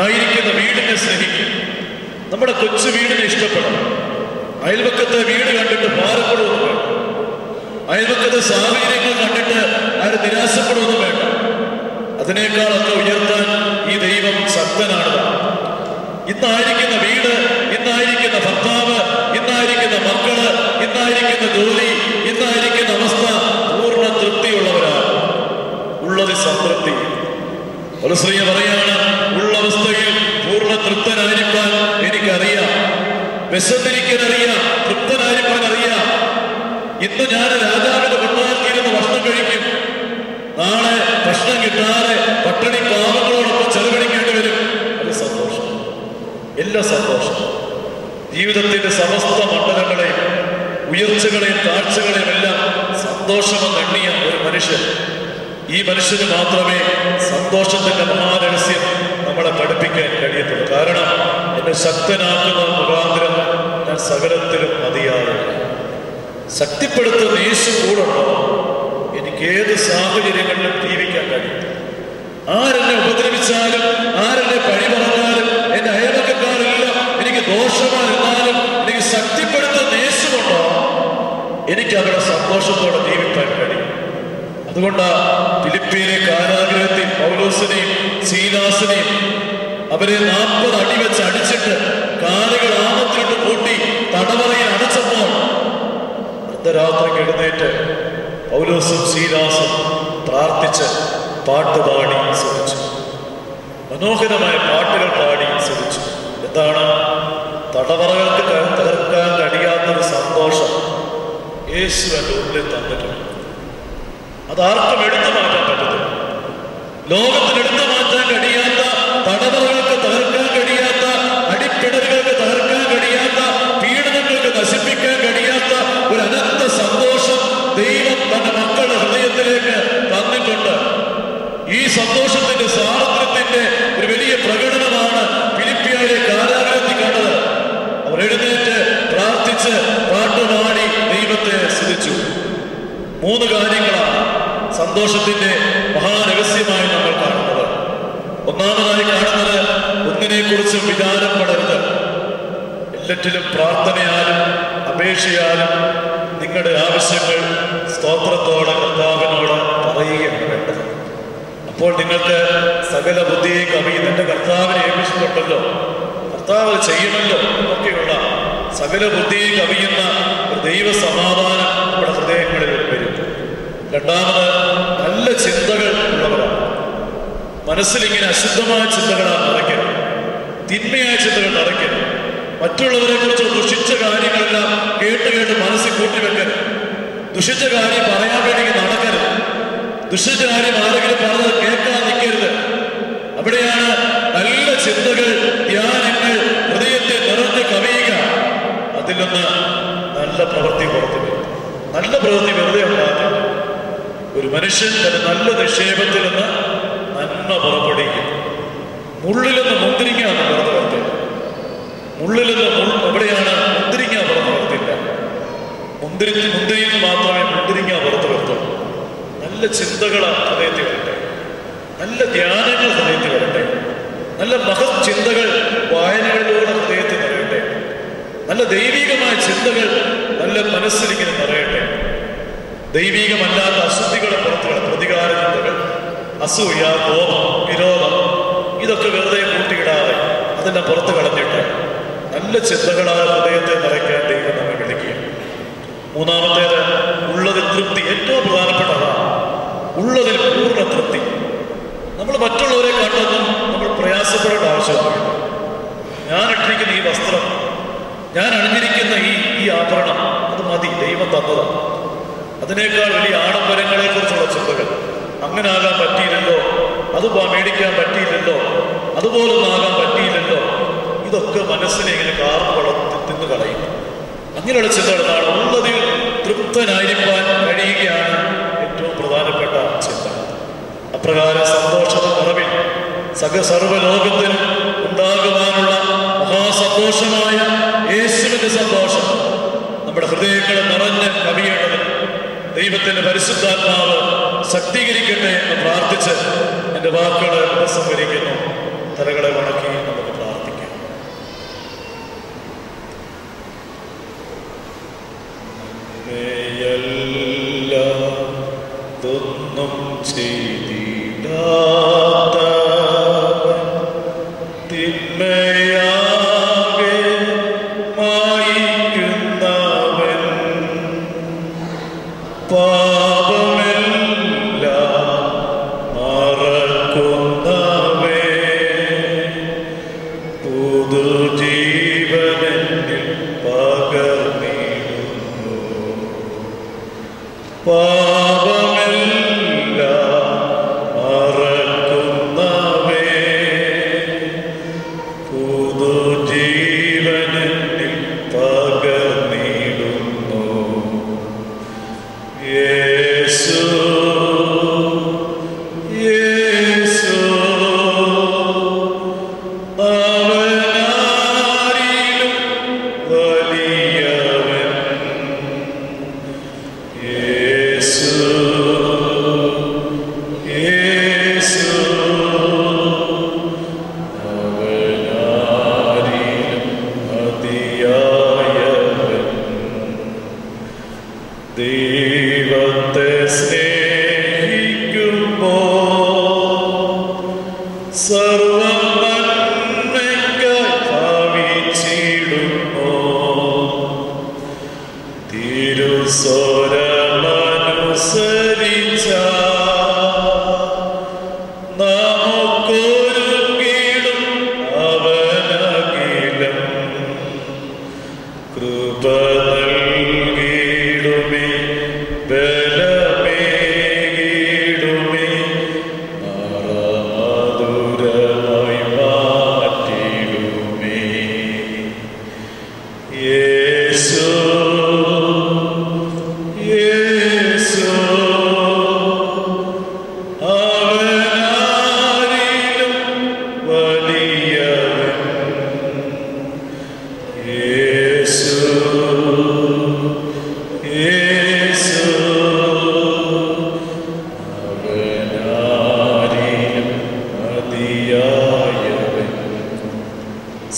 ആയിരിക്കുന്ന വീടിനെ സ്നേഹിക്കും. നമ്മുടെ കൊച്ചു വീടിനെ ഇഷ്ടപ്പെടണം. അയൽവക്കത്തെ വീട് കണ്ടിട്ട് ഭാരപ്പെടുവൊന്നും വേണ്ട. അയൽവക്കത്തെ സാഹചര്യങ്ങൾ കണ്ടിട്ട് ആരും നിരാശപ്പെടുവൊന്നും വേണ്ട. അതിനേക്കാളൊക്കെ ഉയർത്താൻ ഈ ദൈവം ശക്തനാണ്. ഇന്നായിരിക്കുന്ന വീട്, ഇന്നായിരിക്കുന്ന ഭർത്താവ്, ഇന്നായിരിക്കുന്ന മക്കള്, ഇന്നായിരിക്കുന്ന ജോലി, ഇന്നായിരിക്കുന്ന അവസ്ഥ പൂർണ്ണ തൃപ്തിയുള്ളവരാണ്. ഉള്ളത് സംതൃപ്തി. ഒരു സ്ത്രീ പറയാണ്, ഉള്ള അവസ്ഥയിൽ പൂർണ്ണ തൃപ്തനായിരിക്കാൻ എനിക്കറിയാം. വിശന്നിരിക്കാൻ അറിയാം, തൃപ്തനായിരിക്കാൻ അറിയാം. ഇന്ന് ഞാൻ രാജാവിന്റെ കൊട്ടാരത്തിരുന്ന് ഭക്ഷണം കഴിക്കും. നാളെ ഭക്ഷണം കിട്ടാതെ പട്ടിണി പാവങ്ങളോടൊപ്പം ചെലവഴിക്കേണ്ടി വരും. അത് സന്തോഷം. എല്ലാ സന്തോഷം. ജീവിതത്തിന്റെ സമസ്ത മണ്ഡലങ്ങളെയും ഉയർച്ചകളെയും താഴ്ചകളെയും എല്ലാം സന്തോഷമെന്ന് എണ്ണിയ ഒരു മനുഷ്യൻ, ഈ മനുഷ്യന് മാത്രമേ സന്തോഷത്തിന്റെ മഹാരഹസ്യം നമ്മളെ പഠിപ്പിക്കാൻ കഴിയത്തുള്ളൂ. കാരണം എന്നെ ശക്തനാക്കുന്ന മുഖാന്തരം ഞാൻ സകലത്തിലും മതിയാകും. ശക്തിപ്പെടുത്തുന്ന യേശു കൂടുണ്ടോ, എനിക്ക് ഏത് സാഹചര്യങ്ങളിലും ജീവിക്കാൻ കഴിയും. ആരെന്നെ ഉപദ്രവിച്ചാലും ആരെന്നെ പഴി പറഞ്ഞാലും എന്റെ അയൽവക്കക്കാരെല്ലാം എനിക്ക് ദോഷമായിരുന്നാലും എനിക്ക് ശക്തിപ്പെടുത്തുന്ന യേശുണ്ടോ, എനിക്ക് അവിടെ സന്തോഷത്തോടെ ജീവിക്കാൻ കഴിയും. അതുകൊണ്ടാ ഫിലിപ്പിയിലെ കാരാഗൃഹത്തിൽ പൗലോസിനെയും സീലാസിനെയും അവരെ 40 അടി വെച്ച് അടിച്ചിട്ട് കാലുകൾ ആമത്തിലിട്ട് കൂട്ടി തടവറയിൽ അടച്ചപ്പോൾ അർദ്ധരാത്രിക്ക് എഴുന്നേറ്റ് പൗലോസും സീലാസും പ്രാർത്ഥിച്ച് പാട്ടുപാടി സ്തുതിച്ചു. മനോഹരമായ പാട്ടുകൾ പാടി ആസ്വദിച്ചു. എന്താണ്? തടവറകൾക്ക് തകർക്കാൻ കഴിയാത്തൊരു സന്തോഷം യേശു എൻ്റെ ഉള്ളിൽ തന്നിട്ടുണ്ട്. അതാർക്കും എടുത്തു മാറ്റാൻ പറ്റത്തില്ല. ലോകത്തിന് എടുത്തു മാറ്റാൻ കഴിയാത്ത, തടവറകൾക്ക് തകർക്കാൻ കഴിയാത്ത, അടിപ്പിണറുകൾക്ക് തകർക്കാൻ കഴിയാത്ത, പീഡനങ്ങൾക്ക് നശിപ്പിക്കാൻ കഴിയാത്ത ഒരു അനന്ത സന്തോഷം ദൈവം തന്റെ മക്കളുടെ ഹൃദയത്തിലേക്ക് തന്നിട്ടുണ്ട്. ഈ സന്തോഷത്തിന്റെ സ്വാതന്ത്ര്യത്തിന്റെ ഒരു വലിയ പ്രകടനമാണ് ഫിലിപ്പിയായിലെ കാരാഗ്രഹത്തിൽ കണ്ടത്. അവർ എഴുന്നേറ്റ് പ്രാർത്ഥിച്ച് പാട്ടുപാടി ദൈവത്തെ സ്തുതിച്ചു. 3 കാര്യങ്ങളാണ് സന്തോഷത്തിന്റെ മഹാരഹസ്യമായി നമ്മൾ കാണുന്നത്. ഒന്നാമതായി കാണുന്നത്, ഒന്നിനെ കുറിച്ചും വിചാരപ്പെടരുത്. എല്ലാറ്റിലും പ്രാർത്ഥനയാലും അപേക്ഷയാലും നിങ്ങളുടെ ആവശ്യങ്ങൾ സ്തോത്രത്തോടെ കർത്താവിനോട് പറയുകയാണ് വേണ്ടത്. അപ്പോൾ നിങ്ങൾക്ക് സകല ബുദ്ധിയെ കവിയുന്ന കർത്താവിനെ ഏൽപ്പിച്ചിട്ടുണ്ടല്ലോ, കർത്താവ് ചെയ്യണമല്ലോ എന്നൊക്കെയുള്ള സകല ബുദ്ധിയെ കവിയുന്ന ഒരു ദൈവ സമാധാനം നമ്മുടെ ഹൃദയങ്ങളിൽ വരും. രണ്ടാമത്, നല്ല ചിന്തകൾ ഉള്ളവരാണ്. മനസ്സിലിങ്ങനെ അശുദ്ധമായ ചിന്തകളാണ് നിറയ്ക്കരുത്, തിന്മയായ ചിന്തകൾ നിറയ്ക്കരുത്. മറ്റുള്ളവരെ കുറിച്ച് ദുഷിച്ച കാര്യങ്ങളെല്ലാം കേട്ട് മനസ്സിൽ കൂട്ടിവെക്കരുത്. ദുഷിച്ച കാര്യം പറയാൻ വേണ്ടി നടക്കരുത്. ദുഷിച്ച കാര്യം ആരെങ്കിലും പറഞ്ഞത് കേൾക്കാൻ നിൽക്കരുത്. അവിടെയാണ് നല്ല ചിന്തകൾ, ധ്യാനങ്ങൾ ഹൃദയത്തെ നിറഞ്ഞ് കവിയുക. അതിൽ നിന്ന് നല്ല പ്രവൃത്തി പുറത്തു വരും. നല്ല പ്രവൃത്തി വെറുതെ ഉണ്ടാകും. ഒരു മനുഷ്യൻ തന്റെ നല്ല നിക്ഷേപത്തിൽ നിന്ന് നന്മ പുറപ്പെടുവിക്കും. മുള്ളിൽ നിന്ന് മുന്തിരിങ്ങ പുറത്തു വരത്തില്ല. മുള്ളിൽ നിന്ന് എവിടെയാണ് മുന്തിരിങ്ങ പുറത്തു വരത്തില്ല. മുന്തിരിയിൽ നിന്ന് മാത്രമേ മുന്തിരിങ്ങ പുറത്തു വരത്തുള്ളൂ. നല്ല ചിന്തകൾ ഹൃദയത്തിൽ വരട്ടെ, നല്ല ധ്യാനങ്ങൾ ഹൃദയത്തിൽ വരട്ടെ, നല്ല മഹത് ചിന്തകൾ വായനകളിലൂടെ ഹൃദയത്തിൽ നിറയട്ടെ, നല്ല ദൈവികമായ ചിന്തകൾ നല്ല മനസ്സിലിങ്ങനെ നിറയട്ടെ. ദൈവികമല്ലാത്ത അശുദ്ധികളെ പുറത്തുകൾ, പ്രതികാര ചിന്തകൾ, അസൂയ, കോപം, വിരോധം, ഇതൊക്കെ വെറുതെ കൂട്ടിയിടാതെ അതെല്ലാം പുറത്ത് കളഞ്ഞിട്ട് നല്ല ചിന്തകളായ ഹൃദയത്തെ നിറയ്ക്കാൻ ദൈവം നമ്മെ വിളിക്കുക. മൂന്നാമത്തേത്, ഉള്ളതിൽ തൃപ്തി. ഏറ്റവും പ്രധാനപ്പെട്ടതാണ് ഉള്ളതിൽ പൂർണ്ണ തൃപ്തി. നമ്മൾ മറ്റുള്ളവരെ കണ്ടൊന്നും നമ്മൾ പ്രയാസപ്പെടേണ്ട ആവശ്യമില്ല. ഞാൻ ഇട്ടിരിക്കുന്ന ഈ വസ്ത്രം, ഞാൻ അണിഞ്ഞിരിക്കുന്ന ഈ ആഭരണം, അത് മതി, ദൈവം തന്നതാണ്. അതിനേക്കാൾ വലിയ ആഡംബരങ്ങളെ കുറിച്ചുള്ള ചിന്തകൾ, അങ്ങനെ ആകാൻ പറ്റിയില്ലല്ലോ, അത് മേടിക്കാൻ പറ്റിയില്ലല്ലോ, അതുപോലൊന്നും ആകാൻ പറ്റിയില്ലല്ലോ, ഇതൊക്കെ മനസ്സിനെ ഇങ്ങനെ കാർന്ന് വളർത്തി തിന്നു കളയും. അങ്ങനെയുള്ള ചിന്തകളാണ്. ഉള്ളതിൽ തൃപ്തനായിരിക്കാൻ കഴിയുകയാണ് ഏറ്റവും പ്രധാനപ്പെട്ട ചിന്ത. അപ്രകാരം സന്തോഷത്തെ നിറവിൽ സർവ്വലോകത്തിനും ഉണ്ടാകുവാനുള്ള മഹാസന്തോഷമായ യേശുവിന്റെ സന്തോഷം നമ്മുടെ ഹൃദയങ്ങളെ നിറഞ്ഞ് കവിയേണ്ടത് ദൈവത്തിന്റെ പരിശുദ്ധാത്മാവ് ശക്തീകരിക്കട്ടെ എന്ന് പ്രാർത്ഥിച്ച് എൻ്റെ വാക്കുകൾ ഉപസംഹരിക്കുന്നു. തലകളെ വണക്കി നമുക്ക് പ്രാർത്ഥിക്കാം. തൊന്നും ചെയ്തിടാത്ത തിന്മയാകെ മായിക്കുന്നവൻ, പാപമെല്ലാം മറക്കുന്നവേ, പുതുജീവനിൽ പകർന്നിടുന്നു. പാപമെല്ലാം മറക്കുന്നവേ, പുതുജീവനിൽ പകർന്നിടുന്നു. യേശു യേശു അവനാരിലും വലിയവൻ. യേശു യേശു അവനാരിലും മതിയായവൻ. ദൈവത്തെ സ്നേഹിക്കുമ്പോൾ സർവം നന്മയ്ക്കായി ഭാവിച്ചിടുന്നു. തിരുസ്വരമനുസരിച്ച നമുക്കൊരു കീടും അവൻ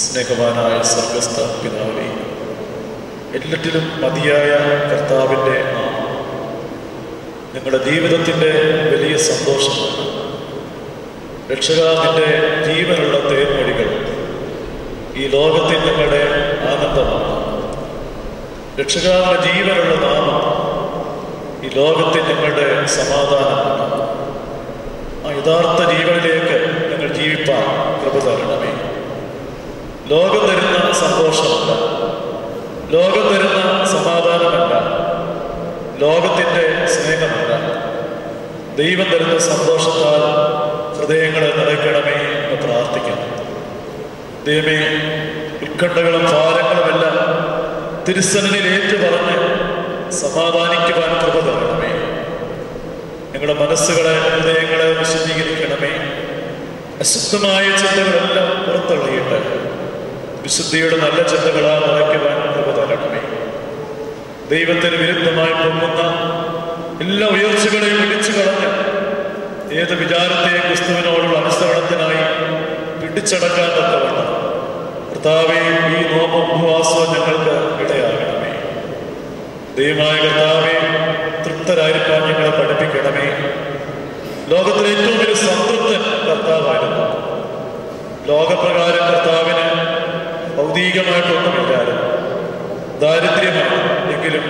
സ്നേഹവാനായ സ്വർഗസ്ഥ പിതാവേ, എല്ലാറ്റിലും മതിയായ കർത്താവിൻ്റെ നാമം നിങ്ങളുടെ ജീവിതത്തിൻ്റെ വലിയ സന്തോഷമാണ്. രക്ഷക, നിന്റെ ജീവനുള്ള തേൻമൊഴികൾ ഈ ലോകത്തിൽ നിങ്ങളുടെ ആനന്ദമാണ്. രക്ഷകാവിന്റെ ജീവനുള്ള നാമം ഈ ലോകത്തിൽ നിങ്ങളുടെ സമാധാനമാണ്. ആ യഥാർത്ഥ ജീവനിലേക്ക് ഞങ്ങൾ ജീവിപ്പാൻ കൃപ തരണമേ. ലോകം തരുന്ന സന്തോഷമല്ല, ലോകം തരുന്ന സമാധാനമല്ല, ലോകത്തിൻ്റെ സ്നേഹമല്ല, ദൈവം തരുന്ന സന്തോഷത്താൽ ഹൃദയങ്ങളെ നിറയ്ക്കണമേ എന്ന് പ്രാർത്ഥിക്കണം. ദൈവമേ, ഉത്കണ്ഠകളും ഭാരങ്ങളുമെല്ലാം തിരുസന്നിധിയിൽ ഏറ്റുപറഞ്ഞ് സമാധാനിക്കുവാൻ കൃപ തരണമേ. ഞങ്ങളുടെ മനസ്സുകളെ, ഹൃദയങ്ങളെ വിശുദ്ധീകരിക്കണമേ. അശുദ്ധമായ ചിന്തകളെല്ലാം പുറത്തള്ളിയിട്ട് വിശുദ്ധിയുടെ നല്ല ചിന്തകളാൽ നിറയ്ക്കുവാൻ കൃപ തരണമേ. ദൈവത്തിന് വിരുദ്ധമായി പൊങ്ങുന്ന എല്ലാ ഉയർച്ചകളെയും ഇടിച്ചു കളഞ്ഞ് ഏത് വിചാരത്തെയും ക്രിസ്തുവിനോടുള്ള അനുസരണത്തിനായി പിടിച്ചടക്കാൻ തക്കവണ്ണം കർത്താവേ, ഈ നോമ്പും ഉപവാസവും ഞങ്ങൾക്ക് ഇടയാകണമേ. ദൈവമായ കർത്താവേ, തൃപ്തരായിരിക്കാൻ ഞങ്ങളെ പഠിപ്പിക്കണമേ. ലോകത്തിലെ ഏറ്റവും വലിയ സംതൃപ്തൻ കർത്താവായിരുന്നു. ലോകപ്രകാരം കർത്താവിന് ഭൗതികമായിട്ടൊന്നുമില്ലായിരുന്നു, ദാരിദ്ര്യമാണ്. എങ്കിലും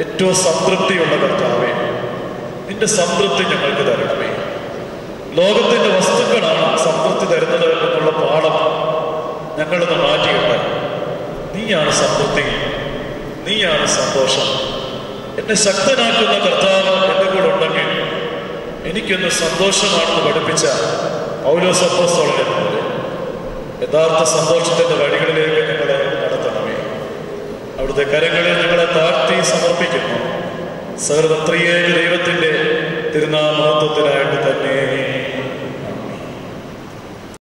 ഏറ്റവും സംതൃപ്തിയുള്ള കർത്താവേ, നിന്റെ സംതൃപ്തി ഞങ്ങൾക്ക് തരണമേ. ലോകത്തിൻ്റെ വസ്തുക്കളാണ് സംതൃപ്തി തരുന്നത് എന്നുള്ള പാഠം ഞങ്ങളൊന്ന് മാറ്റിയിട്ട് നീയാണ് സംതൃപ്തി, നീയാണ് സന്തോഷം. എന്നെ ശക്തനാക്കുന്ന കർത്താവ് എൻ്റെ കൂടെ ഉണ്ടെങ്കിൽ എനിക്കൊന്ന് സന്തോഷമാണെന്ന് പഠിപ്പിച്ച പൗലോസ് അപ്പോസ്തലനെ പോലെ യഥാർത്ഥ സന്തോഷത്തിൻ്റെ വഴികളിലേക്ക് ഞങ്ങളെ നടത്തണമേ. അവിടുത്തെ കരങ്ങളിൽ ഞങ്ങളെ താഴ്ത്തി സമർപ്പിക്കുന്നു. സകല ത്രിയേക ദൈവത്തിൻ്റെ തിരുനാമത്വത്തിനായിട്ട് തന്നെ.